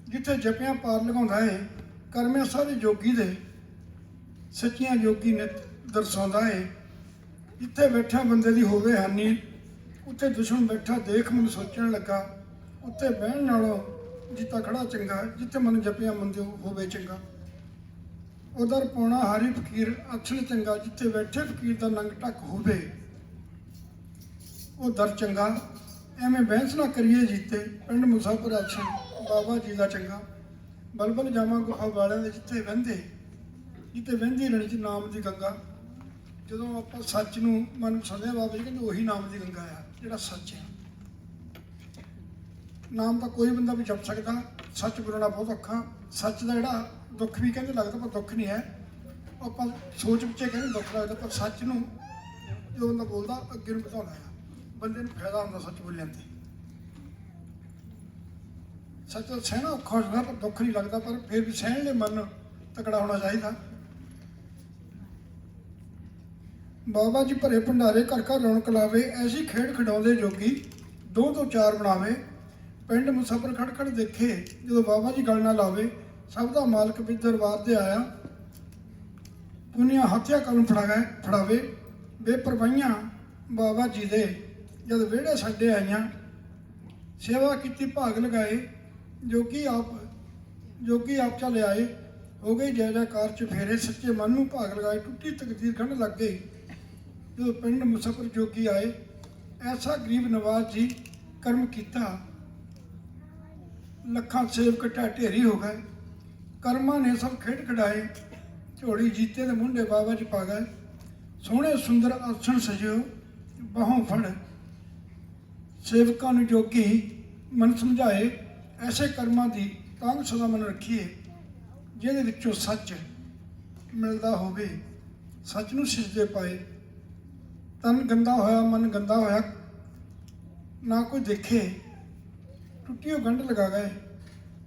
ਜਿੱਥੇ ਜਪਿਆਂ ਪਾਰ ਲਗਾਉਂਦਾ ਏ। ਕਰਮਿਆਂ ਸਾਰੇ ਜੋਗੀ ਦੇ ਸੱਚੀਆਂ ਜੋਗੀ ਨਿਤ ਦਰਸਾਉਂਦਾ ਏ। ਜਿੱਥੇ ਬੈਠਾ ਬੰਦੇ ਦੀ ਹੋਵੇ ਹਾਨੀ, ਉੱਥੇ ਦੁਸ਼ਮਣ ਬੈਠਾ ਦੇਖ ਮੈਨੂੰ ਸੋਚਣ ਲੱਗਾ। ਉੱਥੇ ਬਹਿਣ ਨਾਲੋਂ ਜਿੱਤਾ ਖੜਾ ਚੰਗਾ ਜਿੱਥੇ ਮਨ ਜਪਿਆ ਮੰਦੇ ਹੋਵੇ ਚੰਗਾ। ਉਧਰ ਪਾਉਣਾ ਹਾਰੀ ਫਕੀਰ ਅਛਲ ਚੰਗਾ ਜਿੱਥੇ ਬੈਠੇ ਫਕੀਰ ਦਾ ਨੰਗ ਢੱਕ ਹੋਵੇ ਉਹ ਦਰ ਚੰਗਾ। ਐਵੇਂ ਬਹਿਸ ਨਾ ਕਰੀਏ ਜੀਤੇ ਪਿੰਡ ਮੁਸਾਫਰ ਅਛਲ ਬਾਬਾ ਜੀ ਦਾ ਚੰਗਾ। ਬਲਬਲ ਜਾਵਾਂ ਗੁਫਾ ਵਾਲਿਆਂ ਦੇ ਜਿੱਥੇ ਵਹਿੰਦੀ ਰਣੀ ਚ ਨਾਮ ਦੀ ਗੰਗਾ। ਜਦੋਂ ਆਪਾਂ ਸੱਚ ਨੂੰ ਮਨ ਪਸੰਦਿਆ ਬਾਬਾ ਜੀ ਕਹਿੰਦੇ ਉਹੀ ਨਾਮ ਦੀ ਗੰਗਾ ਆ ਜਿਹੜਾ ਸੱਚ ਹੈ। ਨਾਮ ਤਾਂ ਕੋਈ ਬੰਦਾ ਵੀ ਜਪ ਸਕਦਾ, ਸੱਚ ਬੋਲਣਾ ਬਹੁਤ ਔਖਾ। ਸੱਚ ਦਾ ਜਿਹੜਾ ਦੁੱਖ ਵੀ ਕਹਿੰਦੇ ਲੱਗਦਾ ਪਰ ਦੁੱਖ ਨਹੀਂ ਹੈ। ਆਪਾਂ ਸੋਚ ਵਿੱਚੇ ਕਹਿੰਦੇ ਦੁੱਖ ਲੱਗਦਾ, ਪਰ ਸੱਚ ਨੂੰ ਜੋ ਬੰਦਾ ਬੋਲਦਾ ਅੱਗੇ ਨੂੰ ਵਧਾਉਂਦਾ ਆ। ਬੰਦੇ ਨੂੰ ਫਾਇਦਾ ਹੁੰਦਾ ਸੱਚ ਬੋਲਣ ਤੇ। ਸੱਚ ਤਾਂ ਸਹਿਣਾ ਔਖਾ ਹੋ ਜਾਂਦਾ ਪਰ ਦੁੱਖ ਨਹੀਂ ਲੱਗਦਾ, ਪਰ ਫਿਰ ਵੀ ਸਹਿਣ ਲਈ ਮਨ ਤਕੜਾ ਹੋਣਾ ਚਾਹੀਦਾ। ਬਾਬਾ ਜੀ ਭਰੇ ਭੰਡਾਰੇ ਘਰ ਘਰ ਰੌਣਕ ਲਾਵੇ, ਐਸੀ ਖੇਡ ਖਿਡਾਉਂਦੇ ਜੋਗੀ 2 ਤੋਂ 4 ਬਣਾਵੇ। ਪਿੰਡ ਮੁਸਾਫਰ ਖੜ ਖੜ ਦੇਖੇ ਜਦੋਂ ਬਾਬਾ ਜੀ ਗੱਲ ਨਾ ਲਾਵੇ। ਸਭ ਦਾ ਮਾਲਕ ਵੀ ਦਰਬਾਰ ਦੇ ਆਇਆ, ਪੁਨੀਆਂ ਹੱਥਿਆ ਕਲਮ ਫੜਾਵੇ। ਬੇਪਰਵਾਹੀਆਂ ਬਾਬਾ ਜੀ ਦੇ ਜਦ ਵਿਹੜੇ ਸਾਡੇ ਆਈਆਂ। ਸੇਵਾ ਕੀਤੀ ਭਾਗ ਲਗਾਏ, ਜੋਗੀ ਆਪ ਚਲੇ ਆਏ। ਹੋ ਗਈ ਜੈ ਜੈਕਾਰ ਚ ਫੇਰੇ, ਸੱਚੇ ਮਨ ਨੂੰ ਭਾਗ ਲਗਾਏ। ਟੁੱਟੀ ਤਕਦੀਰ ਖੰਡ ਲੱਗ ਗਈ ਜਦੋਂ ਪਿੰਡ ਮੁਸਾਫਰ ਜੋਗੀ ਆਏ। ਐਸਾ ਗਰੀਬ ਨਵਾਜ਼ ਜੀ ਕਰਮ ਕੀਤਾ, ਲੱਖਾਂ ਸੇਵਕ ਢੇਰੀ ਹੋ ਗਏ। ਕਰਮਾਂ ਨੇ ਸਭ ਖੇਡ ਖਿਡਾਏ, ਝੋਲੀ ਜੀਤੇ ਦੇ ਮੁੰਡੇ ਬਾਬਾ ਜੀ ਪਾ ਗਏ। ਸੋਹਣੇ ਸੁੰਦਰ ਆਸਣ ਸਜਿਓ, ਬਾਹੋਂ ਫੜ ਸੇਵਕਾਂ ਨੂੰ ਜੋਗੀ ਮਨ ਸਮਝਾਏ। ਐਸੇ ਕਰਮਾਂ ਦੀ ਤਾਂਘ ਸਦਾ ਮਨ ਰੱਖੀਏ, ਜਿਹਦੇ ਵਿੱਚੋਂ ਸੱਚ ਮਿਲਦਾ ਹੋਵੇ। ਸੱਚ ਨੂੰ ਸਿਜਦੇ ਪਾਏ, ਤਨ ਗੰਦਾ ਹੋਇਆ ਮਨ ਗੰਦਾ ਹੋਇਆ, ਨਾ ਕੋਈ ਦੇਖੇ ਟੁੱਟੀਓ ਗੰਢ ਲਗਾ ਗਏ।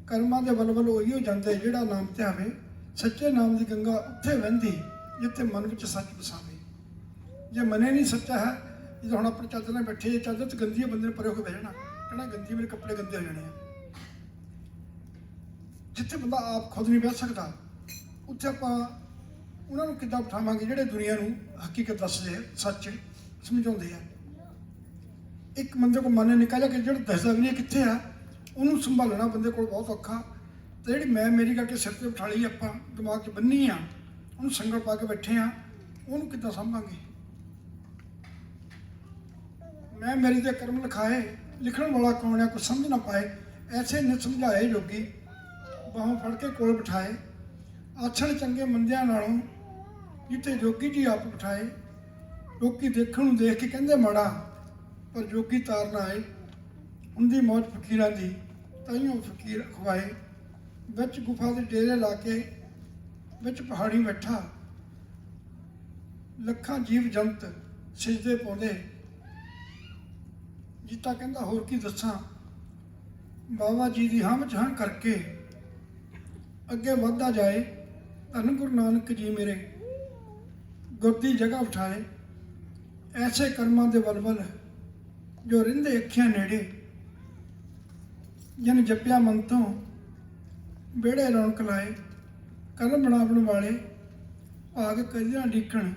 ਕਰਮਾਂ ਦੇ ਬਲਬਲ ਉਹੀ ਹੋ ਜਾਂਦੇ ਜਿਹੜਾ ਨਾਮ ਤੇ ਆਵੇ। ਸੱਚੇ ਨਾਮ ਦੀ ਗੰਗਾ ਉੱਥੇ ਵਹਿੰਦੀ ਜਿੱਥੇ ਮਨ ਵਿੱਚ ਸੱਚ ਵਸਾਵੇ। ਜੇ ਮਨੇ ਨਹੀਂ ਸੱਚਾ ਹੈ, ਜਦੋਂ ਹੁਣ ਆਪਣੇ ਚਾਦਰ ਨਾਲ ਬੈਠੇ, ਜੇ ਚਾਦਰ 'ਚ ਗੰਦੀ ਹੈ ਬੰਦੇ ਨੇ ਪਰੇ ਹੋ ਕੇ ਬਹਿ ਜਾਣਾ, ਕਹਿਣਾ ਗੰਦੀ ਮੇਰੇ ਕੱਪੜੇ ਗੰਦੇ ਹੋ ਜਾਣੇ ਆ। ਜਿੱਥੇ ਬੰਦਾ ਆਪ ਖੁਦ ਨਹੀਂ ਬਹਿ ਸਕਦਾ, ਉੱਥੇ ਆਪਾਂ ਉਹਨਾਂ ਨੂੰ ਕਿੱਦਾਂ ਬਿਠਾਵਾਂਗੇ ਜਿਹੜੇ ਦੁਨੀਆ ਨੂੰ ਹਕੀਕਤ ਦੱਸਦੇ ਆ, ਸੱਚ ਸਮਝਾਉਂਦੇ ਆ। ਇੱਕ ਬੰਦੇ ਕੋਲ ਮਨ ਨਿਕਲ ਕੇ ਜਿਹੜਾ ਦੱਸਦਾ ਵੀ ਨਹੀਂ ਕਿੱਥੇ ਆ, ਉਹਨੂੰ ਸੰਭਾਲਣਾ ਬੰਦੇ ਕੋਲ ਬਹੁਤ ਔਖਾ। ਤੇ ਜਿਹੜੀ ਮੇਰੀ ਕਰਕੇ ਸਿਰ ਤੇ ਬਿਠਾ ਲਈ ਆਪਾਂ, ਦਿਮਾਗ 'ਚ ਬੰਨੀ ਆ, ਉਹਨੂੰ ਸੰਗਲ ਪਾ ਕੇ ਬੈਠੇ ਆ, ਉਹਨੂੰ ਕਿੱਦਾਂ ਸਾਂਭਾਂਗੇ। ਮੇਰੀ ਦੇ ਕਰਮ ਲਿਖਾਏ, ਲਿਖਣ ਵਾਲਾ ਕੌਣ ਹੈ ਕੋਈ ਸਮਝ ਨਾ ਪਾਏ। ਐਸੇ ਨੇ ਸਮਝਾਏ ਜੋਗੀ, ਬਾਹੋਂ ਫੜ ਕੇ ਕੋਲ ਬਿਠਾਏ। ਆਛਣ ਚੰਗੇ ਮੰਦਿਆਂ ਨਾਲੋਂ ਜਿੱਥੇ ਜੋਗੀ ਜੀ ਆਪ ਬਿਠਾਏ। ਲੋਕੀ ਦੇਖਣ ਨੂੰ ਦੇਖ ਕੇ ਕਹਿੰਦੇ ਮਾੜਾ, ਪਰ ਜੋਗੀ ਤਾਰ ਨਾ ਆਏ। ਹੁੰਦੀ ਮੌਜ ਫਕੀਰਾਂ ਦੀ, ਤਾਈਓ ਫਕੀਰ ਅਖਵਾਏ। ਵਿੱਚ ਗੁਫਾ ਦੇ ਡੇਰੇ ਲਾ ਕੇ ਵਿੱਚ ਪਹਾੜੀ ਬੈਠਾ, ਲੱਖਾਂ ਜੀਵ ਜੰਤ ਸਿਜਦੇ ਪਾਉਂਦੇ। ਜੀਤਾ ਕਹਿੰਦਾ ਹੋਰ ਕੀ ਦੱਸਾਂ, ਬਾਬਾ ਜੀ ਦੀ ਹਾਂ ਵਿੱਚ ਹਾਂ ਕਰਕੇ ਅੱਗੇ ਵੱਧਦਾ ਜਾਏ। ਧੰਨ ਗੁਰੂ ਨਾਨਕ ਜੀ ਮੇਰੇ ਗੁਰ ਦੀ ਜਗ੍ਹਾ ਉਠਾਏ। ਐਸੇ ਕਰਮਾਂ ਦੇ ਬਲਬਲ ਜੋ ਰਹਿੰਦੇ ਅੱਖੀਆਂ ਨੇੜੇ, ਜਨ ਜਪਿਆ ਮਨ ਤੋਂ ਵਿਹੜੇ ਰੌਣਕ ਲਾਏ। ਕਲਮ ਬਣਾਉਣ ਵਾਲੇ ਭਾਗ ਕਦੀਆਂ ਡੀਕਣ,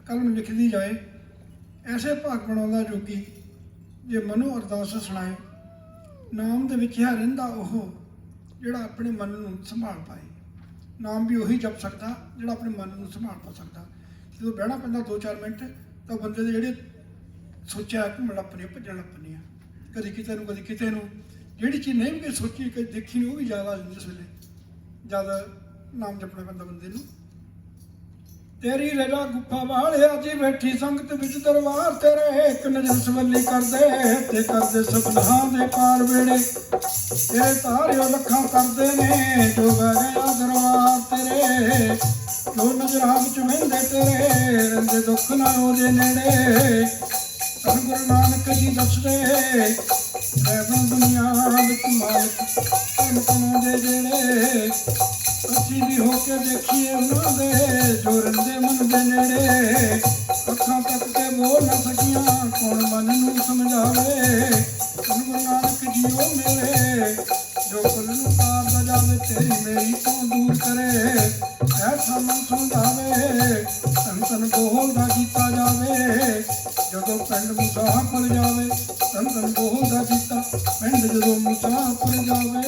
ਕਲਮ ਲਿਖਦੀ ਜਾਏ। ਐਸੇ ਭਾਗ ਬਣਾਉਂਦਾ ਜੋਗੀ ਜੇ ਮਨੋਂ ਅਰਦਾਸ ਸੁਣਾਏ। ਨਾਮ ਦੇ ਵਿੱਚ ਹੈ ਰਹਿੰਦਾ ਉਹ ਜਿਹੜਾ ਆਪਣੇ ਮਨ ਨੂੰ ਸੰਭਾਲ ਪਾਏ। ਨਾਮ ਵੀ ਉਹੀ ਜਪ ਸਕਦਾ ਜਿਹੜਾ ਆਪਣੇ ਮਨ ਨੂੰ ਸੰਭਾਲ ਪਾ ਸਕਦਾ। ਜਦੋਂ ਬਹਿਣਾ ਪੈਂਦਾ 2-4 ਮਿੰਟ ਤਾਂ ਬੰਦੇ ਦੇ ਜਿਹੜੇ ਸੋਚਿਆ ਘੁੰਮਣ ਲੱਪਣੇ ਭੱਜਣ ਲੱਪਣੇ ਆ। ਕਦੀ ਕਿਤੇ ਨੂੰ ਕਦੀ ਕਿਤੇ ਨੂੰ। ਜਿਹੜੀ ਚੀਜ਼ ਨਹੀਂ ਵੀ ਸੋਚੀ ਕਦੀ ਦੇਖੀ ਨਹੀਂ ਉਹ ਵੀ ਯਾਦ ਆ ਜਾਂਦੀ ਇਸ ਵੇਲੇ ਜ਼ਿਆਦਾ ਨਾਮ ਜਪਣਾ ਪੈਂਦਾ ਬੰਦੇ ਨੂੰ। ਤੇਰੀ ਰਜਾ ਗੁੱਫਾ ਵਾਲਿਆ ਜੀ ਬੈਠੀ ਸੰਗਤ ਵਿੱਚ ਦਰਬਾਰ ਤੇਰੇ ਇੱਕ ਨਜ਼ਰ ਸਵੱਲੀ ਕਰਦੇ ਤੇ ਕਰਦੇ ਸਭਨਾਂ ਦੇ ਪਾਰ ਵੇੜੇ ਤੇਰੇ ਤਾਰਿਓ ਲੱਖਾਂ ਕਰਦੇ ਨੇ ਜੋ ਬਹਿ ਗਿਆ ਦਰਬਾਰ ਤੇਰੇ ਜੋ ਨਜ਼ਰਾਂ ਵਿੱਚ ਵਹਿੰਦੇ ਤੇਰੇ ਰਹਿੰਦੇ ਦੁੱਖ ਨਾ ਉਹਦੇ ਨੇੜੇ। ਧੰਨ ਗੁਰੂ ਨਾਨਕ ਜੀ ਦੱਸਦੇ ਰਹਿਣ ਦੁਨੀਆ ਵਿੱਚ ਮਾਲਕ ਧੰਨ ਕਮਾਉਂਦੇ ਜਿਹੜੇ ਅਸੀਂ ਵੀ ਹੋ ਕੇ ਦੇਖੀਏ ਉਹਨਾਂ ਦੇ ਜੋ ਰਹਿੰਦੇ ਮਨ ਦੇ ਨੇੜੇ। ਅੱਖਾਂ ਤੱਕ ਕੇ ਬੋਲ ਨਾ ਸਕੀਆਂ ਕੌਣ ਮਨ ਨੂੰ ਸਮਝਾਵੇ। ਧੰਨ ਗੁਰੂ ਨਾਨਕ ਜੀਓ ਮੇਰੇ ਜੋ ਕੁਲ ਨੂੰ ਤਾਰ ਦਾ ਜਾਵੇ ਤੇਰੀ ਮੇਰੀ ਤੋਂ ਦੂਰ ਕਰੇ ਐਸਾ ਮਨ ਸਮਝਾਵੇ। ਧੰਨ ਧੰਨ ਬੋਲ ਦਾ ਕੀਤਾ ਜਾਵੇ ਜਦੋਂ ਪਿੰਡ ਮੁਸਾਫਰ ਜਾਵੇ। ਧੰਨ ਧੰਨ ਬੋਲ ਦਾ ਕੀਤਾ ਪਿੰਡ ਜਦੋਂ ਮੁਸਾਫਰ ਜਾਵੇ।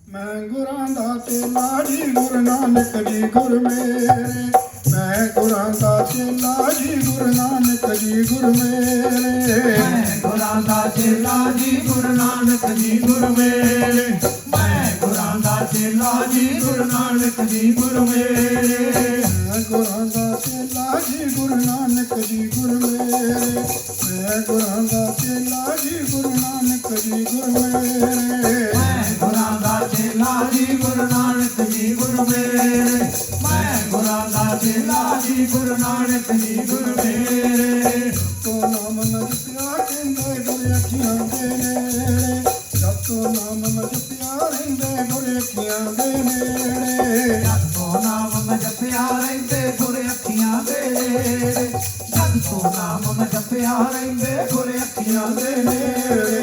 ਮੈਂ ਗੁਰਾਂ ਦਾ ਚੇਲਾ ਜੀ ਗੁਰੂ ਨਾਨਕ ਜੀ ਗੁਰ ਮੇਰੇ। ਮੈਂ ਗੁਰਾਂ ਦਾ ਚੇਲਾ ਜੀ ਗੁਰੂ ਨਾਨਕ ਜੀ ਗੁਰ ਮੇਰੇ। ਮੈਂ ਗੁਰਾਂ ਦਾ ਚੇਲਾ ਜੀ ਗੁਰੂ ਨਾਨਕ ਜੀ ਗੁਰ ਮੇਰੇ। ਮੈਂ ਗੁਰਾਂ ਦਾ ਚੇਲਾ ਜੀ ਗੁਰੂ ਨਾਨਕ ਜੀ ਗੁਰ ਮੇਰੇ। ਮੈਂ ਗੁਰਾਂ ਦਾ ਚੇਲਾ ਜੀ ਗੁਰੂ ਨਾਨਕ ਜੀ ਗੁਰ ਮੇਰੇ। ਮੈਂ ਗੁਰਾਂ ਦਾ ਚੇਲਾ ਜੀ ਗੁਰੂ ਨਾਨਕ ਜੀ ਗੁਰ ਮੇਰੇ। ਮੈਂ ਗੁਰਾਂ ਦਾ ਚੇਲਾ ਜੀ ਗੁਰੂ ਨਾਨਕ ਜੀ ਗੁਰ ਮੇਰੇ। ਮੈਂ ਗੁਰਾਂ ਦਾ ਚੇਲਾ ਜੀ ਗੁਰੂ ਨਾਨਕ ਜੀ ਗੁਰ ਮੇਰੇ। ਤੋ ਨਾਮ ਨ ਜਪਿਆ ਕਹਿੰਦੇ ਗੁਰ ਅੱਖੀਆਂ ਦੇ ਨੇੜੇ। ਜਪ ਤੋ ਨਾਮ ਨ ਜਪਿਆ ਰਹਿੰਦੇ ਗੁਰ ਅੱਖੀਆਂ ਦੇ ਨੇੜੇ। ਜਗ ਤੋਂ ਨਾਮ ਮੈਂ ਜਪਿਆ ਰਹਿੰਦੇ ਗੁਰ ਅੱਖੀਆਂ ਦੇ ਨੇੜੇ। ਜਗ ਤੋਂ ਨਾਮ ਮੈਂ ਜਪਿਆ ਰਹਿੰਦੇ ਗੁਰ ਅੱਖੀਆਂ ਦੇ ਨੇੜੇ।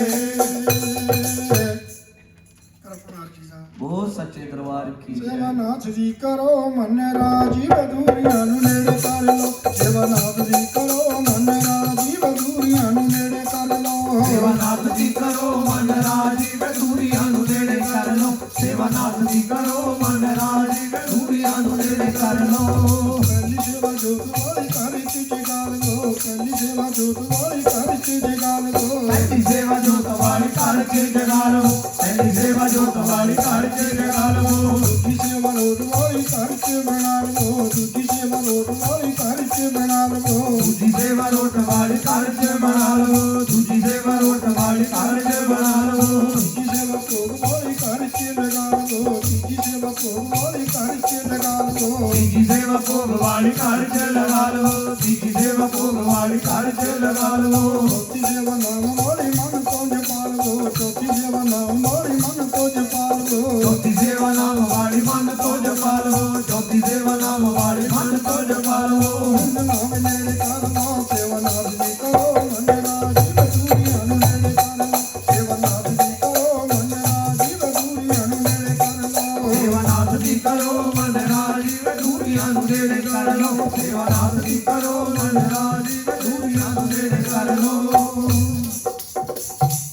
ਕਰਪਨਾਰ ਜੀ ਦਾ ਉਹ ਸੱਚੇ ਦਰਬਾਰ ਕੀ ਜੈ। ਸੇਵਾਨਾਥ ਜੀ ਕਰੋ ਮਨ ਰਾਜੀ ਬਦੂਰੀਆਂ ਨੂੰ ਨੇੜੇ ਕਰ ਲੋ। ਸੇਵਾਨਾਥ ਜੀ ਕਰੋ ਮਨ ਰਾਜੀ ਬਦੂਰੀਆਂ ਨੂੰ ਨੇੜੇ ਕਰ ਲੋ। ਸੇਵਾਨਾਥ ਜੀ ਕਰੋ ਮਨ ਰਾਜੀ ਬਦੂਰੀਆਂ ਨੂੰ ਨੇੜੇ ਕਰ ਲੋ। ਸੇਵਾਨਾਥ ਜੀ ਕਰੋ ਮਨ ਰਾਜੀ ਬਦੂਰੀਆਂ ਨੂੰ ਨੇੜੇ ਕਰ ਲੋ। ਪਹਿਲੀ ਸੇਵਾ ਜੋਤ ਵਾਲੀ ਘਰ ਚ ਜਗਾਲ ਲੋ। ਪਹਿਲੀ ਸੇਵਾ ਜੋਤ ਵਾਲੀ ਘਰ ਚ ਜਗਾਲ ਲੋ। ਪਹਿਲੀ ਸੇਵਾ ਜੋਤ ਵਾਲੀ ਘਰ ਚ ਜਗਾ ਲੋ। ਪਹਿਲੀ ਸੇਵਾ ਜੋਤ ਵਾਲੀ ਘਰ ਚ ਜਗਾ ਲੋ। ਦੂਜੀ ਸੇਵਾ ਲੋਟ ਵਾਲੀ ਘਰ ਚ ਬਣਾ ਲੋ। ਦੂਜੀ ਸੇਵਾ ਲੋਟ ਵਾਲੀ ਘਰ ਚ ਬਣਾ ਲੋ। ਦੂਜੀ ਸੇਵਾ ਲੋਟ ਵਾਲੀ ਘਰ ਚ ਬਣਾ ਲੋ। ਦੂਜੀ ਸੇਵਾ ਲੋਟ ਵਾਲੀ ਘਰ ਚ ਬਣਾ ਲੋ। ਤੀਜੀ ਸੇਵਾ ਭੋਗ ਵਾਲੀ ਘਰ ਚ ਲਗਾ ਲੋ। ਤੀਜੀ ਸੇਵਾ ਭੋਗ ਵਾਲੀ ਘਰ ਚ ਲਗਾ ਲੋ। ਤੀਜੀ ਸੇਵਾ ਭੋਗ ਵਾਲੀ ਘਰ ਚ ਲਗਾ ਲੋ। ਤੀਜੀ ਸੇਵਾ ਭੋਗ ਵਾਲੀ ਘਰ ਚ ਲਗਾ ਲੋ। ਚੌਥੀ ਸੇਵਾ ਨਾਮ ਵਾਲੀ ਮਨ ਤੋਂ ਜਪਾ ਲੋ। ਚੌਥੀ ਸੇਵਾ ਨਾਮ ਵਾਲੀ ਮਨ ਤੋਂ ਜਪਾ ਲੋ। ਚੌਥੀ ਸੇਵਾ ਨਾਮ ਵਾਲੀ ਮਨ ਤੋਂ ਜਪਾ ਲੋ। ਚੌਥੀ ਸੇਵਾ ਨਾਮ ਵਾਲੀ ਮਨ ਤੋਂ ਜਪਾ ਲੋ। ਮਨ ਨਾਮ ਨੇੜੇ ਕਰ ਲੋ। ਸੇਵਾ ਨਾਮ ਜੀ ਕਰੋ ਮਨ ਰਾਜੀ ਬਦੂਰੀਆਂ ਨੂੰ ਨੇੜੇ ਕਰ ਲੋ। ਸੇਵਾ ਨਾਮ ਜੀ ਕਰੋ ਮਨ ਰਾਜੀ ਬਦੂਰੀਆਂ ਨੂੰ ਨੇੜੇ ਕਰ ਲੋ। ਸੇਵਾਨਾਥ ਜੀ ਕਰੋ ਮਨ ਰਾਜੀ ਬਦੂਰੀਆਂ ਨੂੰ ਨੇੜੇ ਕਰ ਲੋ। ਸੇਵਾਨਾਥ ਜੀ ਕਰੋ ਮਨ ਰਾਜੀ ਬਦੂਰੀਆਂ ਨੂੰ ਨੇੜੇ ਕਰ ਲੋ।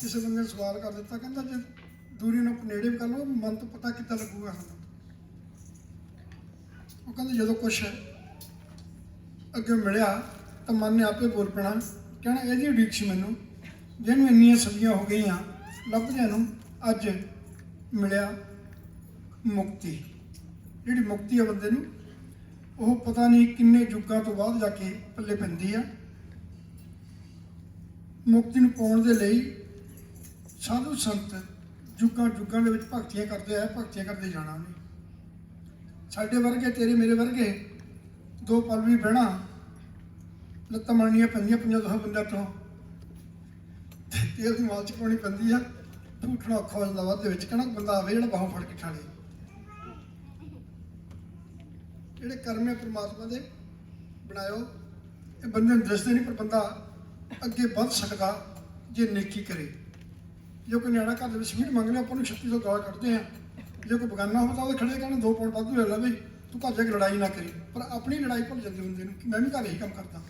ਕਿਸੇ ਬੰਦੇ ਨੇ ਸਵਾਲ ਕਰ ਦਿੱਤਾ ਕਹਿੰਦਾ ਜੇ ਦੂਰੀ ਨੂੰ ਨੇੜੇ ਵੀ ਕਰ ਲਓ ਮਨ ਤੋਂ ਪਤਾ ਕਿੱਦਾਂ ਲੱਗੂਗਾ ਸਾਨੂੰ। ਉਹ ਕਹਿੰਦੇ ਜਦੋਂ ਕੁਛ ਅੱਗੇ ਮਿਲਿਆ ਤਾਂ ਮਨ ਨੇ ਆਪੇ ਬੋਲ ਪੈਣਾ ਕਹਿਣਾ ਇਹਦੀ ਉਡੀਕ ਸੀ ਮੈਨੂੰ ਜਿਹਨੂੰ ਇੰਨੀਆਂ ਸਦੀਆਂ ਹੋ ਗਈਆਂ ਲੱਭਦਿਆਂ ਨੂੰ ਅੱਜ ਮਿਲਿਆ ਮੁਕਤੀ। ਜਿਹੜੀ ਮੁਕਤੀ ਆ ਬੰਦੇ ਨੂੰ ਉਹ ਪਤਾ ਨਹੀਂ ਕਿੰਨੇ ਯੁੱਗਾਂ ਤੋਂ ਬਾਅਦ ਜਾ ਕੇ ਪੱਲੇ ਪੈਂਦੀ ਆ। ਮੁਕਤੀ ਨੂੰ ਪਾਉਣ ਦੇ ਲਈ ਸਾਧੂ ਸੰਤ ਯੁੱਗਾਂ ਦੇ ਵਿੱਚ ਭਗਤੀਆਂ ਕਰਦੇ ਆਏ, ਭਗਤੀਆਂ ਕਰਦੇ ਜਾਣਾ ਉਹਨੇ। ਸਾਡੇ ਵਰਗੇ ਤੇਰੇ ਮੇਰੇ ਵਰਗੇ ਦੋ ਪਲ ਵੀ ਬਹਿਣਾ ਲੱਤਾਂ ਮਲਣੀਆਂ ਪੈਂਦੀਆਂ 50 ਬੰਦਿਆਂ ਤੋਂ ਤੇਲ ਦੀ ਮਾਲਚ ਪਾਉਣੀ ਪੈਂਦੀ ਆ। ਝੂਠਣਾ ਔਖਾ ਹੋ ਜਾਂਦਾ ਵੱਧ ਦੇ ਵਿੱਚ ਕਹਿਣਾ ਬੰਦਾ ਆਵੇ ਜਿਹੜਾ ਬਾਹੋਂ ਫੜ ਕੇ ਠਾਲੇ। ਜਿਹੜੇ ਕਰਮ ਹੈ ਪ੍ਰਮਾਤਮਾ ਦੇ ਬਣਾਇਓ ਇਹ ਬੰਦੇ ਨੂੰ ਦੱਸਦੇ ਨਹੀਂ ਪਰ ਬੰਦਾ ਅੱਗੇ ਵੱਧ ਸਕਦਾ ਜੇ ਨੇਕੀ ਕਰੇ। ਜੋ ਕੋਈ ਨਿਆਣਾ ਘਰ ਦੇ ਵਿੱਚ ਮੀਟ ਮੰਗ ਲਿਆ ਆਪਾਂ ਨੂੰ 3600 ਗਾਲ ਕੱਢਦੇ ਆ। ਜੇ ਕੋਈ ਬਗਾਨਾ ਹੋਵੇ ਤਾਂ ਉਹਦੇ ਖੜੇ ਕਹਿਣਾ 2 ਪਾਉਂਡ ਵਾਧੂ ਲੈ ਲੈ ਬਈ ਤੂੰ ਘਰ ਜਾ ਕੇ ਲੜਾਈ ਨਾ ਕਰੀ। ਪਰ ਆਪਣੀ ਲੜਾਈ ਭੁੱਲ ਜਾਂਦੀ ਬੰਦੇ ਨੂੰ ਕਿ ਮੈਂ ਵੀ ਘਰ ਇਹੀ ਕੰਮ ਕਰਦਾ।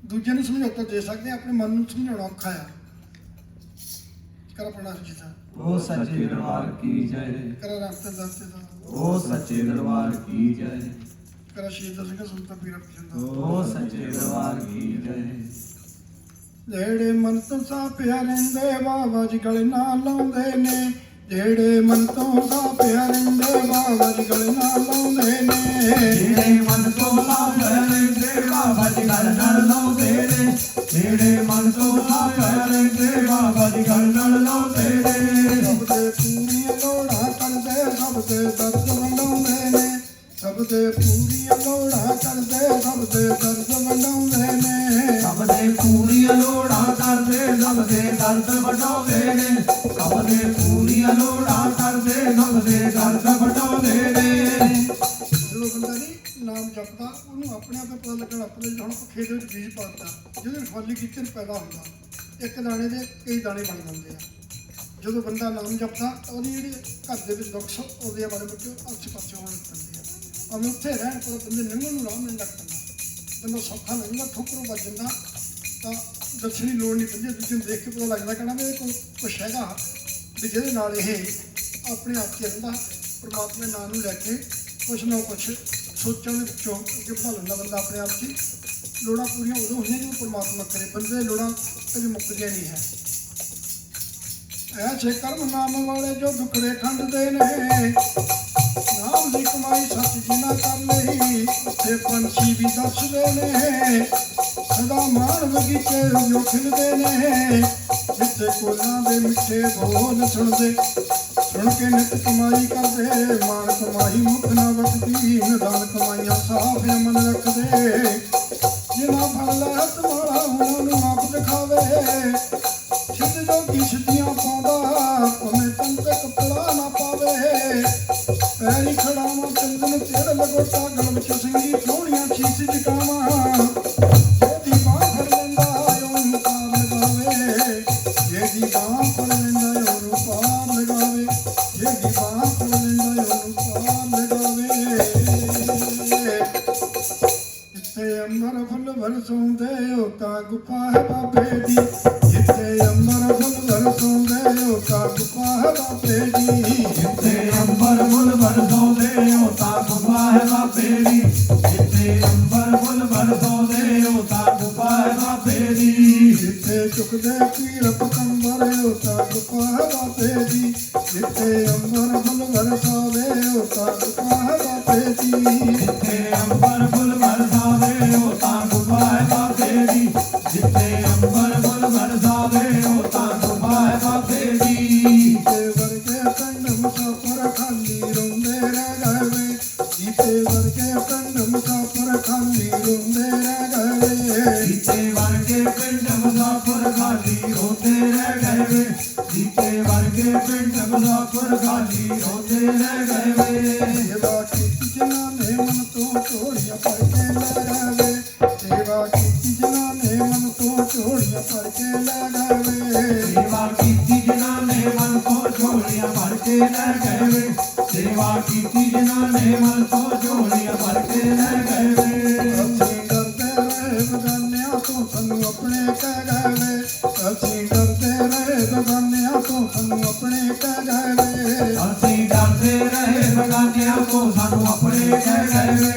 ਦੂਜੇ ਨੂੰ ਸਮਝੌਤਾ ਦੇ ਸਕਦੇ ਆਪਣੇ ਮਨ ਨੂੰ ਸਮਝਾਉਣਾ ਔਖਾ ਆ। ਕਰ ਆਪਣਾ ਜੀ ਦਾ ਉਹ ਸੱਚੇ ਦਰਬਾਰ ਕੀ ਜੈ। ਕਰ ਰਸਤੇ ਦਸਤੇ ਦਾ ਉਹ ਸੱਚੇ ਦਰਬਾਰ ਕੀ ਜੈ। ਕਰ ਸ਼ਹੀਦ ਸਿੰਘ ਸੁਲਤਾਨ ਪੀਰ ਬਖਸ਼ੰਦਾ ਉਹ ਸੱਚੇ ਦਰਬਾਰ ਕੀ ਜੈ। ਜਿਹੜੇ ਮਨ ਤੋਂ ਸਾਪਿਆ ਰਹਿੰਦੇ ਬਾਬਾ ਜੀ ਗਲੇ ਨਾਲ ਲਾਉਂਦੇ ਨੇ ਜਿਹੜੇ ਮਨ ਤੋਂ ਸਾਪਿਆ ਰਹਿੰਦੇ ਬਾਬਾ ਜੀ ਗਲੇ ਨਾਲ ਲਾਉਂਦੇ ਨੇ ਜਿਹੜੇ ਮਨ ਤੋਂ ਲਾਉਂਦੇ ਰਹਿੰਦੇ ਬਾਬਾ ਜੀ ਗੱਲ ਨਾਲ ਲਾਉਂਦੇ ਨੇ ਜਿਹੜੇ ਮਨ ਤੋਂ ਲਾਉਂਦੇ ਰਹਿੰਦੇ ਬਾਬਾ ਜੀ ਗੱਲ ਨਾਲ ਲਾਉਂਦੇ ਨੇ ਸਭ ਦੇ ਪੂਰੀਆਂ ਲੋੜਾਂ ਕਰਦੇ ਸਭ ਦੇ ਦਰਦ ਵੰਡਾਉਂਦੇ ਨੇ ਸਭ ਦੇ ਪੂਰੀਆਂ ਲੋੜਾਂ ਕਰਦੇ ਸਭ ਦੇ ਦਰਦ ਵੰਡਾਉਂਦੇ ਨੇ ਸਭ ਦੇ ਪੂਰੀਆਂ ਲੋੜਾਂ ਕਰਦੇ ਸਭ ਦੇ ਦਰਦ ਵੰਡਾਉਂਦੇ ਨੇ ਸਭ ਦੇ ਪੂਰੀਆਂ ਲੋੜਾਂ ਕਰਦੇ ਸਭ ਦੇ ਦਰਦ ਵੰਡਾਉਂਦੇ ਨੇ ਜਦੋਂ ਬੰਦਾ ਨਹੀਂ ਨਾਮ ਜਪਦਾ ਉਹਨੂੰ ਆਪਣੇ ਆਪ ਪਤਾ ਲੱਗਣ ਆਪਣੇ ਹੁਣ ਖੇਤ ਵਿੱਚ ਬੀਜ ਪਾਤਾ ਜਿਹਦੇ ਖਾਲੀ ਕਿਚਨ ਪੈਦਾ ਹੁੰਦਾ ਇੱਕ ਦਾਣੇ ਦੇ ਕਈ ਦਾਣੇ ਬਣ ਜਾਂਦੇ ਆ ਜਦੋਂ ਬੰਦਾ ਨਾਮ ਜਪਦਾ ਤਾਂ ਉਹਦੀ ਜਿਹੜੀ ਘਰ ਦੇ ਵਿੱਚ ਦੁੱਖ ਉਹਦੇ ਬਾਰੇ ਵਿੱਚ ਆਸੇ ਪਾਸੇ ਹੋਣ ਲੱਗ ਪੈਂਦੇ ਆ ਭਾਵੇਂ ਉੱਥੇ ਰਹਿਣ ਪਰ ਬੰਦੇ ਲੰਘਣ ਨੂੰ ਰਾਹ ਮਿਲਣ ਲੱਗ ਪੈਂਦਾ ਬੰਦਾ ਸੌਖਾ ਲੰਘਦਾ ਠੋਕਰੋਂ ਵੱਜ ਜਾਂਦਾ ਤਾਂ ਦੱਸਣ ਦੀ ਲੋੜ ਨਹੀਂ ਪੈਂਦੀ ਦੂਜੇ ਨੂੰ ਦੇਖ ਕੇ ਪਤਾ ਲੱਗਦਾ ਕਹਿਣਾ ਵੀ ਇਹ ਕੁਛ ਹੈਗਾ ਵੀ ਜਿਹਦੇ ਨਾਲ ਇਹ ਆਪਣੇ ਆਪ 'ਚ ਰਹਿੰਦਾ ਪਰਮਾਤਮਾ ਦੇ ਨਾਮ ਨੂੰ ਲੈ ਕੇ ਕੁਛ ਨਾ ਕੁਛ ਸੋਚਣ ਦੇ ਵਿੱਚੋਂ ਅੱਗੇ ਵਧਾ ਲੈਂਦਾ ਬੰਦਾ ਆਪਣੇ ਆਪ 'ਚ ਲੋੜਾਂ ਪੂਰੀਆਂ ਉਦੋਂ ਹੁੰਦੀਆਂ ਜਦੋਂ ਪਰਮਾਤਮਾ ਕਰੇ ਬੰਦੇ ਦੀਆਂ ਲੋੜਾਂ ਕਦੇ ਮੁੱਕਦੀਆਂ ਨਹੀਂ ਹੈ ਐਸੇ ਕਰਮ ਨਾਮ ਵਾਲੇ ਜੋ ਦੁਖੜੇ ਖੰਡਦੇ ਨੇ ਨਾਮ ਦੀ ਕਮਾਈ ਸੱਚ ਜਿਨਾ ਕਰ ਲਈ ਉੱਥੇ ਪੰਛੀ ਵੀ ਦੱਸਦੇ ਨੇ ਸਦਾ ਮਾਣ ਬਗੀਚੇ ਜੋ ਖਿਲਦੇ ਨੇ ਜਿੱਥੇ ਕੋਲਾਂ ਦੇ ਮਿੱਠੇ ਬੋਲ ਸੁਣਦੇ ਸੁਣ ਕੇ ਨਿਤ ਕਮਾਈ ਕਰਦੇ ਮਾਣ ਕਮਾਈ ਮੁਖ ਨਾ ਵਕਦੀ ਨਿਦਾਨ ਕਮਾਈਆਂ ਸਾਫ ਮਨ ਰੱਖਦੇ ਜਿਨਾ ਫੜ ਲੈ ਹੱਥ ਮਾਰਾ ਉਹਨਾਂ ਨੂੰ ਆਪ ਦਿਖਾਵੇ ਸਿੱਧ ਜੋ ਕੀ ਸਿੱਧੀਆਂ ਪਾਉਂਦਾ ਉਹਨੇ ਤਨ ਤੇ ਕਪੜਾ ਨਾ ਪਾਵੇ ਪੈਰੀ ਖੜਾਵਾਂ ਚੰਦਨ ਤੇੜ ਲਗੋਟਾ ਗਲ ਵਿੱਚ ਸਿੰਘੀ ਸੋਹਣੀਆਂ ਚੀਸ ਜਗਾਵਾਂ ਜਿਹਦੀ ਬਾਹ ਫੜ ਲੈਂਦਾ ਉਹਨੂੰ ਪਾਰ ਲਗਾਵੇ ਜਿਹਦੀ ਬਾਹ ਫੜ ਲੈਂਦਾ ਉਹਨੂੰ ਪਾਰ ਲਗਾਵੇ ਜਿਹਦੀ ਬਾਹ ਫੜ ਲੈਂਦਾ ਉਹਨੂੰ ਪਾਰ ਲਗਾਵੇ ਜਿੱਥੇ ਅੰਬਰ ਫੁੱਲ ਵਰਸੋਂਦੇ ਉਹ ਤਾਂ ਗੁਫਾ ਹੈ ਬਾਬੇ ਦੀ ਜਿੱਥੇ ਅੰਬਰ ਫੁੱਲ ਵਰਸੋਂਦੇ ਉਹ ਤਾਂ ਗੁਫਾ ਹੈ ਬਾਬੇ ਦੀ ਜਿੱਥੇ ਅੰਬਰ ਫੁੱਲ ਵਰਸੋਂਦੇ ਉਹ ਤਾਂ ਗੁਫਾ ਹੈ ਬਾਬੇ ਦੀ ਜਿੱਥੇ ਅੰਬਰ ਫੁੱਲ ਵਰਸੋਂਦੇ ਉਹ ਤਾਂ ਗੁਫਾ ਹੈ ਬਾਬੇ ਦੀ ਜਿੱਥੇ ਚੁੱਕਦੇ ਪੀਰ ਪਤੰਬਰ ਉਹ ਤਾਂ ਗੁਫਾ ਹੈ ਬਾਬੇ ਦੀ ਜਿੱਥੇ ਅੰਬਰ ਫੁੱਲ ਵਰਸਾਵੇ ਉਹ ਤਾਂ ਗੁਫਾ ਹੈ ਬਾਬੇ ਦੀ ਜਿੱਥੇ ਅੰਬਰ ਫੁੱਲ ਵਰਸਾਵੇ ਉਹ ਤਾਂ ਗੁਫਾ ਹੈ ਬਾਬੇ ਦੀ ਜਿੱਥੇ ਅੰਬਰ ਫੁੱਲ ਵਰਸਾਵੇ ਉਹ ਤਾਂ ਗੁਫਾ ਹੈ ਬਾਬੇ ਦੀ ਤੇ ਵਰਗੇ ਪਿੰਡ ਮੁਸਾਫਰ ਖਾਲੀ ਰੋਂਦੇ ਰਹਿ ਗਏ ਜੀਤੇ ਵਰਗੇ ਪਿੰਡ ਮੁਸਾਫਰ ਖਾਲੀ ਰੋਂਦੇ ਰਹਿ ਗਏ ਜੀਤੇ ਵਰਗੇ ਪਿੰਡ ਮੁਸਾਫਰ ਖਾਲੀ ਰੋਂਦੇ ਰਹਿ ਗਏ ਜੀਤੇ ਵਰਗੇ ਪਿੰਡ ਮੁਸਾਫਰ ਖਾਲੀ ਰੋਂਦੇ ਰਹਿ ਗਏ ਸੇਵਾ ਕੀਤੀ ਜਿਨ੍ਹਾਂ ਨੇ ਮਨ ਤੋਂ ਝੋਲੀਆਂ ਭਰ ਕੇ ਲੈ ਗਏ ਸੇਵਾ ਕੀਤੀ ਜਿਨ੍ਹਾਂ ਨੇ ਮਨ ਤੋਂ ਝੋਲੀਆਂ ਭਰ ਕੇ ਲੈ ਗਏ ਸੇਵਾ ਕੀਤੀ ਜਿਨ੍ਹਾਂ ਨੇ ਮਨ ਤੋਂ ਝੋਲੀਆਂ ਭਰ ਕੇ ਲੈ ਗਏ ਸੇਵਾ ਕੀਤੀ ਜਿਨ੍ਹਾਂ ਨੇ ਮਨ ਤੋਂ ਝੋਲੀਆਂ ਭਰ ਕੇ ਲੈ ਗਏ ਅਸੀਂ ਡਰਦੇ ਰਹੇ ਬਗਾਨਿਆਂ ਤੋਂ ਸਾਨੂੰ ਆਪਣੇ ਕਹਿ ਗਏ ਅਸੀਂ ਡਰਦੇ ਰਹੇ ਬਗਾਨਿਆਂ ਤੋਂ ਸਾਨੂੰ ਆਪਣੇ ਕਹਿ ਗਏ ਅਸੀਂ ਡਰਦੇ ਰਹੇ ਬਗਾਨਿਆਂ ਤੋਂ ਸਾਨੂੰ ਆਪਣੇ ਕਹਿ ਗਏ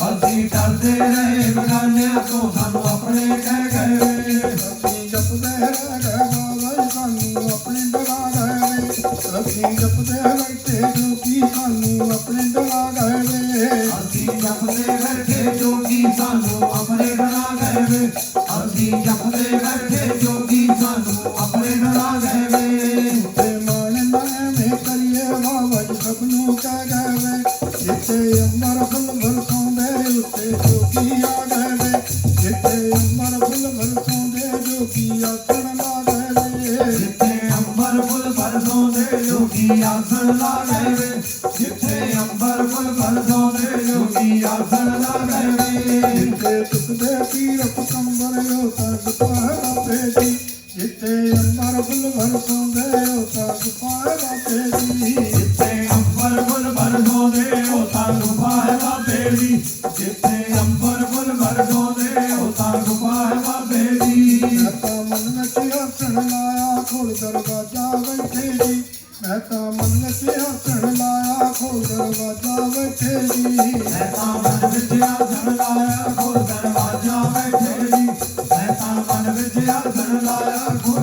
ਅਸੀਂ ਡਰਦੇ ਰਹੇ ਬਗਾਨਿਆਂ ਤੋਂ ਸਾਨੂੰ ਆਪਣੇ ਕਹਿ ਗਏ ਅਸੀਂ ਜਪਦੇ ਰਹਿ ਗਏ ਬਾਬਾ ਸਾਨੂੰ ਆਪਣੇ ਡਰਾ ਗਏ ਅਸੀਂ ਜਪਦੇ ਬੈਠੇ ਜੋ ਕੀ ਸਾਨੂੰ ਆਪਣੇ ਡਰਾ ਗਏ ਅਸੀਂ ਜਪਦੇ ਬੈਠੇ ਜੋਗੀ ਸਾਨੂੰ ਆਪਣੇ ਡਰਾ ਗਏ ਅਸੀਂ ਜਪਦੇ ਬੈਠੇ ਜੋਗੀ ਸਾਨੂੰ ਆਪਣੇ ਡਰਾ ਗਏ ਤੇ ਮਾਣ ਨਾਵੇਂ ਕਰੀਏ ਬਾਬਾ ਜੀ ਸਭ ਨੂੰ ਕਹਿ ਗਏ ਜਿੱਥੇ ਅੰਬਰ ਫੁੱਲ ਵਰਸਾਉਂਦੇ ਉੱਤੇ ਜੋਗੀ ਆ ਗਏ ਜਿੱਥੇ ਅੰਬਰ ਫੁੱਲ ਵਰਸਾਉਂਦੇ ਜੋਗੀ ਆਸਣ ਲਾ ਗਏ ਜਿੱਥੇ ਅੰਬਰ ਫੁੱਲ ਵਰਸੋਂਦੇ ਜੋਗੀ ਆਸਣ ਲਾ ਗਏ ਜਿੱਥੇ ਅੰਬਰ ਫੁੱਲ ਵਰਸੋਂਦੇ ਜੋਗੀ ਆਸਣ ਲਾ ਗਏ ਜਿੱਥੇ ਚੁੱਕਦੇ ਪੀਰ ਪਤੰਬਰ ਉਹ ਤਾਂ ਗੁਫਾ ਹੈ ਬਾਬੇ ਦੀ ਜਿੱਥੇ ਅੰਬਰ ਫੁੱਲ ਵਰਸਾਉਂਦੇ ਉਹ ਤਾਂ ਗੁਫਾ ਹੈ ਬਾਬੇ ਦੀ ਜਿੱਥੇ ਅੰਬਰ ਫੁੱਲ ਵਰਸੋਂਦੇ ਉਹ ਤਾਂ ਗੁਫਾ ਹੈ ਬਾਬੇ ਦੀ ਜਿੱਥੇ ਅੰਬਰ ਫੁੱਲ ਵਰਸੋਂਦੇ ਉਹ ਤਾਂ ਗੁਫਾ ਹੈ ਬਾਬੇ ਦੀ ਮੈਂ ਤਾਂ ਮਨ ਵਿੱਚ ਹੱਸਣ ਲਾਇਆ ਖੋਲ ਦਰਵਾਜ਼ਾ ਬੈਠੇ ਜੀ ਮੈਂ ਤਾਂ ਮਨ ਵਿੱਚ ਹੱਸਣ ਲਾਇਆ ਖੋਲ ਦਰਵਾਜ਼ਾ ਬੈਠੇ ਜੀ ਮੈਂ ਤਾਂ ਮਨ ਵਿੱਚ ਆਸਣ ਲਾਇਆ ਖੋਲ ਦਰਵਾਜ਼ਾ ਬੈਠੇ ਜੀ ਮੈਂ ਤਾਂ ਮਨ ਵਿੱਚ ਆਸਣ ਲਾਇਆ ਗੁਰ